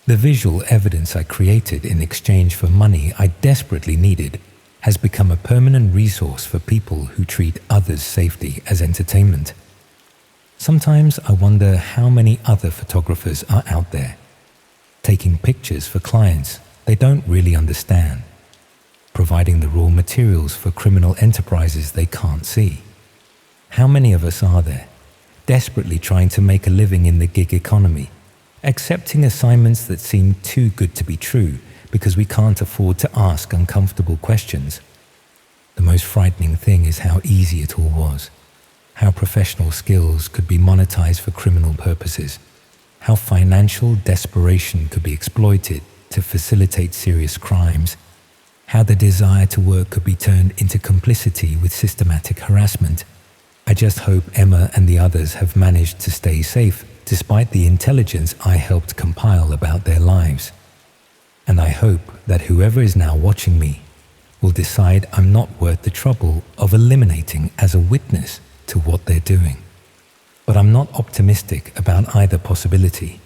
The visual evidence I created in exchange for money I desperately needed has become a permanent resource for people who treat others' safety as entertainment. Sometimes I wonder how many other photographers are out there, taking pictures for clients they don't really understand, providing the raw materials for criminal enterprises they can't see. How many of us are there, desperately trying to make a living in the gig economy, accepting assignments that seem too good to be true because we can't afford to ask uncomfortable questions? The most frightening thing is how easy it all was, how professional skills could be monetized for criminal purposes, how financial desperation could be exploited to facilitate serious crimes, how the desire to work could be turned into complicity with systematic harassment. I just hope Emma and the others have managed to stay safe despite the intelligence I helped compile about their lives. And I hope that whoever is now watching me will decide I'm not worth the trouble of eliminating as a witness to what they're doing. But I'm not optimistic about either possibility,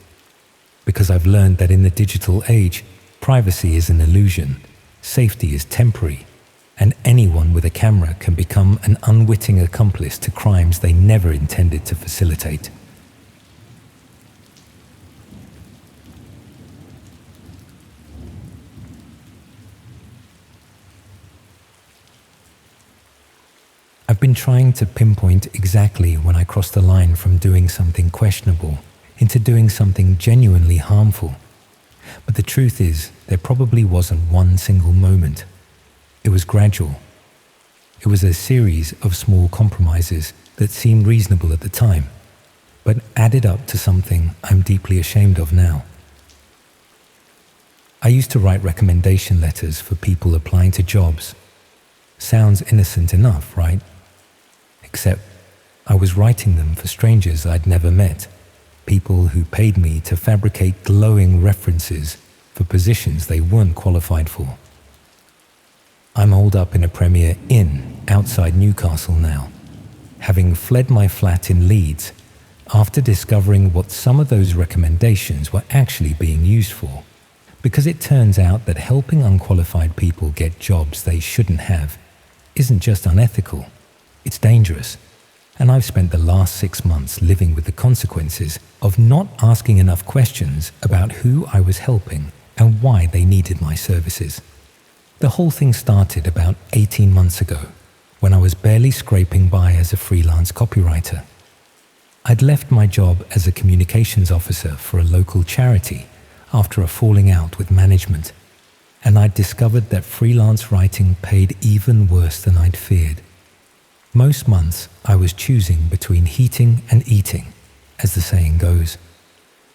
because I've learned that in the digital age, privacy is an illusion, safety is temporary, and anyone with a camera can become an unwitting accomplice to crimes they never intended to facilitate. I've been trying to pinpoint exactly when I crossed the line from doing something questionable into doing something genuinely harmful. But the truth is, there probably wasn't one single moment. It was gradual. It was a series of small compromises that seemed reasonable at the time, but added up to something I'm deeply ashamed of now. I used to write recommendation letters for people applying to jobs. Sounds innocent enough, right? Except I was writing them for strangers I'd never met, people who paid me to fabricate glowing references for positions they weren't qualified for. I'm holed up in a Premier Inn outside Newcastle now, having fled my flat in Leeds after discovering what some of those recommendations were actually being used for, because it turns out that helping unqualified people get jobs they shouldn't have isn't just unethical, it's dangerous. And I've spent the last 6 months living with the consequences of not asking enough questions about who I was helping and why they needed my services. The whole thing started about 18 months ago, when I was barely scraping by as a freelance copywriter. I'd left my job as a communications officer for a local charity after a falling out with management, and I'd discovered that freelance writing paid even worse than I'd feared. Most months, I was choosing between heating and eating, as the saying goes.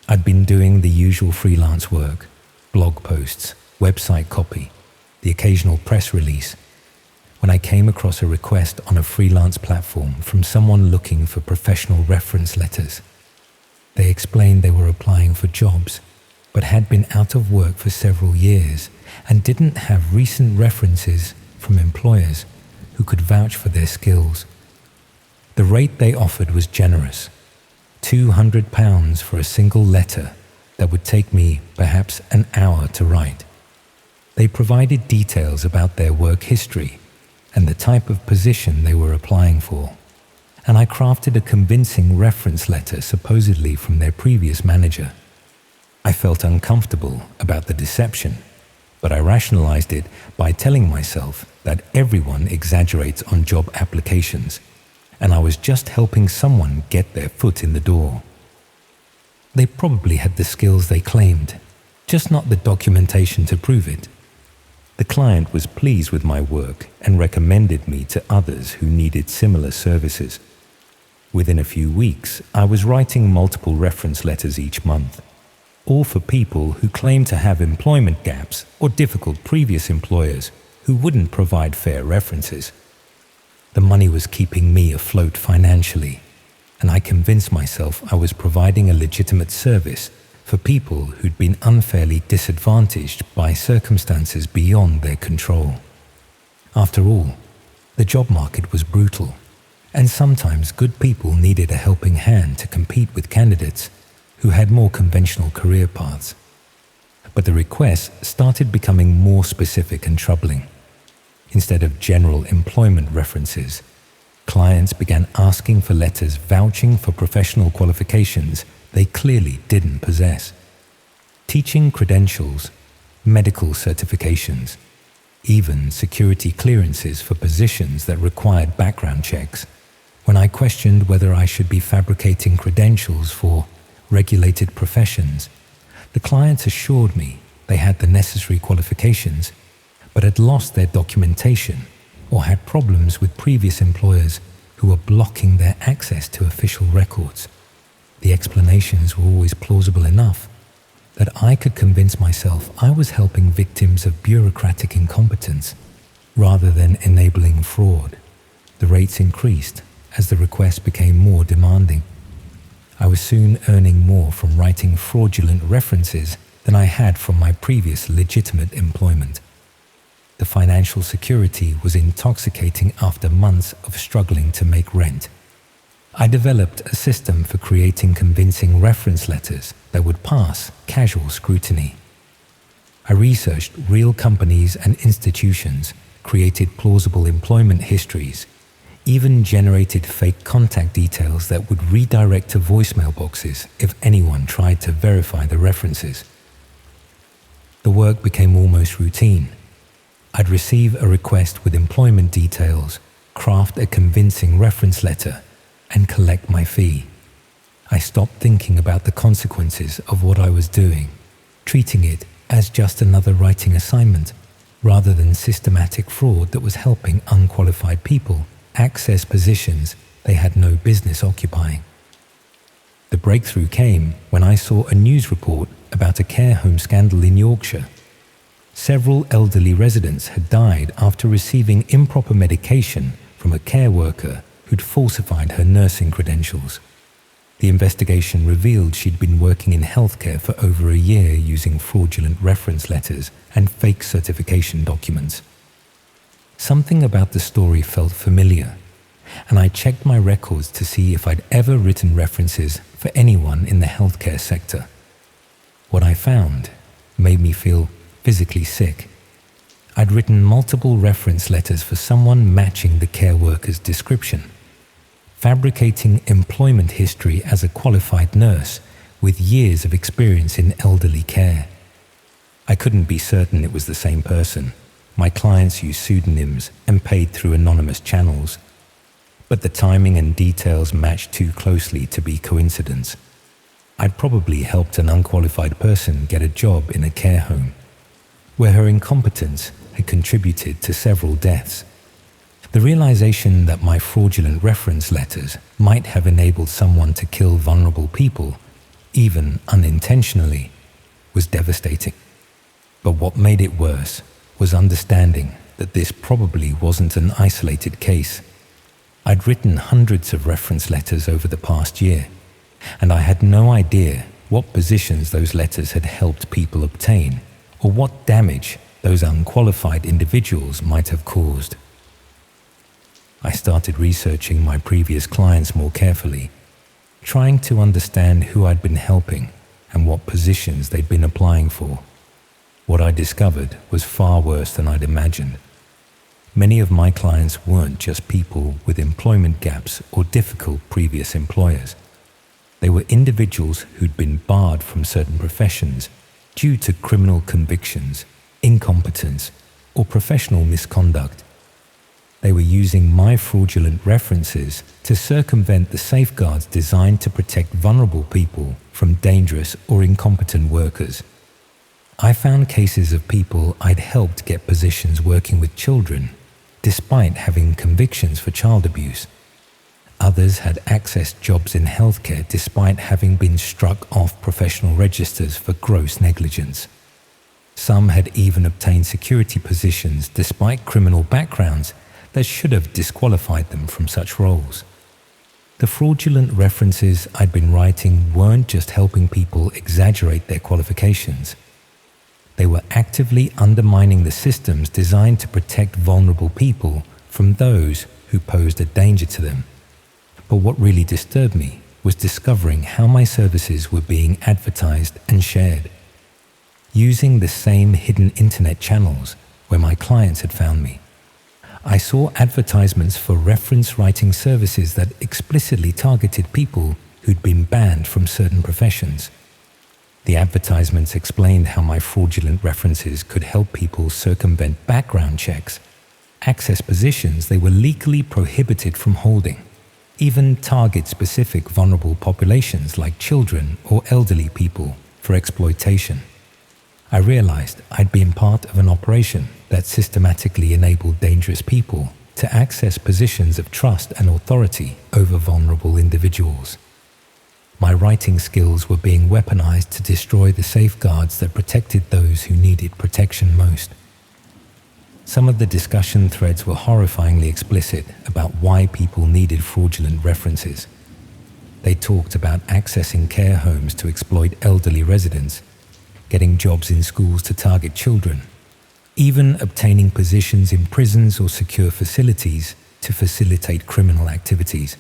I'd been doing the usual freelance work, blog posts, website copy, the occasional press release, when I came across a request on a freelance platform from someone looking for professional reference letters. They explained they were applying for jobs, but had been out of work for several years and didn't have recent references from employers who could vouch for their skills. The rate they offered was generous, £200 for a single letter that would take me perhaps an hour to write. They provided details about their work history and the type of position they were applying for, and I crafted a convincing reference letter supposedly from their previous manager. I felt uncomfortable about the deception, but I rationalized it by telling myself that everyone exaggerates on job applications, and I was just helping someone get their foot in the door. They probably had the skills they claimed, just not the documentation to prove it. The client was pleased with my work and recommended me to others who needed similar services. Within a few weeks, I was writing multiple reference letters each month, all for people who claimed to have employment gaps or difficult previous employers who wouldn't provide fair references. The money was keeping me afloat financially, and I convinced myself I was providing a legitimate service for people who'd been unfairly disadvantaged by circumstances beyond their control. After all, the job market was brutal, and sometimes good people needed a helping hand to compete with candidates who had more conventional career paths. But the requests started becoming more specific and troubling. Instead of general employment references, clients began asking for letters vouching for professional qualifications they clearly didn't possess. Teaching credentials, medical certifications, even security clearances for positions that required background checks. When I questioned whether I should be fabricating credentials for regulated professions, the clients assured me they had the necessary qualifications, but had lost their documentation or had problems with previous employers who were blocking their access to official records. The explanations were always plausible enough that I could convince myself I was helping victims of bureaucratic incompetence rather than enabling fraud. The rates increased as the requests became more demanding. I was soon earning more from writing fraudulent references than I had from my previous legitimate employment. The financial security was intoxicating after months of struggling to make rent. I developed a system for creating convincing reference letters that would pass casual scrutiny. I researched real companies and institutions, created plausible employment histories, even generated fake contact details that would redirect to voicemail boxes if anyone tried to verify the references. The work became almost routine. I'd receive a request with employment details, craft a convincing reference letter, and collect my fee. I stopped thinking about the consequences of what I was doing, treating it as just another writing assignment, rather than systematic fraud that was helping unqualified people access positions they had no business occupying. The breakthrough came when I saw a news report about a care home scandal in Yorkshire. Several elderly residents had died after receiving improper medication from a care worker who'd falsified her nursing credentials. The investigation revealed she'd been working in healthcare for over a year using fraudulent reference letters and fake certification documents. Something about the story felt familiar, and I checked my records to see if I'd ever written references for anyone in the healthcare sector. What I found made me feel physically sick. I'd written multiple reference letters for someone matching the care worker's description, fabricating employment history as a qualified nurse with years of experience in elderly care. I couldn't be certain it was the same person. My clients used pseudonyms and paid through anonymous channels, but the timing and details matched too closely to be coincidence. I'd probably helped an unqualified person get a job in a care home, where her incompetence had contributed to several deaths. The realization that my fraudulent reference letters might have enabled someone to kill vulnerable people, even unintentionally, was devastating. But what made it worse was understanding that this probably wasn't an isolated case. I'd written hundreds of reference letters over the past year, and I had no idea what positions those letters had helped people obtain, or what damage those unqualified individuals might have caused. I started researching my previous clients more carefully, trying to understand who I'd been helping and what positions they'd been applying for. What I discovered was far worse than I'd imagined. Many of my clients weren't just people with employment gaps or difficult previous employers. They were individuals who'd been barred from certain professions due to criminal convictions, incompetence, or professional misconduct. They were using my fraudulent references to circumvent the safeguards designed to protect vulnerable people from dangerous or incompetent workers. I found cases of people I'd helped get positions working with children, despite having convictions for child abuse. Others had accessed jobs in healthcare despite having been struck off professional registers for gross negligence. Some had even obtained security positions despite criminal backgrounds that should have disqualified them from such roles. The fraudulent references I'd been writing weren't just helping people exaggerate their qualifications. They were actively undermining the systems designed to protect vulnerable people from those who posed a danger to them. But what really disturbed me was discovering how my services were being advertised and shared. Using the same hidden internet channels where my clients had found me, I saw advertisements for reference writing services that explicitly targeted people who'd been banned from certain professions. The advertisements explained how my fraudulent references could help people circumvent background checks, access positions they were legally prohibited from holding, even target specific vulnerable populations like children or elderly people for exploitation. I realized I'd been part of an operation that systematically enabled dangerous people to access positions of trust and authority over vulnerable individuals. My writing skills were being weaponized to destroy the safeguards that protected those who needed protection most. Some of the discussion threads were horrifyingly explicit about why people needed fraudulent references. They talked about accessing care homes to exploit elderly residents, getting jobs in schools to target children, even obtaining positions in prisons or secure facilities to facilitate criminal activities.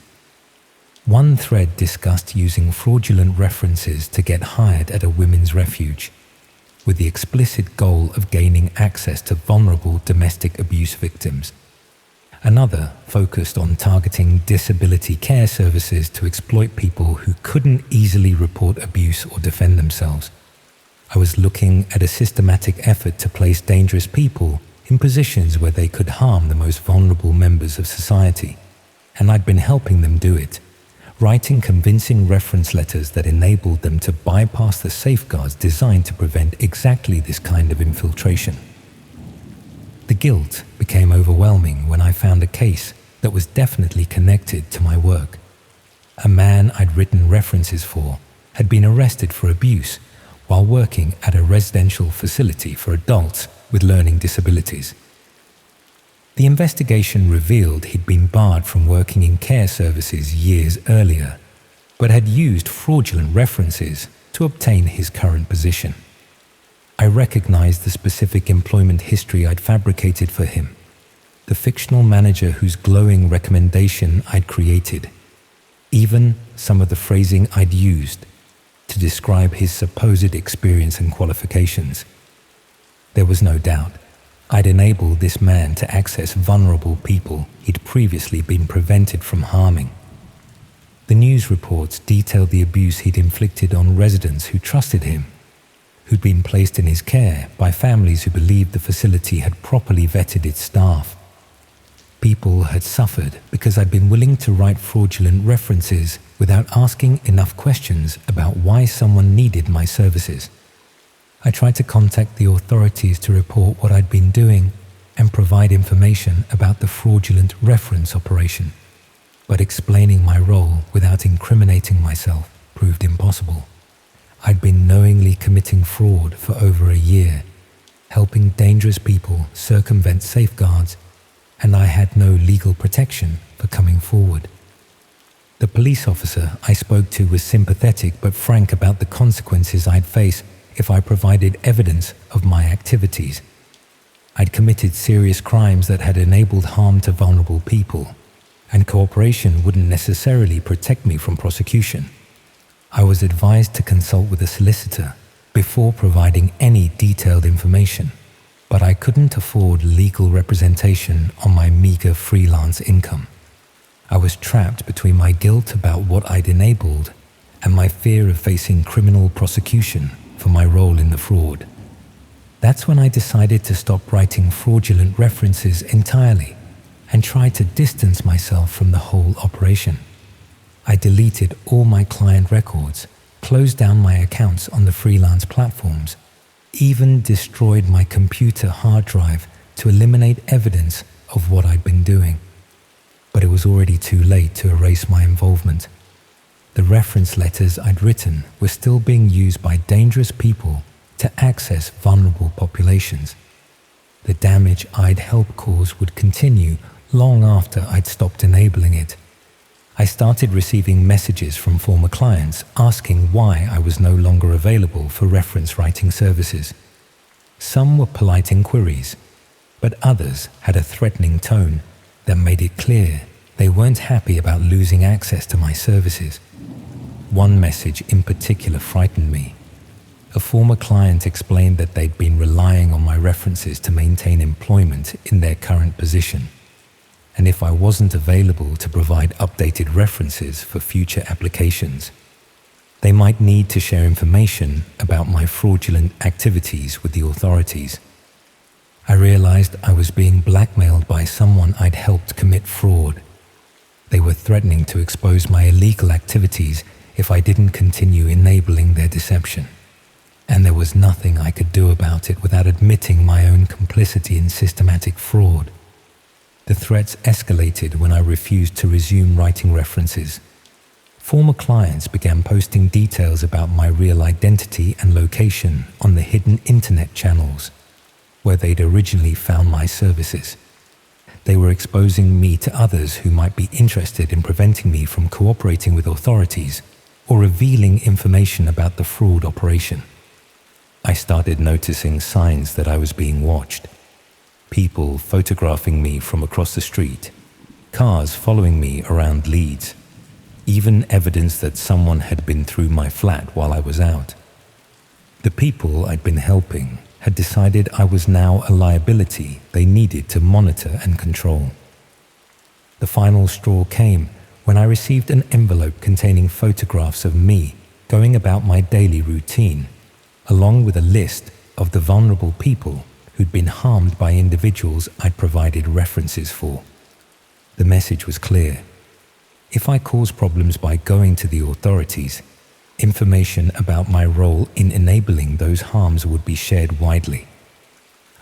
One thread discussed using fraudulent references to get hired at a women's refuge, with the explicit goal of gaining access to vulnerable domestic abuse victims. Another focused on targeting disability care services to exploit people who couldn't easily report abuse or defend themselves. I was looking at a systematic effort to place dangerous people in positions where they could harm the most vulnerable members of society, and I'd been helping them do it, writing convincing reference letters that enabled them to bypass the safeguards designed to prevent exactly this kind of infiltration. The guilt became overwhelming when I found a case that was definitely connected to my work. A man I'd written references for had been arrested for abuse while working at a residential facility for adults with learning disabilities. The investigation revealed he'd been barred from working in care services years earlier, but had used fraudulent references to obtain his current position. I recognized the specific employment history I'd fabricated for him, the fictional manager whose glowing recommendation I'd created, even some of the phrasing I'd used to describe his supposed experience and qualifications. There was no doubt I'd enabled this man to access vulnerable people he'd previously been prevented from harming. The news reports detailed the abuse he'd inflicted on residents who trusted him, who'd been placed in his care by families who believed the facility had properly vetted its staff. People had suffered because I'd been willing to write fraudulent references without asking enough questions about why someone needed my services. I tried to contact the authorities to report what I'd been doing and provide information about the fraudulent reference operation, but explaining my role without incriminating myself proved impossible. I'd been knowingly committing fraud for over a year, helping dangerous people circumvent safeguards, and I had no legal protection for coming forward. The police officer I spoke to was sympathetic but frank about the consequences I'd face if I provided evidence of my activities. I'd committed serious crimes that had enabled harm to vulnerable people, and cooperation wouldn't necessarily protect me from prosecution. I was advised to consult with a solicitor before providing any detailed information, but I couldn't afford legal representation on my meager freelance income. I was trapped between my guilt about what I'd enabled and my fear of facing criminal prosecution for my role in the fraud. That's when I decided to stop writing fraudulent references entirely and tried to distance myself from the whole operation. I deleted all my client records, closed down my accounts on the freelance platforms, even destroyed my computer hard drive to eliminate evidence of what I'd been doing. But it was already too late to erase my involvement. The reference letters I'd written were still being used by dangerous people to access vulnerable populations. The damage I'd helped cause would continue long after I'd stopped enabling it. I started receiving messages from former clients asking why I was no longer available for reference writing services. Some were polite inquiries, but others had a threatening tone that made it clear they weren't happy about losing access to my services. One message in particular frightened me. A former client explained that they'd been relying on my references to maintain employment in their current position, and if I wasn't available to provide updated references for future applications, they might need to share information about my fraudulent activities with the authorities. I realized I was being blackmailed by someone I'd helped commit fraud. They were threatening to expose my illegal activities if I didn't continue enabling their deception. And there was nothing I could do about it without admitting my own complicity in systematic fraud. The threats escalated when I refused to resume writing references. Former clients began posting details about my real identity and location on the hidden internet channels where they'd originally found my services. They were exposing me to others who might be interested in preventing me from cooperating with authorities or revealing information about the fraud operation. I started noticing signs that I was being watched. People photographing me from across the street, cars following me around Leeds, even evidence that someone had been through my flat while I was out. The people I'd been helping had decided I was now a liability they needed to monitor and control. The final straw came when I received an envelope containing photographs of me going about my daily routine, along with a list of the vulnerable people who'd been harmed by individuals I'd provided references for. The message was clear. If I caused problems by going to the authorities, information about my role in enabling those harms would be shared widely.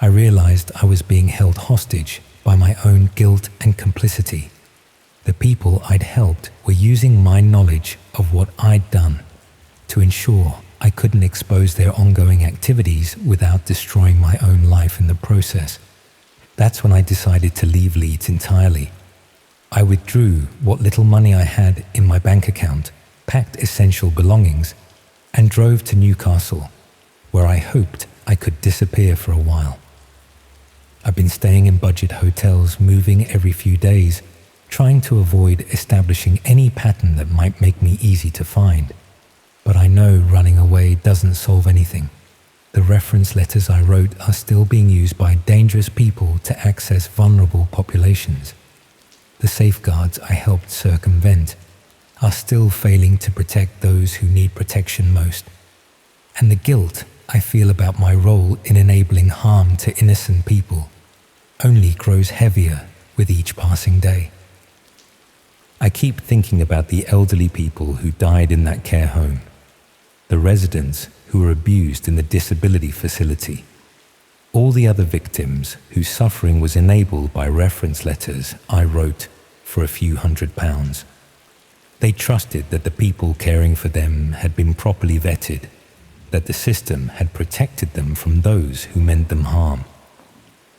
I realized I was being held hostage by my own guilt and complicity. The people I'd helped were using my knowledge of what I'd done to ensure I couldn't expose their ongoing activities without destroying my own life in the process. That's when I decided to leave Leeds entirely. I withdrew what little money I had in my bank account, packed essential belongings, and drove to Newcastle, where I hoped I could disappear for a while. I've been staying in budget hotels, moving every few days, trying to avoid establishing any pattern that might make me easy to find. But I know running away doesn't solve anything. The reference letters I wrote are still being used by dangerous people to access vulnerable populations. The safeguards I helped circumvent are still failing to protect those who need protection most. And the guilt I feel about my role in enabling harm to innocent people only grows heavier with each passing day. I keep thinking about the elderly people who died in that care home, the residents who were abused in the disability facility, all the other victims whose suffering was enabled by reference letters I wrote for a few £100s. They trusted that the people caring for them had been properly vetted, that the system had protected them from those who meant them harm.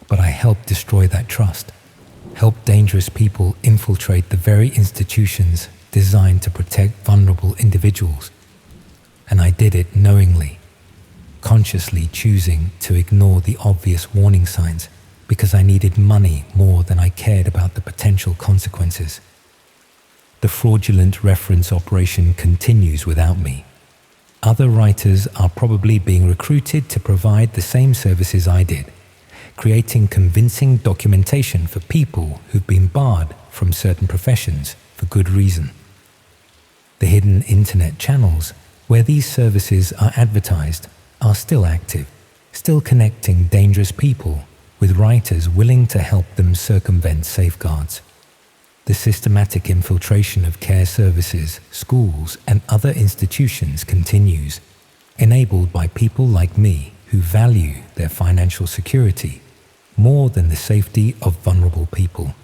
But I helped destroy that trust, helped dangerous people infiltrate the very institutions designed to protect vulnerable individuals. And I did it knowingly, consciously choosing to ignore the obvious warning signs because I needed money more than I cared about the potential consequences. The fraudulent reference operation continues without me. Other writers are probably being recruited to provide the same services I did, creating convincing documentation for people who've been barred from certain professions for good reason. The hidden internet channels where these services are advertised are still active, still connecting dangerous people with writers willing to help them circumvent safeguards. The systematic infiltration of care services, schools, and other institutions continues, enabled by people like me who value their financial security more than the safety of vulnerable people.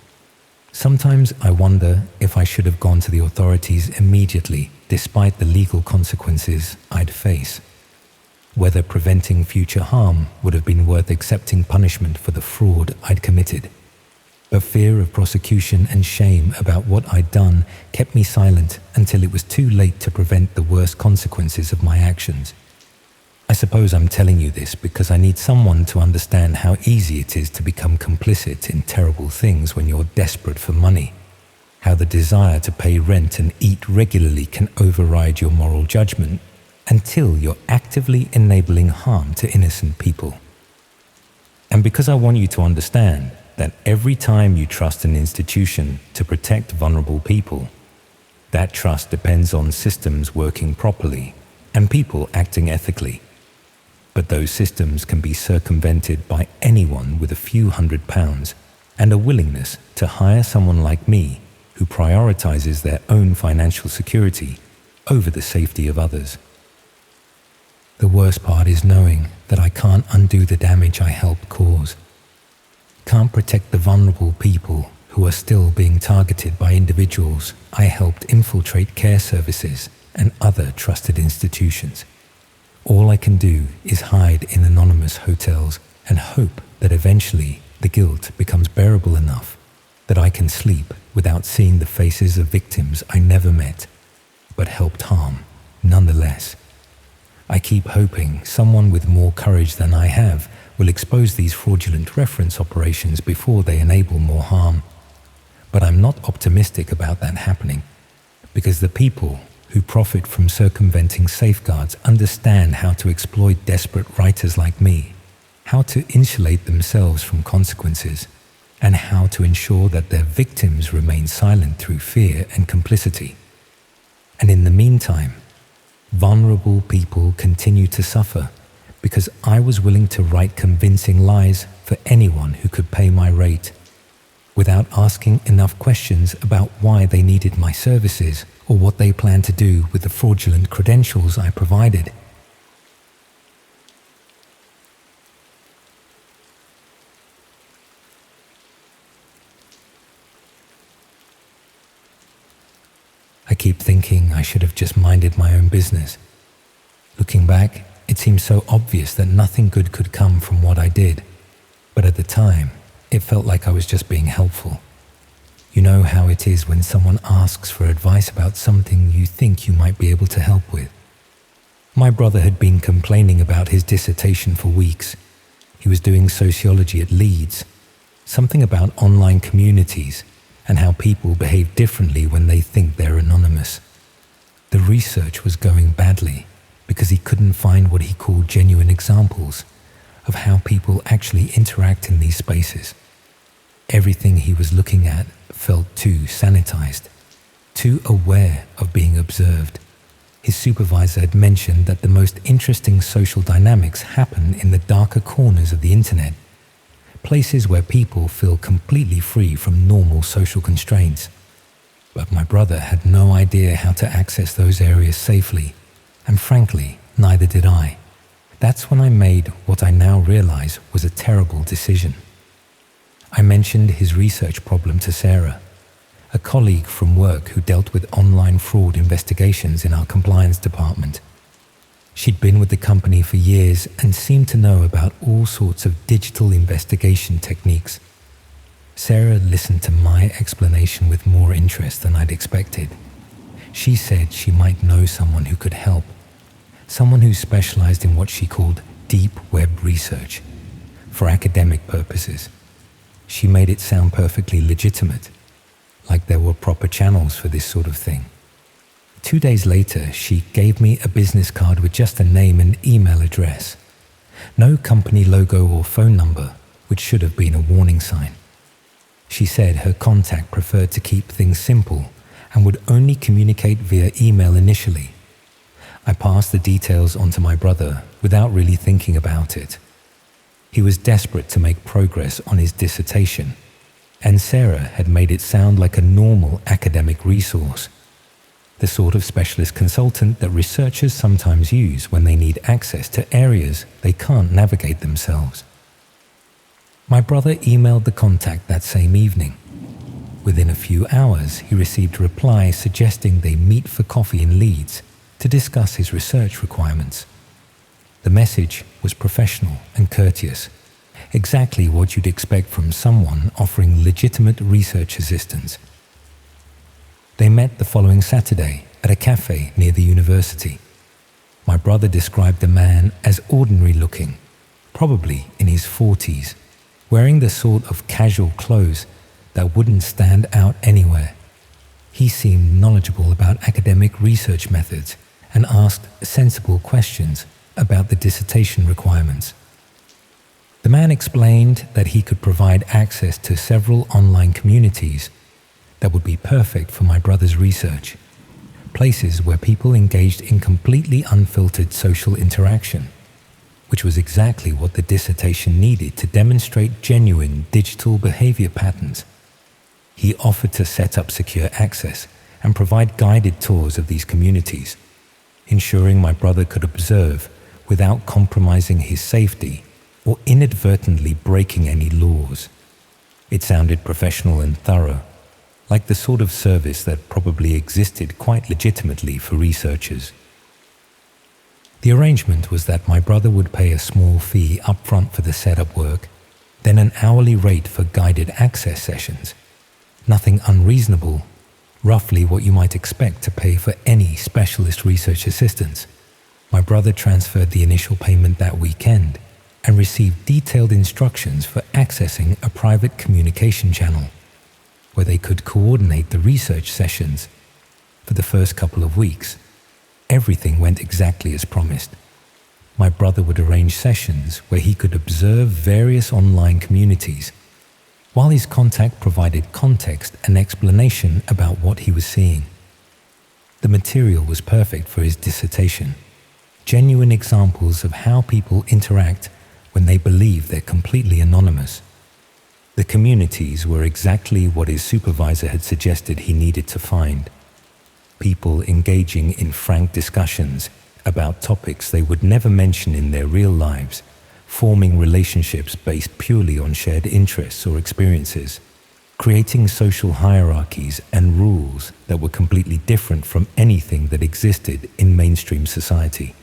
Sometimes I wonder if I should have gone to the authorities immediately, despite the legal consequences I'd face. Whether preventing future harm would have been worth accepting punishment for the fraud I'd committed. But fear of prosecution and shame about what I'd done kept me silent until it was too late to prevent the worst consequences of my actions. I suppose I'm telling you this because I need someone to understand how easy it is to become complicit in terrible things when you're desperate for money, how the desire to pay rent and eat regularly can override your moral judgment until you're actively enabling harm to innocent people. And because I want you to understand that every time you trust an institution to protect vulnerable people, that trust depends on systems working properly and people acting ethically. But those systems can be circumvented by anyone with a few £100 and a willingness to hire someone like me who prioritizes their own financial security over the safety of others. The worst part is knowing that I can't undo the damage I helped cause. Can't protect the vulnerable people who are still being targeted by individuals I helped infiltrate care services and other trusted institutions. All I can do is hide in anonymous hotels and hope that eventually the guilt becomes bearable enough that I can sleep without seeing the faces of victims I never met, but helped harm nonetheless. I keep hoping someone with more courage than I have will expose these fraudulent reference operations before they enable more harm. But I'm not optimistic about that happening, because the people who profit from circumventing safeguards understand how to exploit desperate writers like me, how to insulate themselves from consequences, and how to ensure that their victims remain silent through fear and complicity. And in the meantime, vulnerable people continue to suffer because I was willing to write convincing lies for anyone who could pay my rate, without asking enough questions about why they needed my services or what they planned to do with the fraudulent credentials I provided. I keep thinking I should have just minded my own business. Looking back, it seems so obvious that nothing good could come from what I did, but at the time, it felt like I was just being helpful. You know how it is when someone asks for advice about something you think you might be able to help with. My brother had been complaining about his dissertation for weeks. He was doing sociology at Leeds, something about online communities and how people behave differently when they think they're anonymous. The research was going badly because he couldn't find what he called genuine examples of how people actually interact in these spaces. Everything he was looking at felt too sanitized, too aware of being observed. His supervisor had mentioned that the most interesting social dynamics happen in the darker corners of the internet, places where people feel completely free from normal social constraints. But my brother had no idea how to access those areas safely, and frankly, neither did I. That's when I made what I now realize was a terrible decision. I mentioned his research problem to Sarah, a colleague from work who dealt with online fraud investigations in our compliance department. She'd been with the company for years and seemed to know about all sorts of digital investigation techniques. Sarah listened to my explanation with more interest than I'd expected. She said she might know someone who could help, someone who specialized in what she called deep web research for academic purposes. She made it sound perfectly legitimate, like there were proper channels for this sort of thing. 2 days later, she gave me a business card with just a name and email address. No company logo or phone number, which should have been a warning sign. She said her contact preferred to keep things simple and would only communicate via email initially. I passed the details on to my brother without really thinking about it. He was desperate to make progress on his dissertation, and Sarah had made it sound like a normal academic resource, the sort of specialist consultant that researchers sometimes use when they need access to areas they can't navigate themselves. My brother emailed the contact that same evening. Within a few hours, he received a reply suggesting they meet for coffee in Leeds to discuss his research requirements. The message was professional and courteous, exactly what you'd expect from someone offering legitimate research assistance. They met the following Saturday at a cafe near the university. My brother described the man as ordinary looking, probably in his 40s, wearing the sort of casual clothes that wouldn't stand out anywhere. He seemed knowledgeable about academic research methods and asked sensible questions about the dissertation requirements. The man explained that he could provide access to several online communities that would be perfect for my brother's research, places where people engaged in completely unfiltered social interaction, which was exactly what the dissertation needed to demonstrate genuine digital behavior patterns. He offered to set up secure access and provide guided tours of these communities, ensuring my brother could observe without compromising his safety or inadvertently breaking any laws. It sounded professional and thorough, like the sort of service that probably existed quite legitimately for researchers. The arrangement was that my brother would pay a small fee upfront for the setup work, then an hourly rate for guided access sessions. Nothing unreasonable, roughly what you might expect to pay for any specialist research assistance. My brother transferred the initial payment that weekend and received detailed instructions for accessing a private communication channel where they could coordinate the research sessions. For the first couple of weeks, everything went exactly as promised. My brother would arrange sessions where he could observe various online communities, while his contact provided context and explanation about what he was seeing. The material was perfect for his dissertation, genuine examples of how people interact when they believe they're completely anonymous. The communities were exactly what his supervisor had suggested he needed to find. People engaging in frank discussions about topics they would never mention in their real lives, forming relationships based purely on shared interests or experiences, creating social hierarchies and rules that were completely different from anything that existed in mainstream society.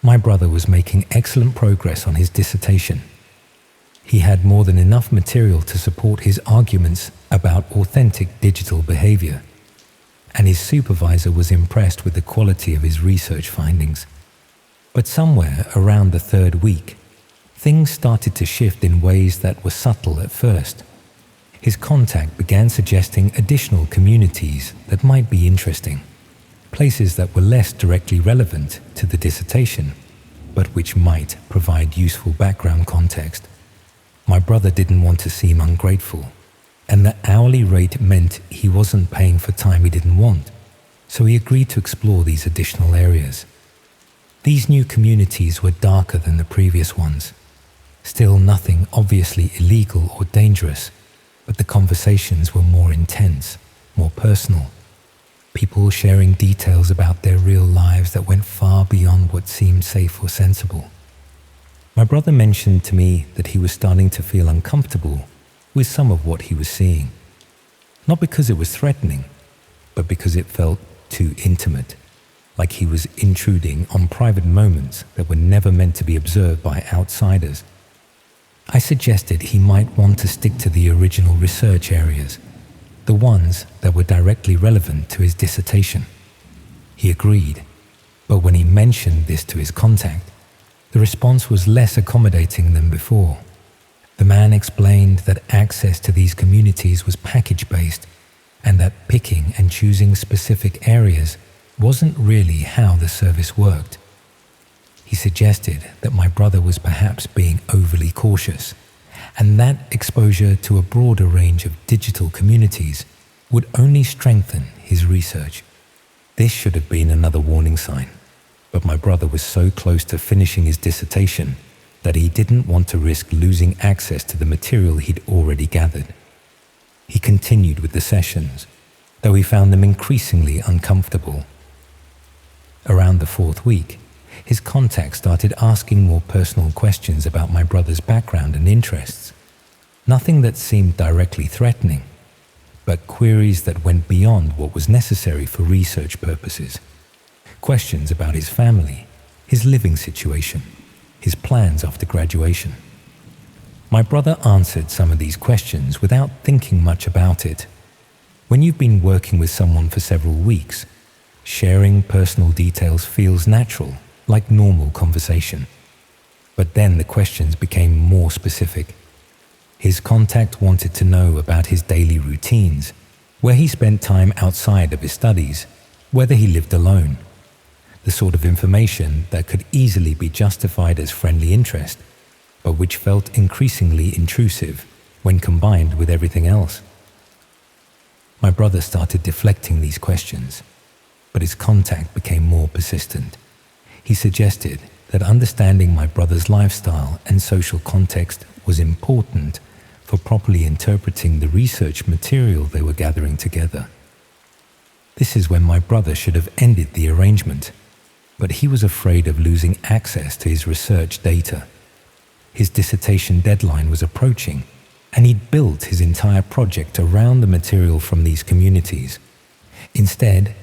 My brother was making excellent progress on his dissertation. He had more than enough material to support his arguments about authentic digital behavior, and his supervisor was impressed with the quality of his research findings. But somewhere around the third week, things started to shift in ways that were subtle at first. His contact began suggesting additional communities that might be interesting, places that were less directly relevant to the dissertation, but which might provide useful background context. My brother didn't want to seem ungrateful, and the hourly rate meant he wasn't paying for time he didn't want, so he agreed to explore these additional areas. These new communities were darker than the previous ones. Still nothing obviously illegal or dangerous, but the conversations were more intense, more personal. People sharing details about their real lives that went far beyond what seemed safe or sensible. My brother mentioned to me that he was starting to feel uncomfortable with some of what he was seeing. Not because it was threatening, but because it felt too intimate, like he was intruding on private moments that were never meant to be observed by outsiders. I suggested he might want to stick to the original research areas, the ones that were directly relevant to his dissertation. He agreed, but when he mentioned this to his contact, the response was less accommodating than before. The man explained that access to these communities was package-based and that picking and choosing specific areas wasn't really how the service worked. He suggested that my brother was perhaps being overly cautious and that exposure to a broader range of digital communities would only strengthen his research. This should have been another warning sign, but my brother was so close to finishing his dissertation that he didn't want to risk losing access to the material he'd already gathered. He continued with the sessions, though he found them increasingly uncomfortable. Around the fourth week, his contact started asking more personal questions about my brother's background and interests. Nothing that seemed directly threatening, but queries that went beyond what was necessary for research purposes. Questions about his family, his living situation, his plans after graduation. My brother answered some of these questions without thinking much about it. When you've been working with someone for several weeks, sharing personal details feels natural, like normal conversation. But then the questions became more specific. His contact wanted to know about his daily routines, where he spent time outside of his studies, whether he lived alone. The sort of information that could easily be justified as friendly interest, but which felt increasingly intrusive when combined with everything else. My brother started deflecting these questions, but his contact became more persistent. He suggested that understanding my brother's lifestyle and social context was important for properly interpreting the research material they were gathering together. This is when my brother should have ended the arrangement, but he was afraid of losing access to his research data. His dissertation deadline was approaching, and he'd built his entire project around the material from these communities. Instead,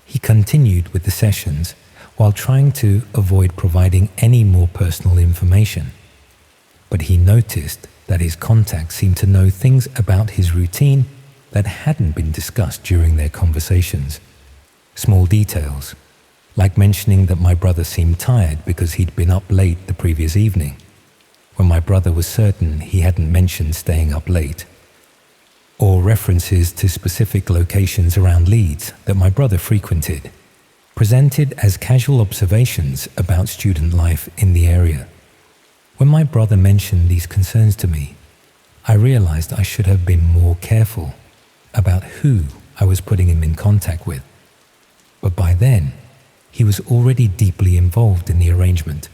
he continued with the sessions while trying to avoid providing any more personal information. But he noticed that his contact seemed to know things about his routine that hadn't been discussed during their conversations. Small details, like mentioning that my brother seemed tired because he'd been up late the previous evening, when my brother was certain he hadn't mentioned staying up late. Or references to specific locations around Leeds that my brother frequented, presented as casual observations about student life in the area. When my brother mentioned these concerns to me, I realized I should have been more careful about who I was putting him in contact with. But by then, he was already deeply involved in the arrangement,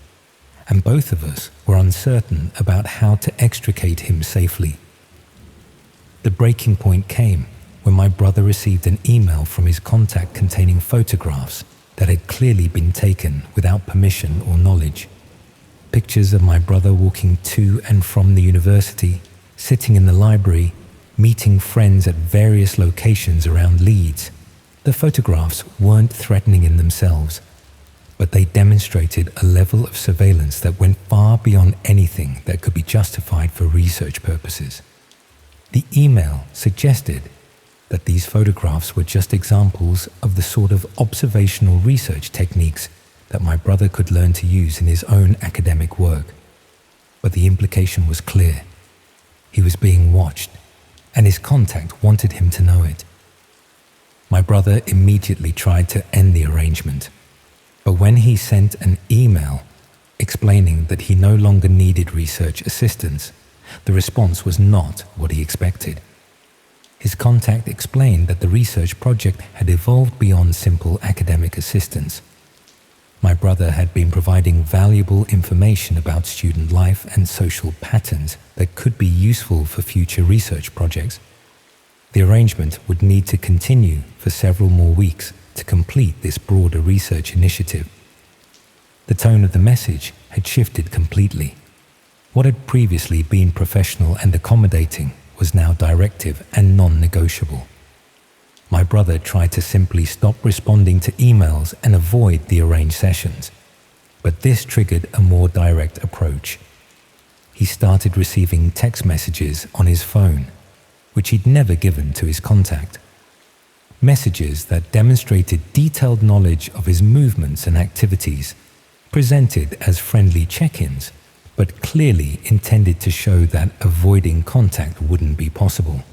and both of us were uncertain about how to extricate him safely. The breaking point came when my brother received an email from his contact containing photographs that had clearly been taken without permission or knowledge. Pictures of my brother walking to and from the university, sitting in the library, meeting friends at various locations around Leeds. The photographs weren't threatening in themselves, but they demonstrated a level of surveillance that went far beyond anything that could be justified for research purposes. The email suggested that these photographs were just examples of the sort of observational research techniques that my brother could learn to use in his own academic work. But the implication was clear. He was being watched, and his contact wanted him to know it. My brother immediately tried to end the arrangement, but when he sent an email explaining that he no longer needed research assistance, the response was not what he expected. His contact explained that the research project had evolved beyond simple academic assistance. My brother had been providing valuable information about student life and social patterns that could be useful for future research projects. The arrangement would need to continue for several more weeks to complete this broader research initiative. The tone of the message had shifted completely. What had previously been professional and accommodating was now directive and non-negotiable. My brother tried to simply stop responding to emails and avoid the arranged sessions, but this triggered a more direct approach. He started receiving text messages on his phone, which he'd never given to his contact. Messages that demonstrated detailed knowledge of his movements and activities, presented as friendly check-ins, but clearly intended to show that avoiding contact wouldn't be possible.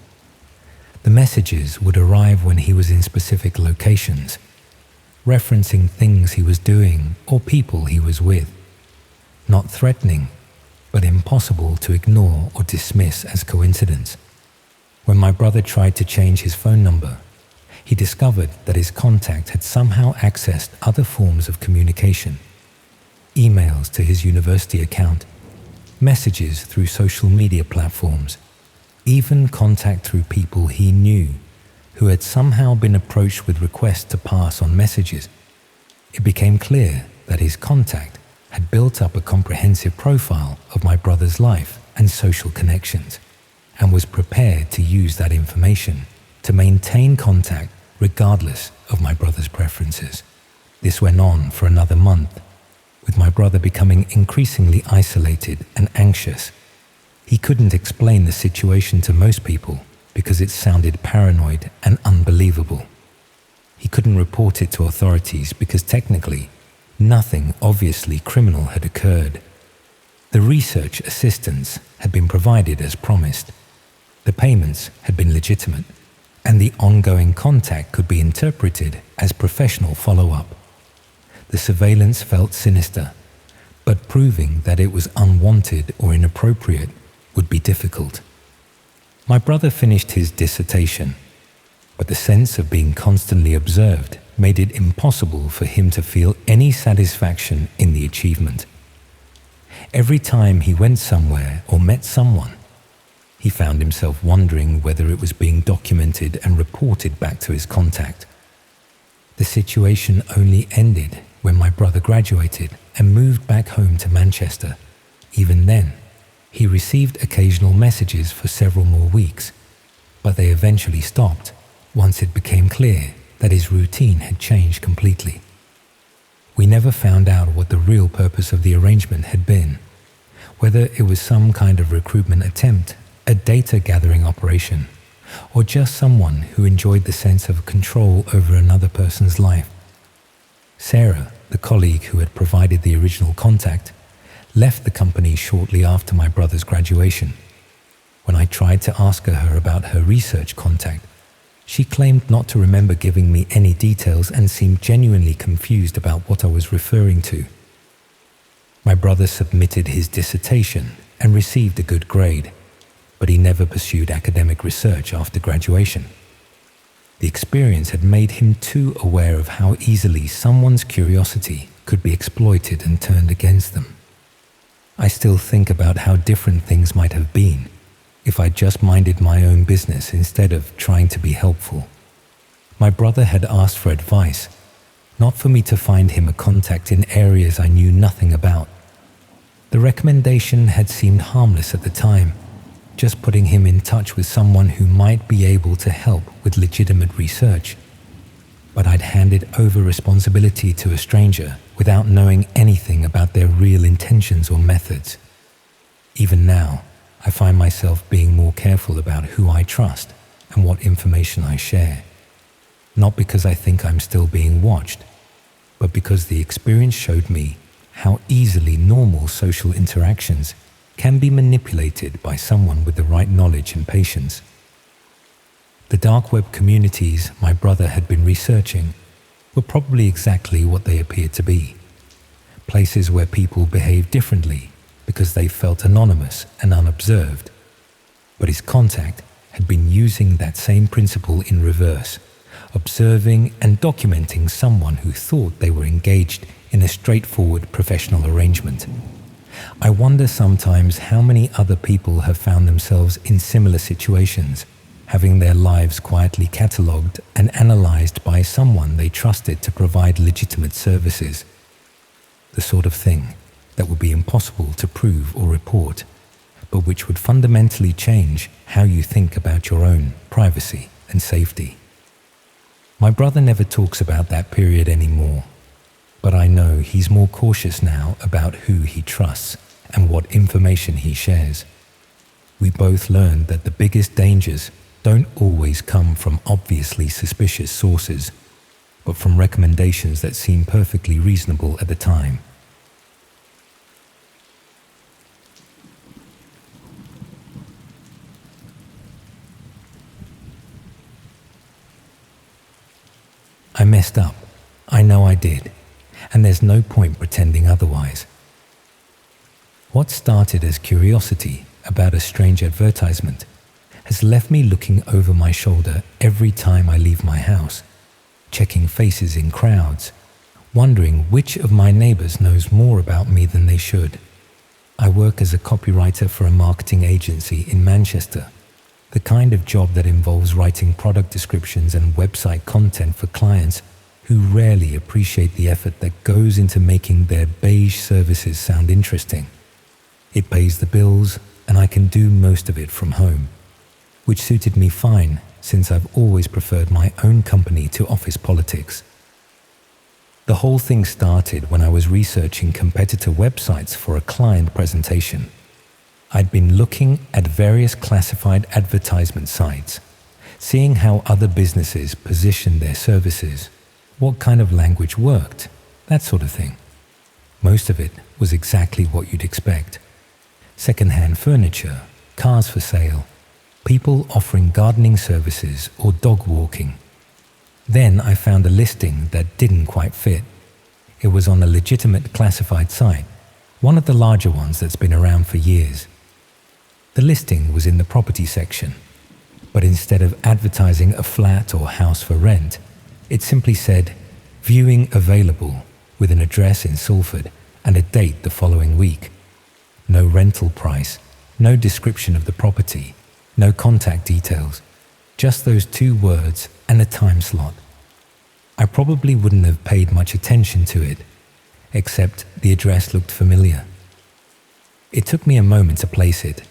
The messages would arrive when he was in specific locations, referencing things he was doing or people he was with. Not threatening, but impossible to ignore or dismiss as coincidence. When my brother tried to change his phone number, he discovered that his contact had somehow accessed other forms of communication, emails to his university account, messages through social media platforms, even contact through people he knew who had somehow been approached with requests to pass on messages. It became clear that his contact had built up a comprehensive profile of my brother's life and social connections, and was prepared to use that information to maintain contact regardless of my brother's preferences. This went on for another month, with my brother becoming increasingly isolated and anxious. He couldn't explain the situation to most people because it sounded paranoid and unbelievable. He couldn't report it to authorities because technically, nothing obviously criminal had occurred. The research assistance had been provided as promised. The payments had been legitimate, and the ongoing contact could be interpreted as professional follow-up. The surveillance felt sinister, but proving that it was unwanted or inappropriate would be difficult. My brother finished his dissertation, but the sense of being constantly observed made it impossible for him to feel any satisfaction in the achievement. Every time he went somewhere or met someone, he found himself wondering whether it was being documented and reported back to his contact. The situation only ended when my brother graduated and moved back home to Manchester. Even then, he received occasional messages for several more weeks, but they eventually stopped once it became clear that his routine had changed completely. We never found out what the real purpose of the arrangement had been, whether it was some kind of recruitment attempt, a data gathering operation, or just someone who enjoyed the sense of control over another person's life. Sarah, the colleague who had provided the original contact, left the company shortly after my brother's graduation. When I tried to ask her about her research contact, she claimed not to remember giving me any details and seemed genuinely confused about what I was referring to. My brother submitted his dissertation and received a good grade, but he never pursued academic research after graduation. The experience had made him too aware of how easily someone's curiosity could be exploited and turned against them. I still think about how different things might have been if I just minded my own business instead of trying to be helpful. My brother had asked for advice, not for me to find him a contact in areas I knew nothing about. The recommendation had seemed harmless at the time, just putting him in touch with someone who might be able to help with legitimate research. But I'd handed over responsibility to a stranger without knowing anything about their real intentions or methods. Even now, I find myself being more careful about who I trust and what information I share. Not because I think I'm still being watched, but because the experience showed me how easily normal social interactions can be manipulated by someone with the right knowledge and patience. The dark web communities my brother had been researching were probably exactly what they appeared to be. Places where people behaved differently because they felt anonymous and unobserved. But his contact had been using that same principle in reverse, observing and documenting someone who thought they were engaged in a straightforward professional arrangement. I wonder sometimes how many other people have found themselves in similar situations, having their lives quietly catalogued and analyzed by someone they trusted to provide legitimate services. The sort of thing that would be impossible to prove or report, but which would fundamentally change how you think about your own privacy and safety. My brother never talks about that period anymore, but I know he's more cautious now about who he trusts and what information he shares. We both learned that the biggest dangers don't always come from obviously suspicious sources, but from recommendations that seem perfectly reasonable at the time. I messed up. I know I did. And there's no point pretending otherwise. What started as curiosity about a strange advertisement has left me looking over my shoulder every time I leave my house, checking faces in crowds, wondering which of my neighbors knows more about me than they should. I work as a copywriter for a marketing agency in Manchester, the kind of job that involves writing product descriptions and website content for clients who rarely appreciate the effort that goes into making their beige services sound interesting. It pays the bills, and I can do most of it from home, which suited me fine since I've always preferred my own company to office politics. The whole thing started when I was researching competitor websites for a client presentation. I'd been looking at various classified advertisement sites, seeing how other businesses positioned their services, what kind of language worked, that sort of thing. Most of it was exactly what you'd expect. Second-hand furniture, cars for sale, people offering gardening services or dog walking. Then I found a listing that didn't quite fit. It was on a legitimate classified site, one of the larger ones that's been around for years. The listing was in the property section, but instead of advertising a flat or house for rent, it simply said, "Viewing available," with an address in Salford and a date the following week. No rental price, no description of the property, no contact details, just those 2 words and a time slot. I probably wouldn't have paid much attention to it, except the address looked familiar. It took me a moment to place it,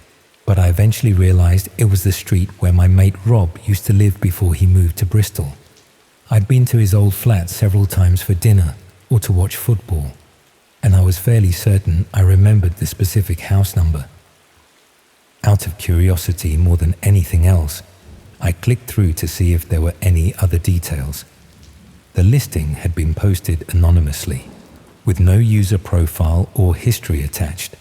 but I eventually realized it was the street where my mate Rob used to live before he moved to Bristol. I'd been to his old flat several times for dinner or to watch football, and I was fairly certain I remembered the specific house number. Out of curiosity more than anything else, I clicked through to see if there were any other details. The listing had been posted anonymously, with no user profile or history attached.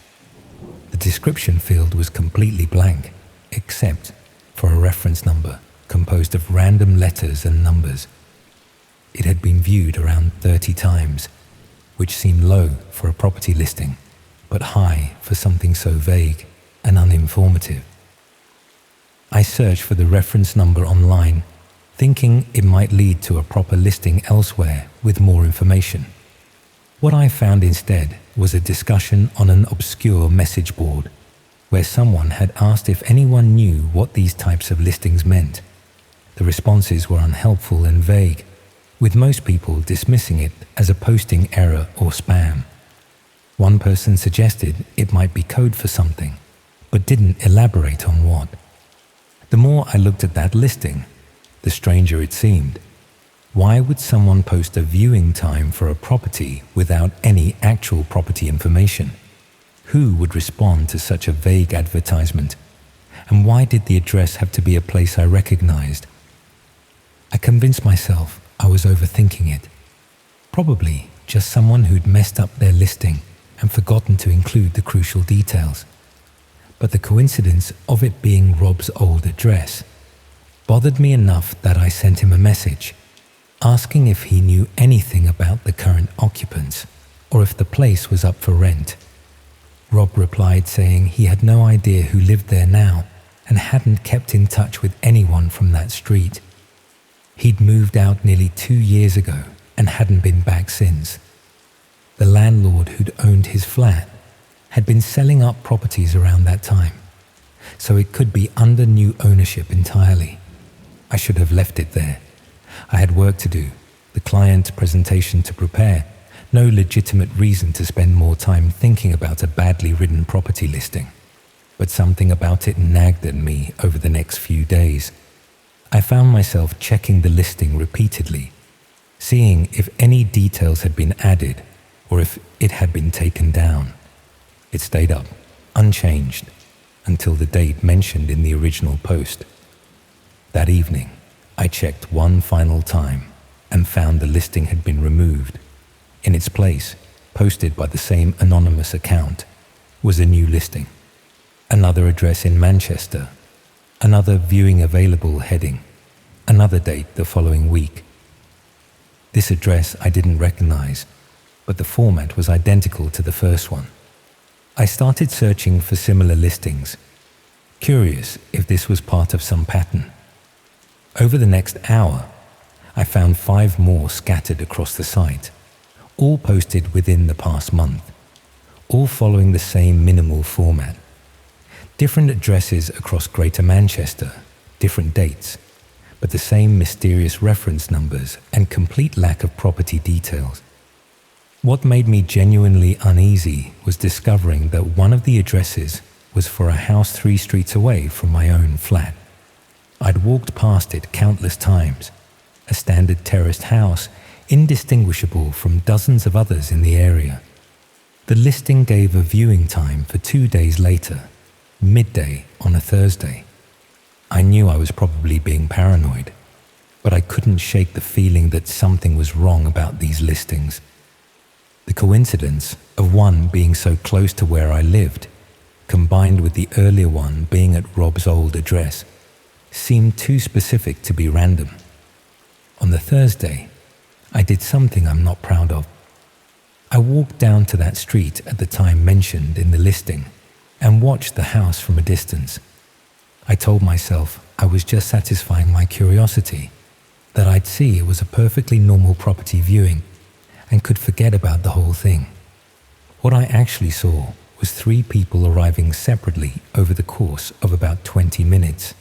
The description field was completely blank, except for a reference number composed of random letters and numbers. It had been viewed around 30 times, which seemed low for a property listing, but high for something so vague and uninformative. I searched for the reference number online, thinking it might lead to a proper listing elsewhere with more information. What I found instead was a discussion on an obscure message board, where someone had asked if anyone knew what these types of listings meant. The responses were unhelpful and vague, with most people dismissing it as a posting error or spam. One person suggested it might be code for something, but didn't elaborate on what. The more I looked at that listing, the stranger it seemed. Why would someone post a viewing time for a property without any actual property information? Who would respond to such a vague advertisement? And why did the address have to be a place I recognized? I convinced myself I was overthinking it. Probably just someone who'd messed up their listing and forgotten to include the crucial details. But the coincidence of it being Rob's old address bothered me enough that I sent him a message, asking if he knew anything about the current occupants or if the place was up for rent. Rob replied saying he had no idea who lived there now and hadn't kept in touch with anyone from that street. He'd moved out nearly 2 years ago and hadn't been back since. The landlord who'd owned his flat had been selling up properties around that time, so it could be under new ownership entirely. I should have left it there. I had work to do, the client presentation to prepare, no legitimate reason to spend more time thinking about a badly written property listing. But something about it nagged at me over the next few days. I found myself checking the listing repeatedly, seeing if any details had been added or if it had been taken down. It stayed up, unchanged, until the date mentioned in the original post. That evening, I checked one final time and found the listing had been removed. In its place, posted by the same anonymous account, was a new listing. Another address in Manchester, another viewing available heading, another date the following week. This address I didn't recognize, but the format was identical to the first one. I started searching for similar listings, curious if this was part of some pattern. Over the next hour, I found 5 more scattered across the site, all posted within the past month, all following the same minimal format. Different addresses across Greater Manchester, different dates, but the same mysterious reference numbers and complete lack of property details. What made me genuinely uneasy was discovering that one of the addresses was for a house 3 streets away from my own flat. I'd walked past it countless times, a standard terraced house indistinguishable from dozens of others in the area. The listing gave a viewing time for 2 days later, midday on a Thursday. I knew I was probably being paranoid, but I couldn't shake the feeling that something was wrong about these listings. The coincidence of one being so close to where I lived, combined with the earlier one being at Rob's old address, seemed too specific to be random. On the Thursday, I did something I'm not proud of. I walked down to that street at the time mentioned in the listing and watched the house from a distance. I told myself I was just satisfying my curiosity, that I'd see it was a perfectly normal property viewing and could forget about the whole thing. What I actually saw was 3 people arriving separately over the course of about 20 minutes.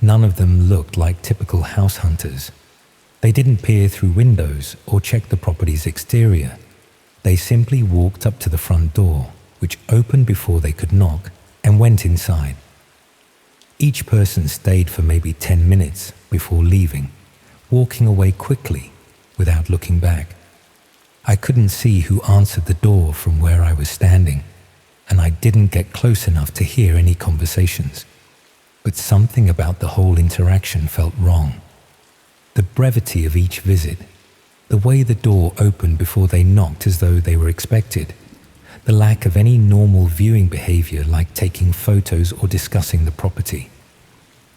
None of them looked like typical house hunters. They didn't peer through windows or check the property's exterior. They simply walked up to the front door, which opened before they could knock, and went inside. Each person stayed for maybe 10 minutes before leaving, walking away quickly without looking back. I couldn't see who answered the door from where I was standing, and I didn't get close enough to hear any conversations. But something about the whole interaction felt wrong. The brevity of each visit, the way the door opened before they knocked as though they were expected, the lack of any normal viewing behavior like taking photos or discussing the property.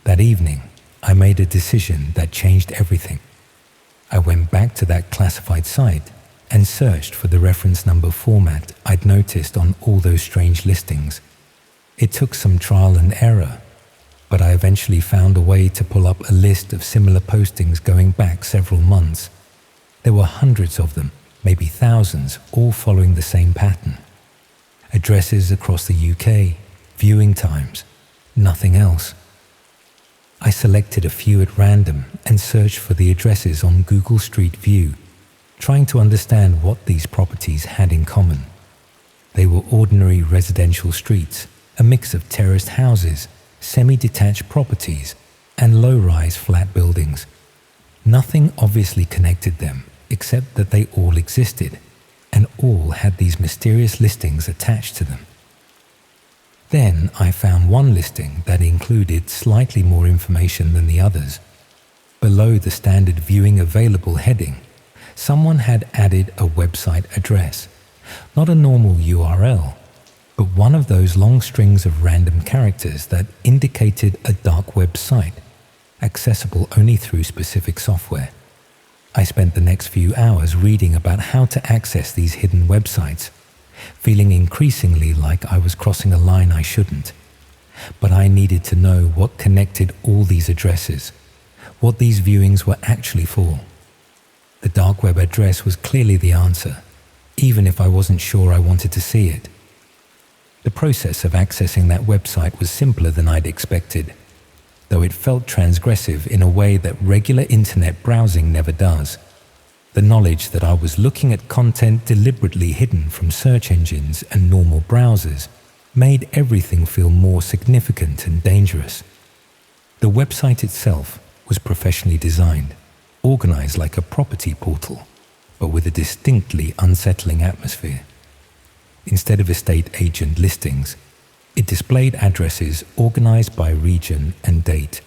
That evening, I made a decision that changed everything. I went back to that classified site and searched for the reference number format I'd noticed on all those strange listings. It took some trial and error, but I eventually found a way to pull up a list of similar postings going back several months. There were hundreds of them, maybe thousands, all following the same pattern. Addresses across the UK, viewing times, nothing else. I selected a few at random and searched for the addresses on Google Street View, trying to understand what these properties had in common. They were ordinary residential streets, a mix of terraced houses, semi-detached properties, and low-rise flat buildings. Nothing obviously connected them, except that they all existed, and all had these mysterious listings attached to them. Then I found one listing that included slightly more information than the others. Below the standard viewing available heading, someone had added a website address, not a normal URL, but one of those long strings of random characters that indicated a dark web site, accessible only through specific software. I spent the next few hours reading about how to access these hidden websites, feeling increasingly like I was crossing a line I shouldn't. But I needed to know what connected all these addresses, what these viewings were actually for. The dark web address was clearly the answer, even if I wasn't sure I wanted to see it. The process of accessing that website was simpler than I'd expected, though it felt transgressive in a way that regular internet browsing never does. The knowledge that I was looking at content deliberately hidden from search engines and normal browsers made everything feel more significant and dangerous. The website itself was professionally designed, organized like a property portal, but with a distinctly unsettling atmosphere. Instead of estate agent listings, it displayed addresses organized by region and date.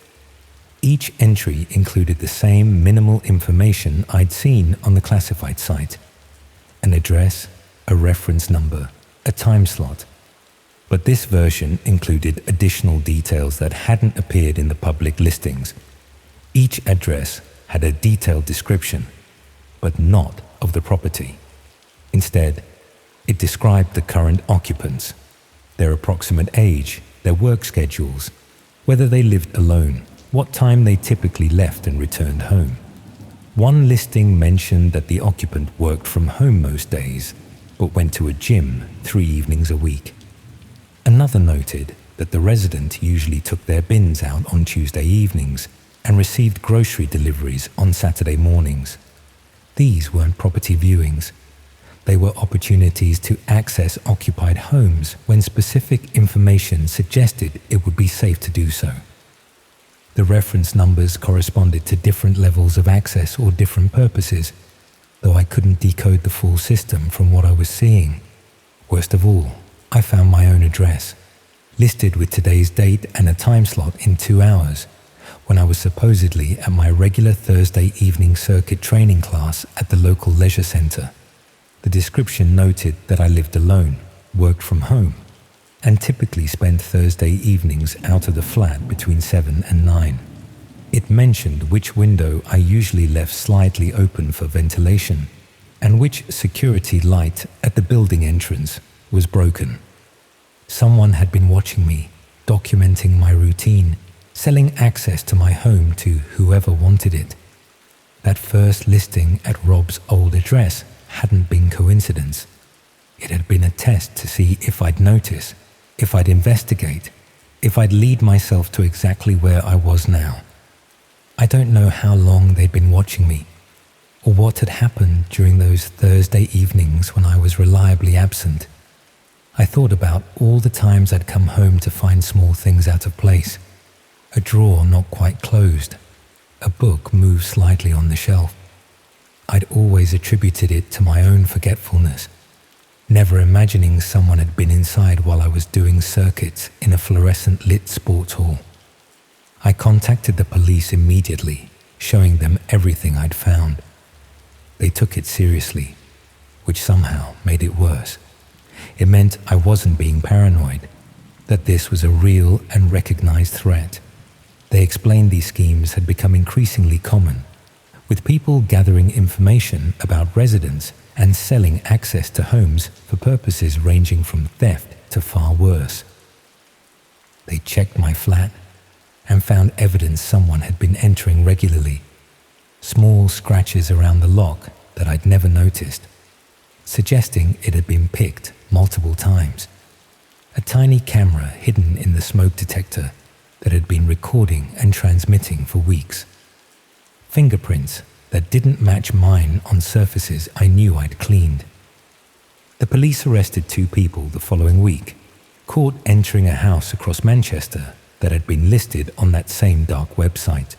Each entry included the same minimal information I'd seen on the classified site: an address, a reference number, a time slot. But this version included additional details that hadn't appeared in the public listings. Each address had a detailed description, but not of the property. Instead, it described the current occupants, their approximate age, their work schedules, whether they lived alone, what time they typically left and returned home. One listing mentioned that the occupant worked from home most days, but went to a gym 3 evenings a week. Another noted that the resident usually took their bins out on Tuesday evenings and received grocery deliveries on Saturday mornings. These weren't property viewings. They were opportunities to access occupied homes when specific information suggested it would be safe to do so. The reference numbers corresponded to different levels of access or different purposes, though I couldn't decode the full system from what I was seeing. Worst of all, I found my own address, listed with today's date and a time slot in 2 hours, when I was supposedly at my regular Thursday evening circuit training class at the local leisure centre. The description noted that I lived alone, worked from home, and typically spent Thursday evenings out of the flat between 7 and 9. It mentioned which window I usually left slightly open for ventilation, and which security light at the building entrance was broken. Someone had been watching me, documenting my routine, selling access to my home to whoever wanted it. That first listing at Rob's old address hadn't been coincidence. It had been a test to see if I'd notice, if I'd investigate, if I'd lead myself to exactly where I was now. I don't know how long they'd been watching me, or what had happened during those Thursday evenings when I was reliably absent. I thought about all the times I'd come home to find small things out of place. A drawer not quite closed, a book moved slightly on the shelf. I'd always attributed it to my own forgetfulness, never imagining someone had been inside while I was doing circuits in a fluorescent lit sports hall. I contacted the police immediately, showing them everything I'd found. They took it seriously, which somehow made it worse. It meant I wasn't being paranoid, that this was a real and recognized threat. They explained these schemes had become increasingly common, with people gathering information about residents and selling access to homes for purposes ranging from theft to far worse. They checked my flat and found evidence someone had been entering regularly. Small scratches around the lock that I'd never noticed, suggesting it had been picked multiple times. A tiny camera hidden in the smoke detector that had been recording and transmitting for weeks. Fingerprints that didn't match mine on surfaces I knew I'd cleaned. The police arrested 2 people the following week, caught entering a house across Manchester that had been listed on that same dark website.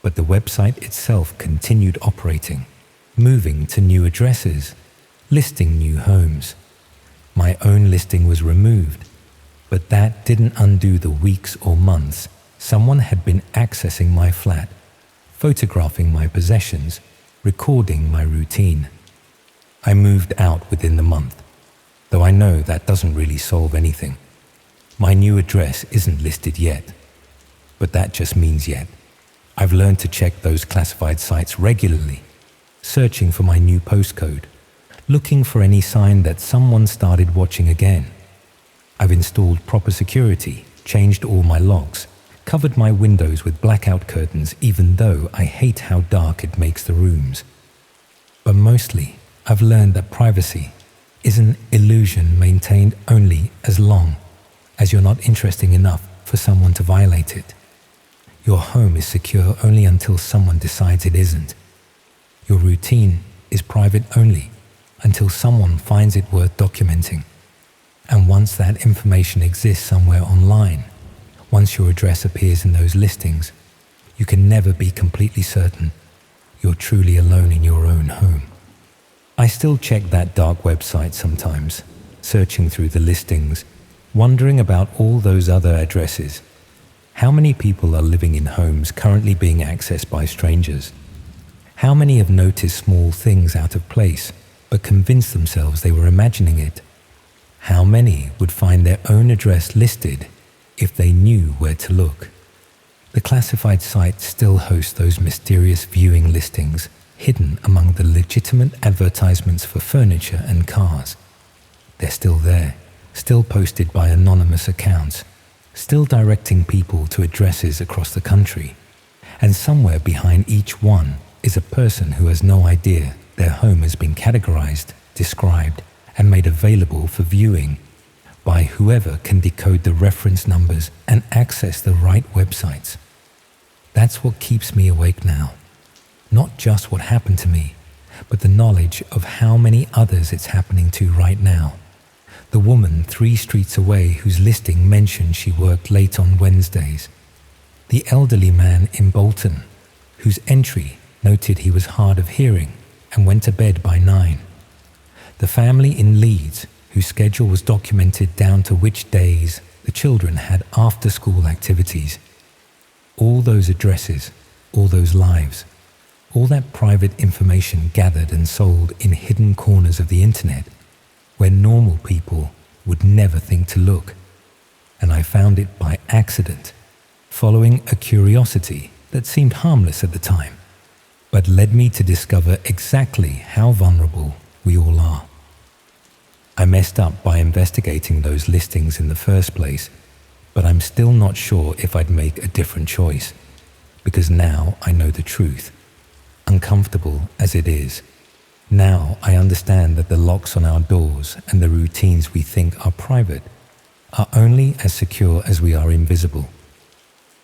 But the website itself continued operating, moving to new addresses, listing new homes. My own listing was removed, but that didn't undo the weeks or months someone had been accessing my flat, photographing my possessions, recording my routine. I moved out within the month, though I know that doesn't really solve anything. My new address isn't listed yet, but that just means yet. I've learned to check those classified sites regularly, searching for my new postcode, looking for any sign that someone started watching again. I've installed proper security, changed all my locks, covered my windows with blackout curtains even though I hate how dark it makes the rooms. But mostly, I've learned that privacy is an illusion maintained only as long as you're not interesting enough for someone to violate it. Your home is secure only until someone decides it isn't. Your routine is private only until someone finds it worth documenting. And once that information exists somewhere online, once your address appears in those listings, you can never be completely certain you're truly alone in your own home. I still check that dark website sometimes, searching through the listings, wondering about all those other addresses. How many people are living in homes currently being accessed by strangers? How many have noticed small things out of place, but convinced themselves they were imagining it? How many would find their own address listed if they knew where to look? The classified site still hosts those mysterious viewing listings hidden among the legitimate advertisements for furniture and cars. They're still there, still posted by anonymous accounts, still directing people to addresses across the country. And somewhere behind each one is a person who has no idea their home has been categorized, described, and made available for viewing by whoever can decode the reference numbers and access the right websites. That's what keeps me awake now. Not just what happened to me, but the knowledge of how many others it's happening to right now. The woman 3 streets away whose listing mentioned she worked late on Wednesdays. The elderly man in Bolton, whose entry noted he was hard of hearing and went to bed by 9. The family in Leeds, whose schedule was documented down to which days the children had after-school activities. All those addresses, all those lives, all that private information gathered and sold in hidden corners of the internet where normal people would never think to look. And I found it by accident, following a curiosity that seemed harmless at the time, but led me to discover exactly how vulnerable we all are. I messed up by investigating those listings in the first place, but I'm still not sure if I'd make a different choice, because now I know the truth. Uncomfortable as it is, now I understand that the locks on our doors and the routines we think are private are only as secure as we are invisible.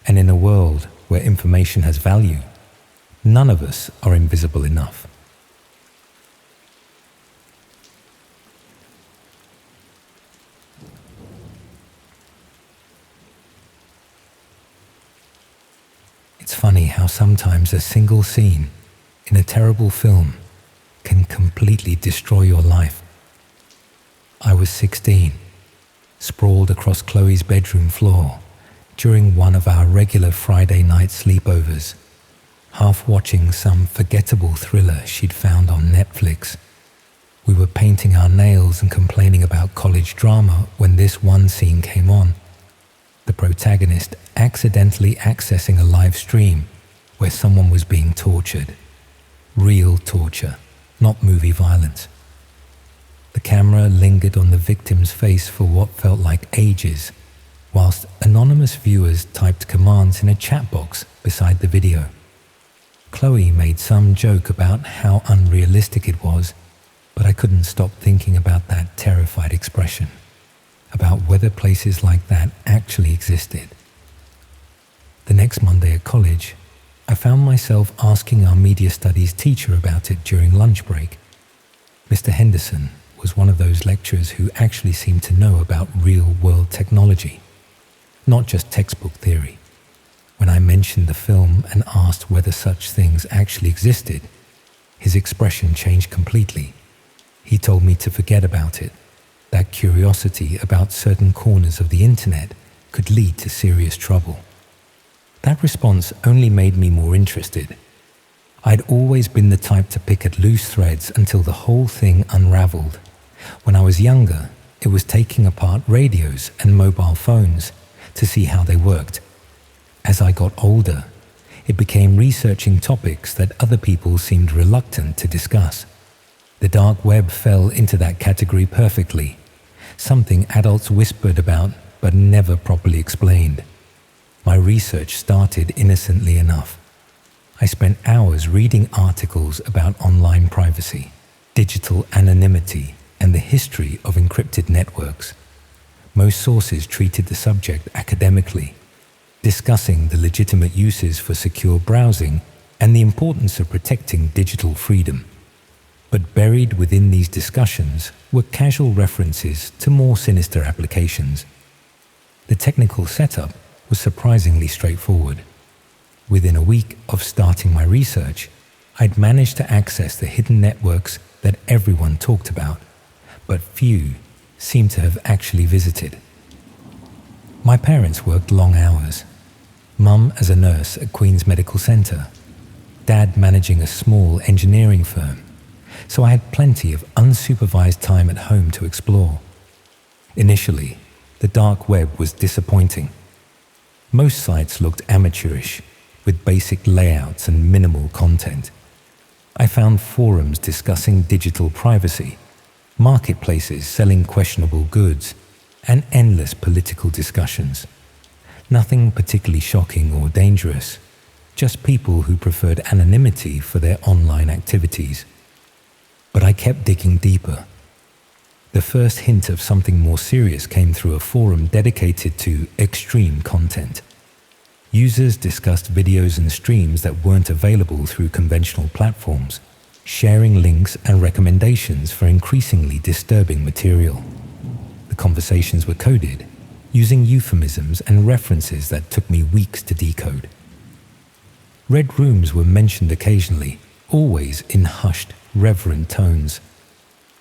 And in a world where information has value, none of us are invisible enough. It's funny how sometimes a single scene in a terrible film can completely destroy your life. I was 16, sprawled across Chloe's bedroom floor during one of our regular Friday night sleepovers, half watching some forgettable thriller she'd found on Netflix. We were painting our nails and complaining about college drama when this one scene came on. The protagonist accidentally accessing a live stream where someone was being tortured. Real torture, not movie violence. The camera lingered on the victim's face for what felt like ages, whilst anonymous viewers typed commands in a chat box beside the video. Chloe made some joke about how unrealistic it was, but I couldn't stop thinking about that terrified expression, about whether places like that actually existed. The next Monday at college, I found myself asking our media studies teacher about it during lunch break. Mr. Henderson was one of those lecturers who actually seemed to know about real-world technology, not just textbook theory. When I mentioned the film and asked whether such things actually existed, his expression changed completely. He told me to forget about it, that curiosity about certain corners of the internet could lead to serious trouble. That response only made me more interested. I'd always been the type to pick at loose threads until the whole thing unraveled. When I was younger, it was taking apart radios and mobile phones to see how they worked. As I got older, it became researching topics that other people seemed reluctant to discuss. The dark web fell into that category perfectly, something adults whispered about but never properly explained. My research started innocently enough. I spent hours reading articles about online privacy, digital anonymity, and the history of encrypted networks. Most sources treated the subject academically, discussing the legitimate uses for secure browsing and the importance of protecting digital freedom. But buried within these discussions were casual references to more sinister applications. The technical setup was surprisingly straightforward. Within a week of starting my research, I'd managed to access the hidden networks that everyone talked about, but few seemed to have actually visited. My parents worked long hours. Mum as a nurse at Queen's Medical Centre, Dad managing a small engineering firm, so I had plenty of unsupervised time at home to explore. Initially, the dark web was disappointing. Most sites looked amateurish, with basic layouts and minimal content. I found forums discussing digital privacy, marketplaces selling questionable goods, and endless political discussions. Nothing particularly shocking or dangerous, just people who preferred anonymity for their online activities. But I kept digging deeper. The first hint of something more serious came through a forum dedicated to extreme content. Users discussed videos and streams that weren't available through conventional platforms, sharing links and recommendations for increasingly disturbing material. The conversations were coded, using euphemisms and references that took me weeks to decode. Red rooms were mentioned occasionally, always in hushed, reverent tones.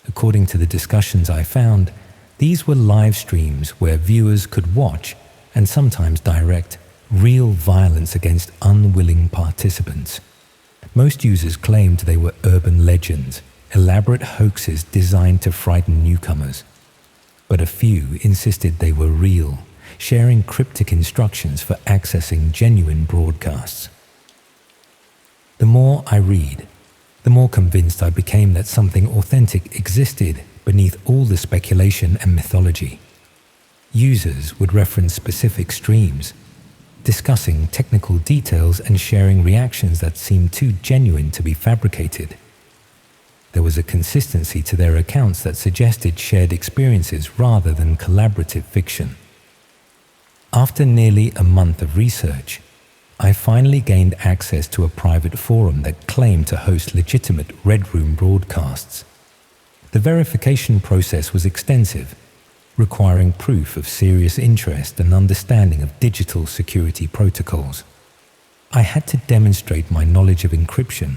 According to the discussions I found, these were live streams where viewers could watch, and sometimes direct, real violence against unwilling participants. Most users claimed they were urban legends, elaborate hoaxes designed to frighten newcomers. But a few insisted they were real, sharing cryptic instructions for accessing genuine broadcasts. The more I read, the more convinced I became that something authentic existed beneath all the speculation and mythology. Users would reference specific streams, discussing technical details and sharing reactions that seemed too genuine to be fabricated. There was a consistency to their accounts that suggested shared experiences rather than collaborative fiction. After nearly a month of research, I finally gained access to a private forum that claimed to host legitimate Red Room broadcasts. The verification process was extensive, requiring proof of serious interest and understanding of digital security protocols. I had to demonstrate my knowledge of encryption,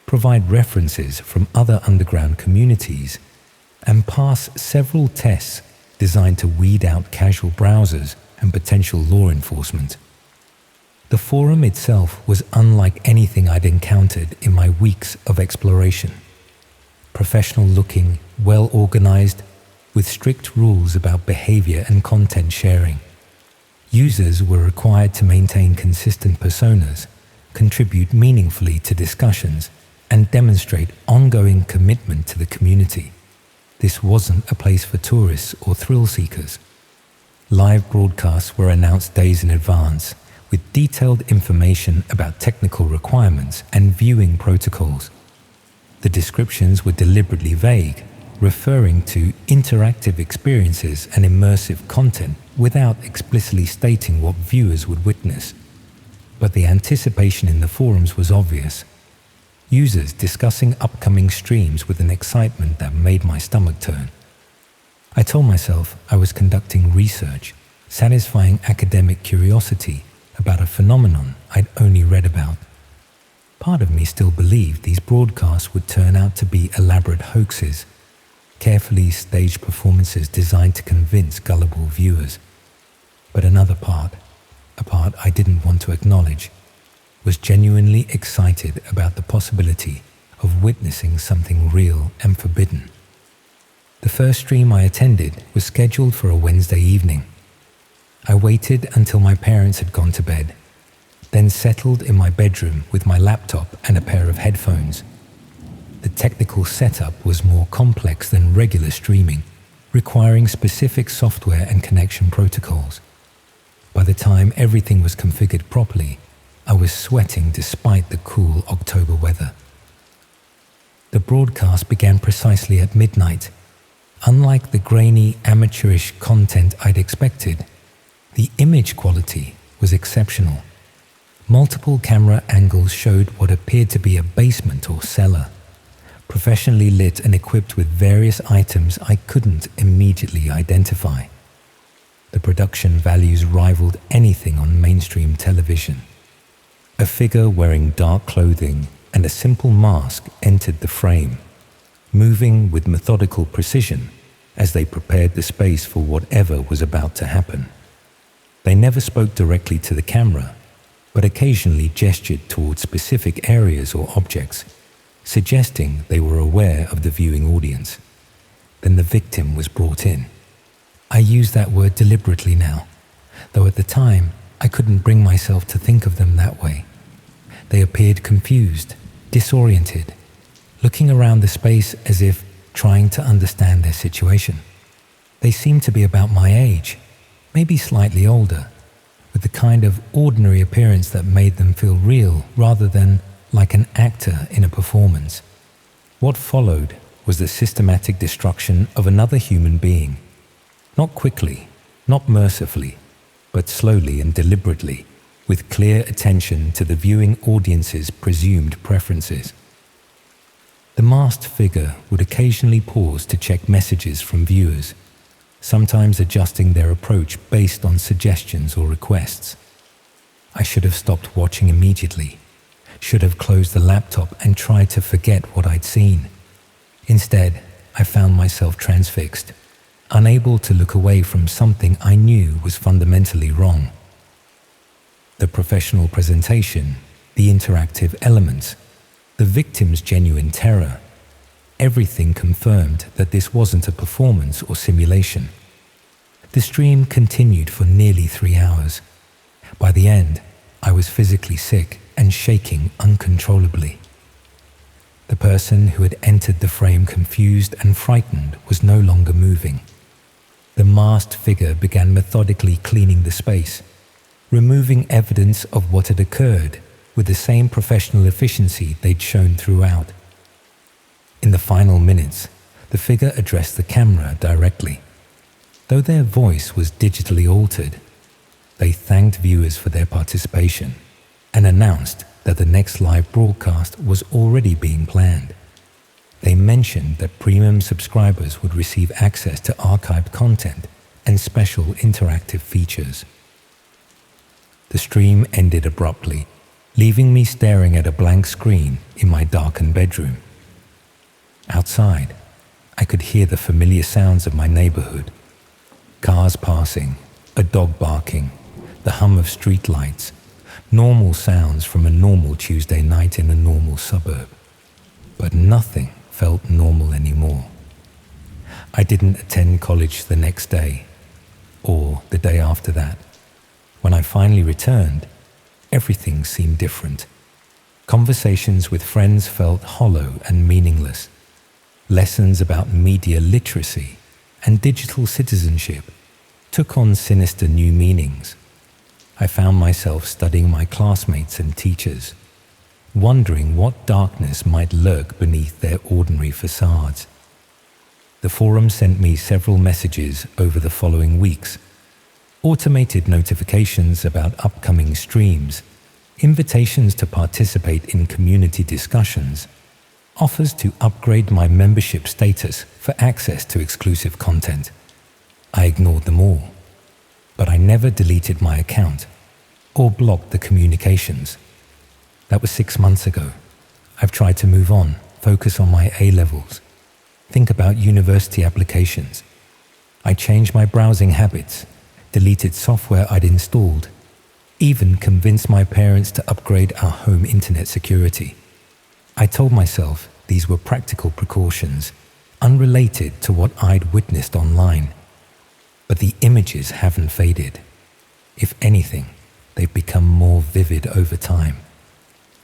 provide references from other underground communities, and pass several tests designed to weed out casual browsers and potential law enforcement. The forum itself was unlike anything I'd encountered in my weeks of exploration. Professional-looking, well-organized, with strict rules about behavior and content sharing. Users were required to maintain consistent personas, contribute meaningfully to discussions, and demonstrate ongoing commitment to the community. This wasn't a place for tourists or thrill seekers. Live broadcasts were announced days in advance, with detailed information about technical requirements and viewing protocols. The descriptions were deliberately vague, referring to interactive experiences and immersive content without explicitly stating what viewers would witness. But the anticipation in the forums was obvious. Users discussing upcoming streams with an excitement that made my stomach turn. I told myself I was conducting research, satisfying academic curiosity about a phenomenon I'd only read about. Part of me still believed these broadcasts would turn out to be elaborate hoaxes, carefully staged performances designed to convince gullible viewers. But another part, a part I didn't want to acknowledge, was genuinely excited about the possibility of witnessing something real and forbidden. The first stream I attended was scheduled for a Wednesday evening. I waited until my parents had gone to bed, then settled in my bedroom with my laptop and a pair of headphones. The technical setup was more complex than regular streaming, requiring specific software and connection protocols. By the time everything was configured properly, I was sweating despite the cool October weather. The broadcast began precisely at midnight. Unlike the grainy, amateurish content I'd expected, the image quality was exceptional. Multiple camera angles showed what appeared to be a basement or cellar, professionally lit and equipped with various items I couldn't immediately identify. The production values rivaled anything on mainstream television. A figure wearing dark clothing and a simple mask entered the frame, moving with methodical precision as they prepared the space for whatever was about to happen. They never spoke directly to the camera, but occasionally gestured towards specific areas or objects, suggesting they were aware of the viewing audience. Then the victim was brought in. I use that word deliberately now, though at the time I couldn't bring myself to think of them that way. They appeared confused, disoriented, looking around the space as if trying to understand their situation. They seemed to be about my age, maybe slightly older, with the kind of ordinary appearance that made them feel real rather than like an actor in a performance. What followed was the systematic destruction of another human being. Not quickly, not mercifully, but slowly and deliberately, with clear attention to the viewing audience's presumed preferences. The masked figure would occasionally pause to check messages from viewers, sometimes adjusting their approach based on suggestions or requests. I should have stopped watching immediately, should have closed the laptop and tried to forget what I'd seen. Instead, I found myself transfixed, unable to look away from something I knew was fundamentally wrong. The professional presentation, the interactive elements, the victim's genuine terror, everything confirmed that this wasn't a performance or simulation. The stream continued for nearly 3 hours. By the end, I was physically sick and shaking uncontrollably. The person who had entered the frame confused and frightened was no longer moving. The masked figure began methodically cleaning the space, removing evidence of what had occurred with the same professional efficiency they'd shown throughout. In the final minutes, the figure addressed the camera directly. Though their voice was digitally altered, they thanked viewers for their participation and announced that the next live broadcast was already being planned. They mentioned that premium subscribers would receive access to archived content and special interactive features. The stream ended abruptly, leaving me staring at a blank screen in my darkened bedroom. Outside, I could hear the familiar sounds of my neighborhood. Cars passing, a dog barking, the hum of street lights, normal sounds from a normal Tuesday night in a normal suburb. But nothing felt normal anymore. I didn't attend college the next day, or the day after that. When I finally returned, everything seemed different. Conversations with friends felt hollow and meaningless. Lessons about media literacy and digital citizenship took on sinister new meanings. I found myself studying my classmates and teachers, wondering what darkness might lurk beneath their ordinary facades. The forum sent me several messages over the following weeks, automated notifications about upcoming streams, invitations to participate in community discussions, offers to upgrade my membership status for access to exclusive content. I ignored them all, but I never deleted my account or blocked the communications. That was 6 months ago. I've tried to move on, focus on my A-levels, think about university applications. I changed my browsing habits, deleted software I'd installed, even convinced my parents to upgrade our home internet security. I told myself these were practical precautions, unrelated to what I'd witnessed online. But the images haven't faded. If anything, they've become more vivid over time.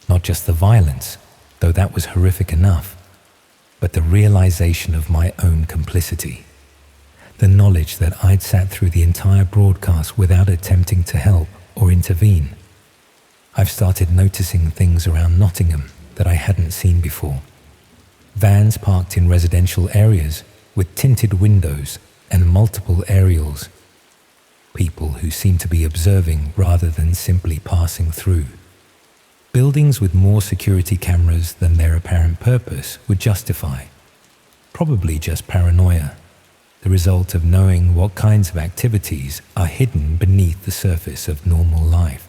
Not just the violence, though that was horrific enough, but the realization of my own complicity. The knowledge that I'd sat through the entire broadcast without attempting to help or intervene. I've started noticing things around Nottingham that I hadn't seen before. Vans parked in residential areas with tinted windows and multiple aerials. People who seem to be observing rather than simply passing through. Buildings with more security cameras than their apparent purpose would justify. Probably just paranoia, the result of knowing what kinds of activities are hidden beneath the surface of normal life.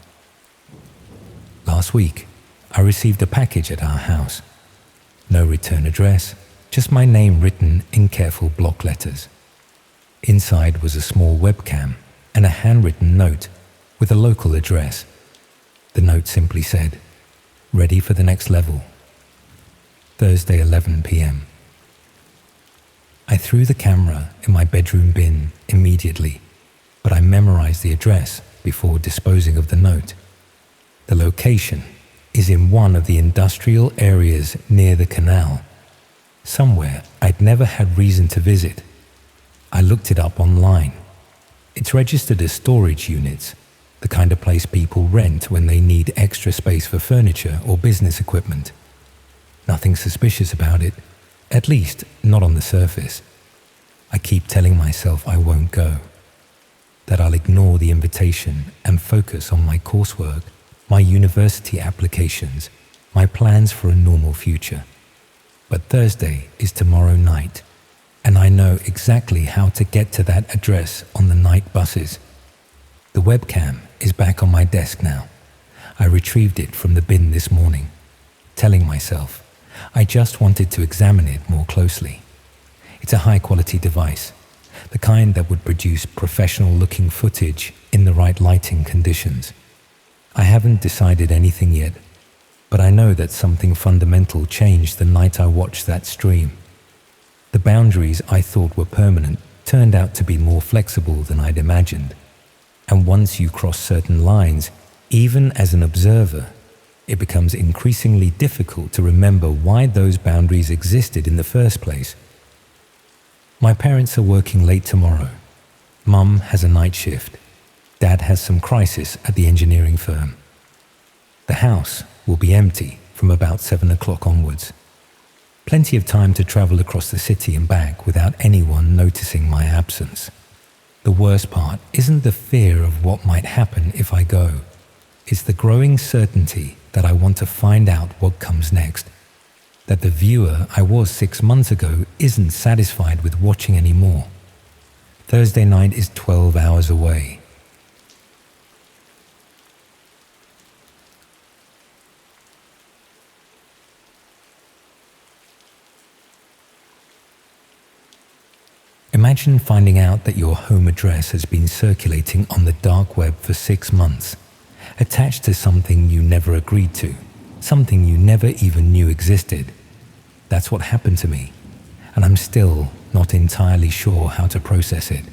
Last week, I received a package at our house. No return address, just my name written in careful block letters. Inside was a small webcam and a handwritten note with a local address. The note simply said, "Ready for the next level. Thursday 11 p.m. I threw the camera in my bedroom bin immediately, but I memorized the address before disposing of the note. The location is in one of the industrial areas near the canal, somewhere I'd never had reason to visit. I looked it up online. It's registered as storage units, the kind of place people rent when they need extra space for furniture or business equipment. Nothing suspicious about it, At least, not on the surface. I keep telling myself I won't go, that I'll ignore the invitation and focus on my coursework, my university applications, my plans for a normal future. But Thursday is tomorrow night, and I know exactly how to get to that address on the night buses. The webcam is back on my desk now. I retrieved it from the bin this morning, telling myself I just wanted to examine it more closely. It's a high-quality device, the kind that would produce professional-looking footage in the right lighting conditions. I haven't decided anything yet, but I know that something fundamental changed the night I watched that stream. The boundaries I thought were permanent turned out to be more flexible than I'd imagined. And once you cross certain lines, even as an observer, it becomes increasingly difficult to remember why those boundaries existed in the first place. My parents are working late tomorrow. Mum has a night shift. Dad has some crisis at the engineering firm. The house will be empty from about 7 o'clock onwards. Plenty of time to travel across the city and back without anyone noticing my absence. The worst part isn't the fear of what might happen if I go. It's the growing certainty that I want to find out what comes next. That the viewer I was 6 months ago isn't satisfied with watching anymore. Thursday night is 12 hours away. Imagine finding out that your home address has been circulating on the dark web for 6 months, attached to something you never agreed to, something you never even knew existed. That's what happened to me, and I'm still not entirely sure how to process it.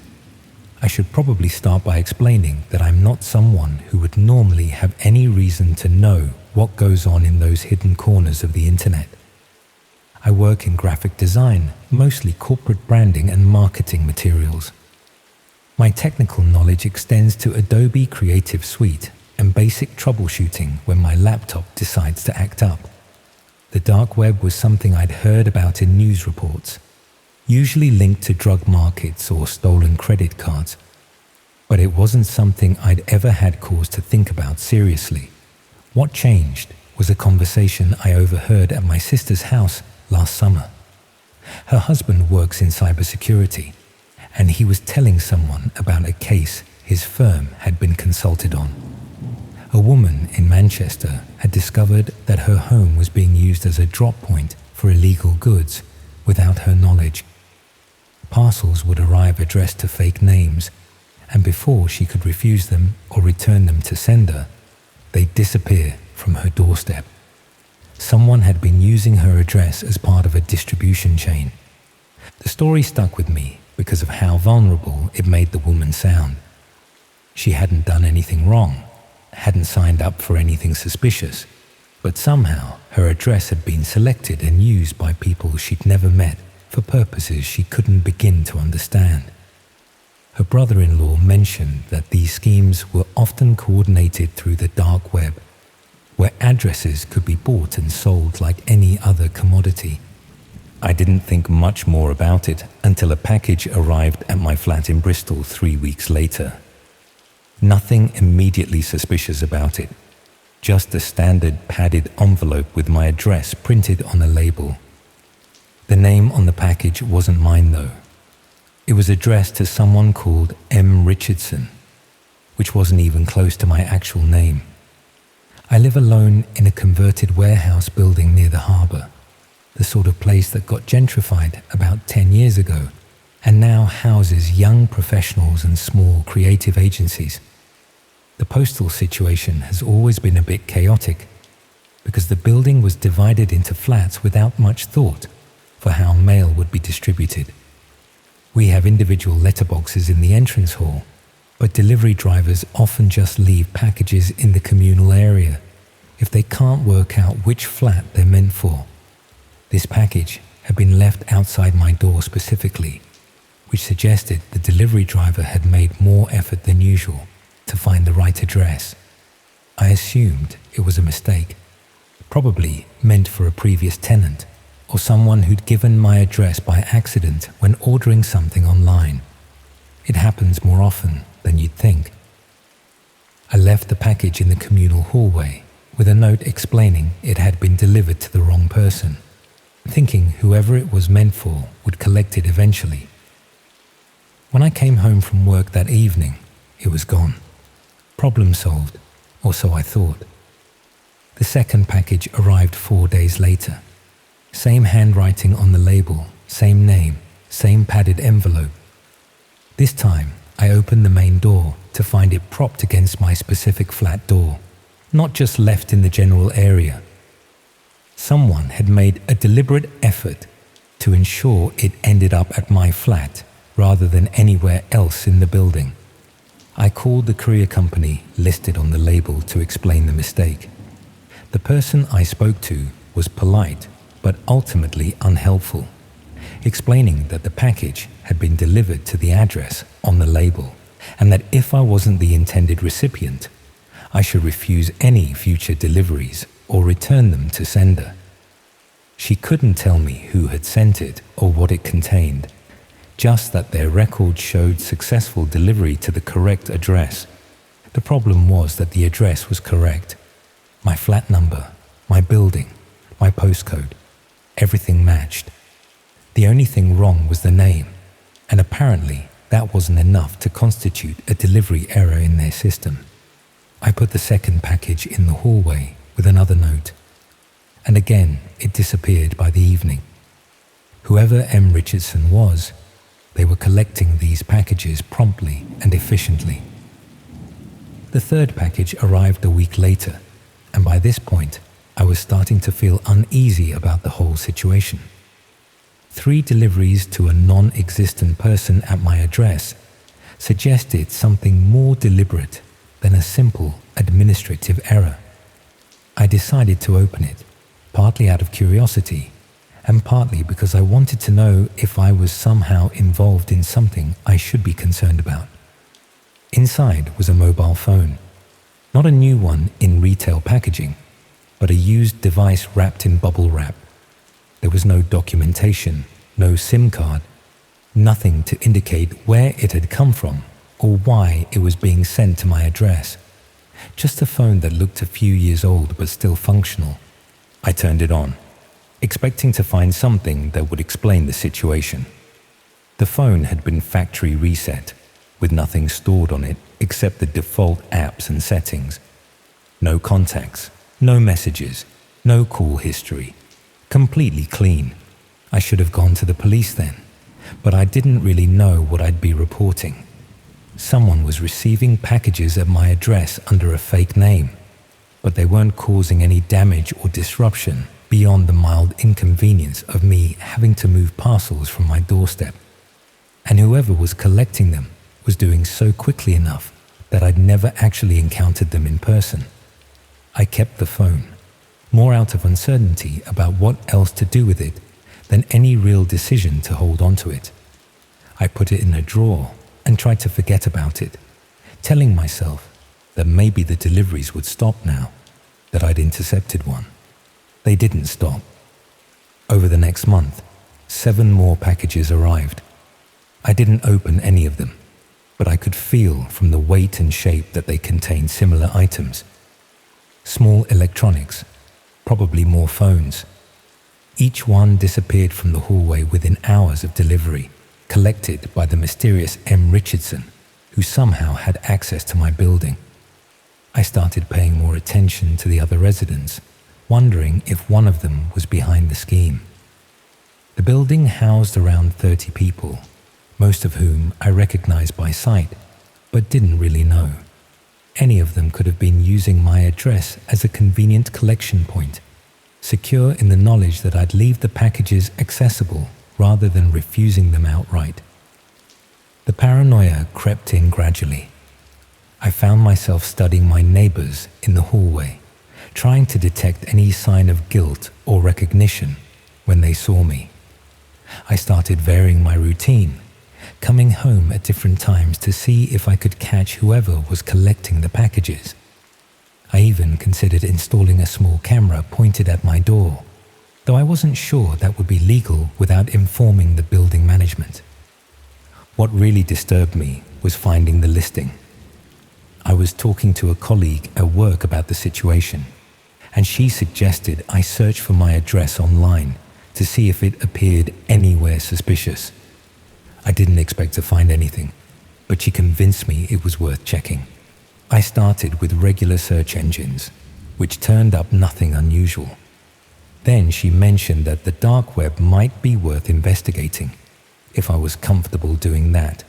I should probably start by explaining that I'm not someone who would normally have any reason to know what goes on in those hidden corners of the internet. I work in graphic design, mostly corporate branding and marketing materials. My technical knowledge extends to Adobe Creative Suite and basic troubleshooting when my laptop decides to act up. The dark web was something I'd heard about in news reports, usually linked to drug markets or stolen credit cards. But it wasn't something I'd ever had cause to think about seriously. What changed was a conversation I overheard at my sister's house last summer. Her husband works in cybersecurity, and he was telling someone about a case his firm had been consulted on. A woman in Manchester had discovered that her home was being used as a drop point for illegal goods without her knowledge. Parcels would arrive addressed to fake names, and before she could refuse them or return them to sender, they'd disappear from her doorstep. Someone had been using her address as part of a distribution chain. The story stuck with me because of how vulnerable it made the woman sound. She hadn't done anything wrong, hadn't signed up for anything suspicious, but somehow her address had been selected and used by people she'd never met for purposes she couldn't begin to understand. Her brother-in-law mentioned that these schemes were often coordinated through the dark web, where addresses could be bought and sold like any other commodity. I didn't think much more about it until a package arrived at my flat in Bristol 3 weeks later. Nothing immediately suspicious about it, just a standard padded envelope with my address printed on a label. The name on the package wasn't mine though. It was addressed to someone called M. Richardson, which wasn't even close to my actual name. I live alone in a converted warehouse building near the harbour, the sort of place that got gentrified about 10 years ago and now houses young professionals and small creative agencies. The postal situation has always been a bit chaotic because the building was divided into flats without much thought for how mail would be distributed. We have individual letterboxes in the entrance hall, but delivery drivers often just leave packages in the communal area if they can't work out which flat they're meant for. This package had been left outside my door specifically, which suggested the delivery driver had made more effort than usual to find the right address. I assumed it was a mistake, probably meant for a previous tenant, or someone who'd given my address by accident when ordering something online. It happens more often than you'd think. I left the package in the communal hallway with a note explaining it had been delivered to the wrong person, thinking whoever it was meant for would collect it eventually. When I came home from work that evening, it was gone. Problem solved, or so I thought. The second package arrived 4 days later. Same handwriting on the label, same name, same padded envelope. This time, I opened the main door to find it propped against my specific flat door, not just left in the general area. Someone had made a deliberate effort to ensure it ended up at my flat rather than anywhere else in the building. I called the courier company listed on the label to explain the mistake. The person I spoke to was polite but ultimately unhelpful, explaining that the package had been delivered to the address on the label and that if I wasn't the intended recipient, I should refuse any future deliveries or return them to sender. She couldn't tell me who had sent it or what it contained, just that their record showed successful delivery to the correct address. The problem was that the address was correct. My flat number, my building, my postcode, everything matched. The only thing wrong was the name, and apparently that wasn't enough to constitute a delivery error in their system. I put the second package in the hallway with another note, and again it disappeared by the evening. Whoever M. Richardson was, they were collecting these packages promptly and efficiently. The third package arrived a week later, and by this point, I was starting to feel uneasy about the whole situation. 3 deliveries to a non-existent person at my address suggested something more deliberate than a simple administrative error. I decided to open it, partly out of curiosity, and partly because I wanted to know if I was somehow involved in something I should be concerned about. Inside was a mobile phone, not a new one in retail packaging, but a used device wrapped in bubble wrap. There was no documentation, no SIM card, nothing to indicate where it had come from or why it was being sent to my address. Just a phone that looked a few years old but still functional. I turned it on, expecting to find something that would explain the situation. The phone had been factory reset, with nothing stored on it except the default apps and settings. No contacts, no messages, no call history. Completely clean. I should have gone to the police then, but I didn't really know what I'd be reporting. Someone was receiving packages at my address under a fake name, but they weren't causing any damage or disruption beyond the mild inconvenience of me having to move parcels from my doorstep. And whoever was collecting them was doing so quickly enough that I'd never actually encountered them in person. I kept the phone, more out of uncertainty about what else to do with it than any real decision to hold on to it. I put it in a drawer and tried to forget about it, telling myself that maybe the deliveries would stop now, that I'd intercepted one. They didn't stop. Over the next month, 7 more packages arrived. I didn't open any of them, but I could feel from the weight and shape that they contained similar items. Small electronics, probably more phones. Each one disappeared from the hallway within hours of delivery, collected by the mysterious M. Richardson, who somehow had access to my building. I started paying more attention to the other residents, wondering if one of them was behind the scheme. The building housed around 30 people, most of whom I recognized by sight, but didn't really know. Any of them could have been using my address as a convenient collection point, secure in the knowledge that I'd leave the packages accessible rather than refusing them outright. The paranoia crept in gradually. I found myself studying my neighbors in the hallway, trying to detect any sign of guilt or recognition when they saw me. I started varying my routine, coming home at different times to see if I could catch whoever was collecting the packages. I even considered installing a small camera pointed at my door, though I wasn't sure that would be legal without informing the building management. What really disturbed me was finding the listing. I was talking to a colleague at work about the situation, and she suggested I search for my address online to see if it appeared anywhere suspicious. I didn't expect to find anything, but she convinced me it was worth checking. I started with regular search engines, which turned up nothing unusual. Then she mentioned that the dark web might be worth investigating if I was comfortable doing that.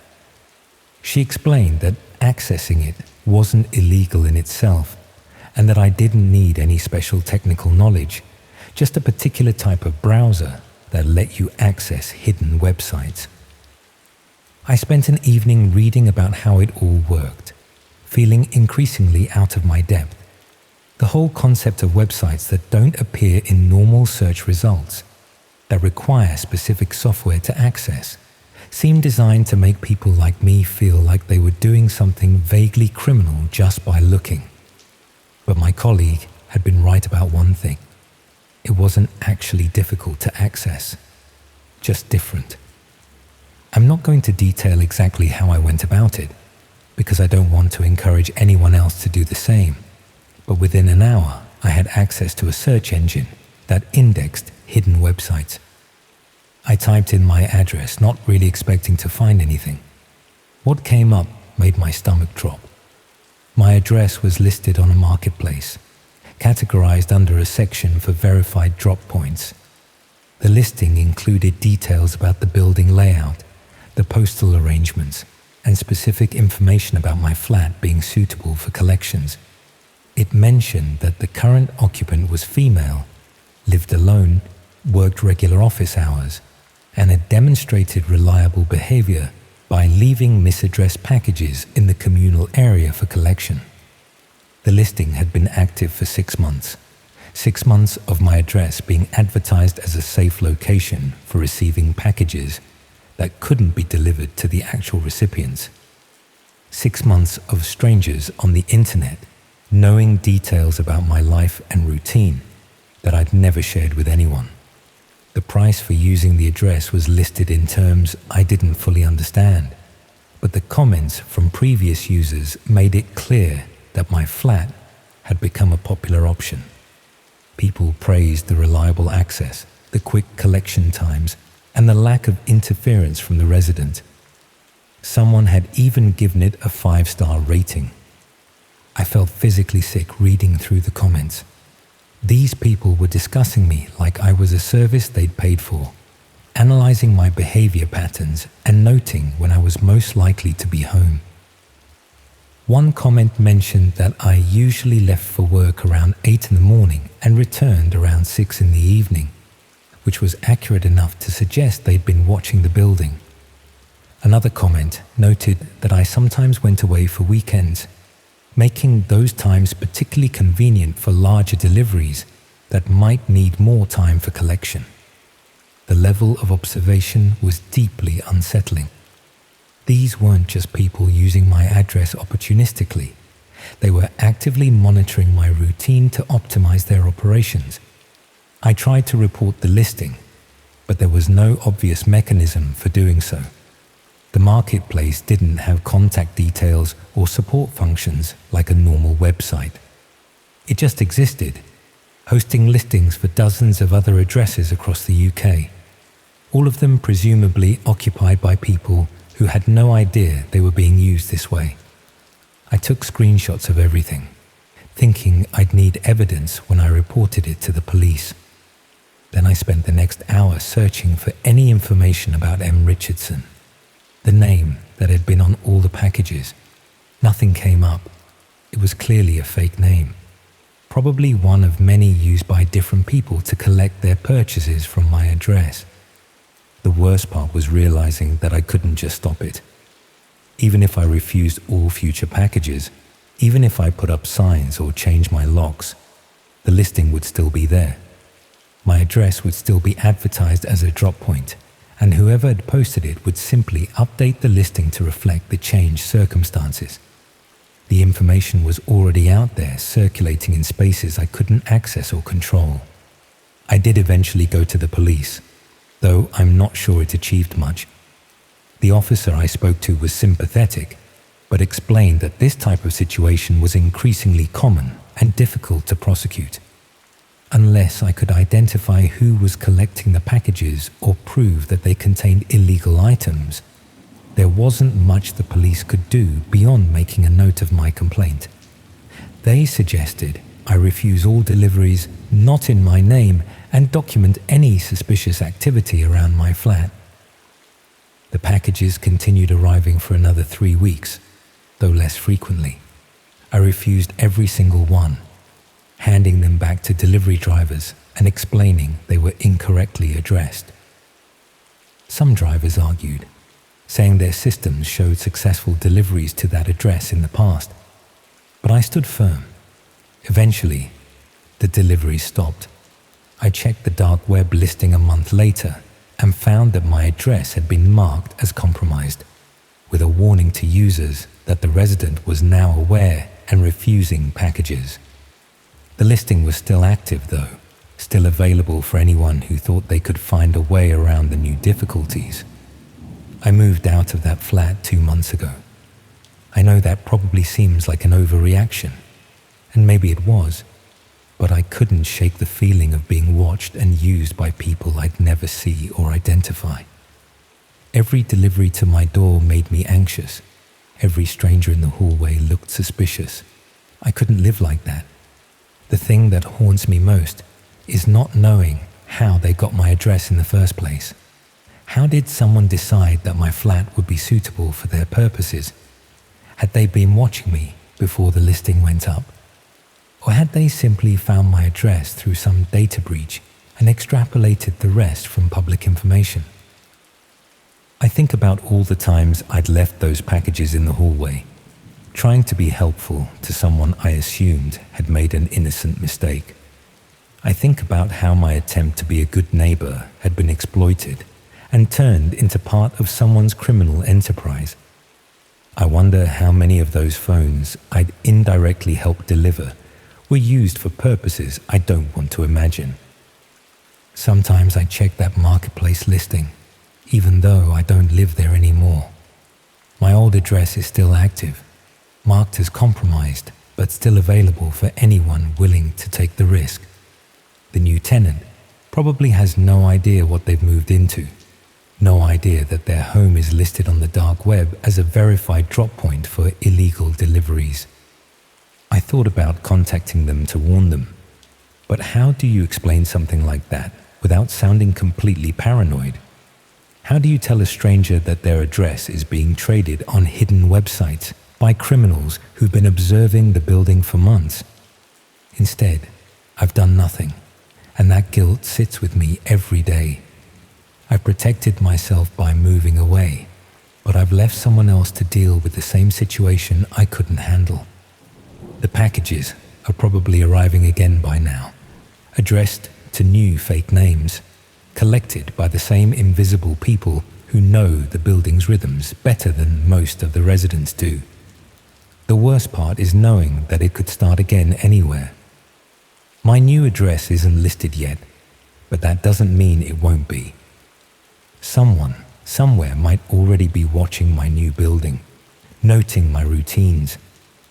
She explained that accessing it wasn't illegal in itself, and that I didn't need any special technical knowledge, just a particular type of browser that let you access hidden websites. I spent an evening reading about how it all worked, feeling increasingly out of my depth. The whole concept of websites that don't appear in normal search results, that require specific software to access, seemed designed to make people like me feel like they were doing something vaguely criminal just by looking. But my colleague had been right about one thing. It wasn't actually difficult to access, just different. I'm not going to detail exactly how I went about it, because I don't want to encourage anyone else to do the same. But within an hour, I had access to a search engine that indexed hidden websites. I typed in my address, not really expecting to find anything. What came up made my stomach drop. My address was listed on a marketplace, categorized under a section for verified drop points. The listing included details about the building layout, the postal arrangements, and specific information about my flat being suitable for collections. It mentioned that the current occupant was female, lived alone, worked regular office hours, and had demonstrated reliable behavior by leaving misaddressed packages in the communal area for collection. The listing had been active for 6 months. 6 months of my address being advertised as a safe location for receiving packages that couldn't be delivered to the actual recipients. 6 months of strangers on the internet knowing details about my life and routine that I'd never shared with anyone. The price for using the address was listed in terms I didn't fully understand, but the comments from previous users made it clear that my flat had become a popular option. People praised the reliable access, the quick collection times, and the lack of interference from the resident. Someone had even given it a 5-star rating. I felt physically sick reading through the comments. These people were discussing me like I was a service they'd paid for, analyzing my behavior patterns and noting when I was most likely to be home. One comment mentioned that I usually left for work around 8 in the morning and returned around 6 in the evening, which was accurate enough to suggest they'd been watching the building. Another comment noted that I sometimes went away for weekends, making those times particularly convenient for larger deliveries that might need more time for collection. The level of observation was deeply unsettling. These weren't just people using my address opportunistically. They were actively monitoring my routine to optimize their operations. I tried to report the listing, but there was no obvious mechanism for doing so. The marketplace didn't have contact details or support functions like a normal website. It just existed, hosting listings for dozens of other addresses across the UK, all of them presumably occupied by people who had no idea they were being used this way. I took screenshots of everything, thinking I'd need evidence when I reported it to the police. Then I spent the next hour searching for any information about M. Richardson, the name that had been on all the packages. Nothing came up. It was clearly a fake name, probably one of many used by different people to collect their purchases from my address. The worst part was realizing that I couldn't just stop it. Even if I refused all future packages, even if I put up signs or changed my locks, the listing would still be there. My address would still be advertised as a drop point, and whoever had posted it would simply update the listing to reflect the changed circumstances. The information was already out there, circulating in spaces I couldn't access or control. I did eventually go to the police, though I'm not sure it achieved much. The officer I spoke to was sympathetic, but explained that this type of situation was increasingly common and difficult to prosecute. Unless I could identify who was collecting the packages or prove that they contained illegal items, there wasn't much the police could do beyond making a note of my complaint. They suggested I refuse all deliveries not in my name and document any suspicious activity around my flat. The packages continued arriving for another 3 weeks, though less frequently. I refused every single one, handing them back to delivery drivers and explaining they were incorrectly addressed. Some drivers argued, saying their systems showed successful deliveries to that address in the past, but I stood firm. Eventually, the deliveries stopped. I checked the dark web listing a month later and found that my address had been marked as compromised, with a warning to users that the resident was now aware and refusing packages. The listing was still active though, still available for anyone who thought they could find a way around the new difficulties. I moved out of that flat 2 months ago. I know that probably seems like an overreaction, and maybe it was, but I couldn't shake the feeling of being watched and used by people I'd never see or identify. Every delivery to my door made me anxious. Every stranger in the hallway looked suspicious. I couldn't live like that. The thing that haunts me most is not knowing how they got my address in the first place. How did someone decide that my flat would be suitable for their purposes? Had they been watching me before the listing went up? Or had they simply found my address through some data breach and extrapolated the rest from public information? I think about all the times I'd left those packages in the hallway, trying to be helpful to someone I assumed had made an innocent mistake. I think about how my attempt to be a good neighbor had been exploited and turned into part of someone's criminal enterprise. I wonder how many of those phones I'd indirectly helped deliver were used for purposes I don't want to imagine. Sometimes I check that marketplace listing, even though I don't live there anymore. My old address is still active, marked as compromised, but still available for anyone willing to take the risk. The new tenant probably has no idea what they've moved into, no idea that their home is listed on the dark web as a verified drop point for illegal deliveries. I thought about contacting them to warn them, but how do you explain something like that without sounding completely paranoid? How do you tell a stranger that their address is being traded on hidden websites by criminals who've been observing the building for months? Instead, I've done nothing, and that guilt sits with me every day. I've protected myself by moving away, but I've left someone else to deal with the same situation I couldn't handle. The packages are probably arriving again by now, addressed to new fake names, collected by the same invisible people who know the building's rhythms better than most of the residents do. The worst part is knowing that it could start again anywhere. My new address isn't listed yet, but that doesn't mean it won't be. Someone, somewhere might already be watching my new building, noting my routines,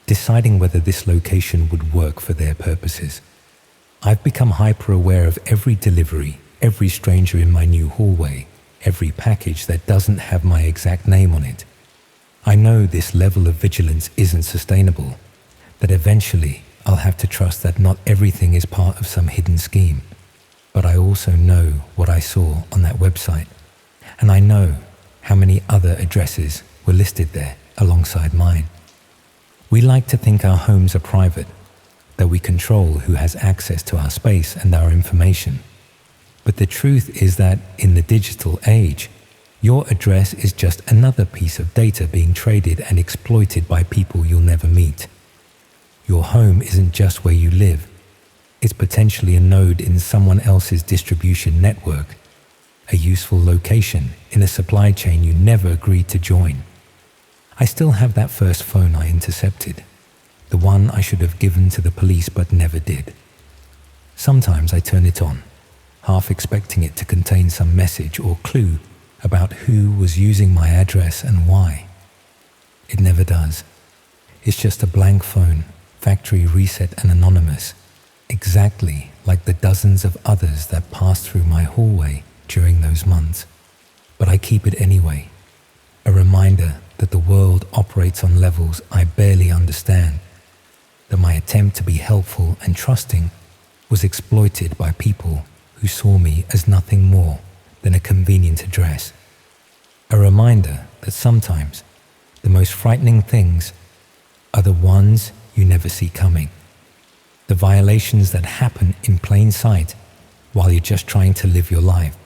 deciding whether this location would work for their purposes. I've become hyper-aware of every delivery, every stranger in my new hallway, every package that doesn't have my exact name on it. I know this level of vigilance isn't sustainable, that eventually I'll have to trust that not everything is part of some hidden scheme. But I also know what I saw on that website, and I know how many other addresses were listed there alongside mine. We like to think our homes are private, that we control who has access to our space and our information. But the truth is that in the digital age, your address is just another piece of data being traded and exploited by people you'll never meet. Your home isn't just where you live. It's potentially a node in someone else's distribution network, a useful location in a supply chain you never agreed to join. I still have that first phone I intercepted, the one I should have given to the police but never did. Sometimes I turn it on, half expecting it to contain some message or clue about who was using my address and why. It never does. It's just a blank phone, factory reset and anonymous, exactly like the dozens of others that passed through my hallway during those months. But I keep it anyway, a reminder that the world operates on levels I barely understand, that my attempt to be helpful and trusting was exploited by people who saw me as nothing more than a convenient address. A reminder that sometimes the most frightening things are the ones you never see coming. The violations that happen in plain sight while you're just trying to live your life.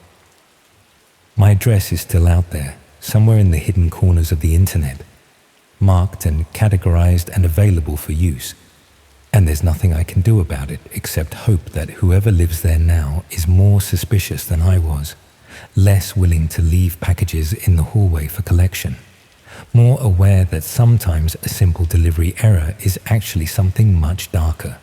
My address is still out there, somewhere in the hidden corners of the internet, marked and categorized and available for use. And there's nothing I can do about it except hope that whoever lives there now is more suspicious than I was, less willing to leave packages in the hallway for collection, more aware that sometimes a simple delivery error is actually something much darker.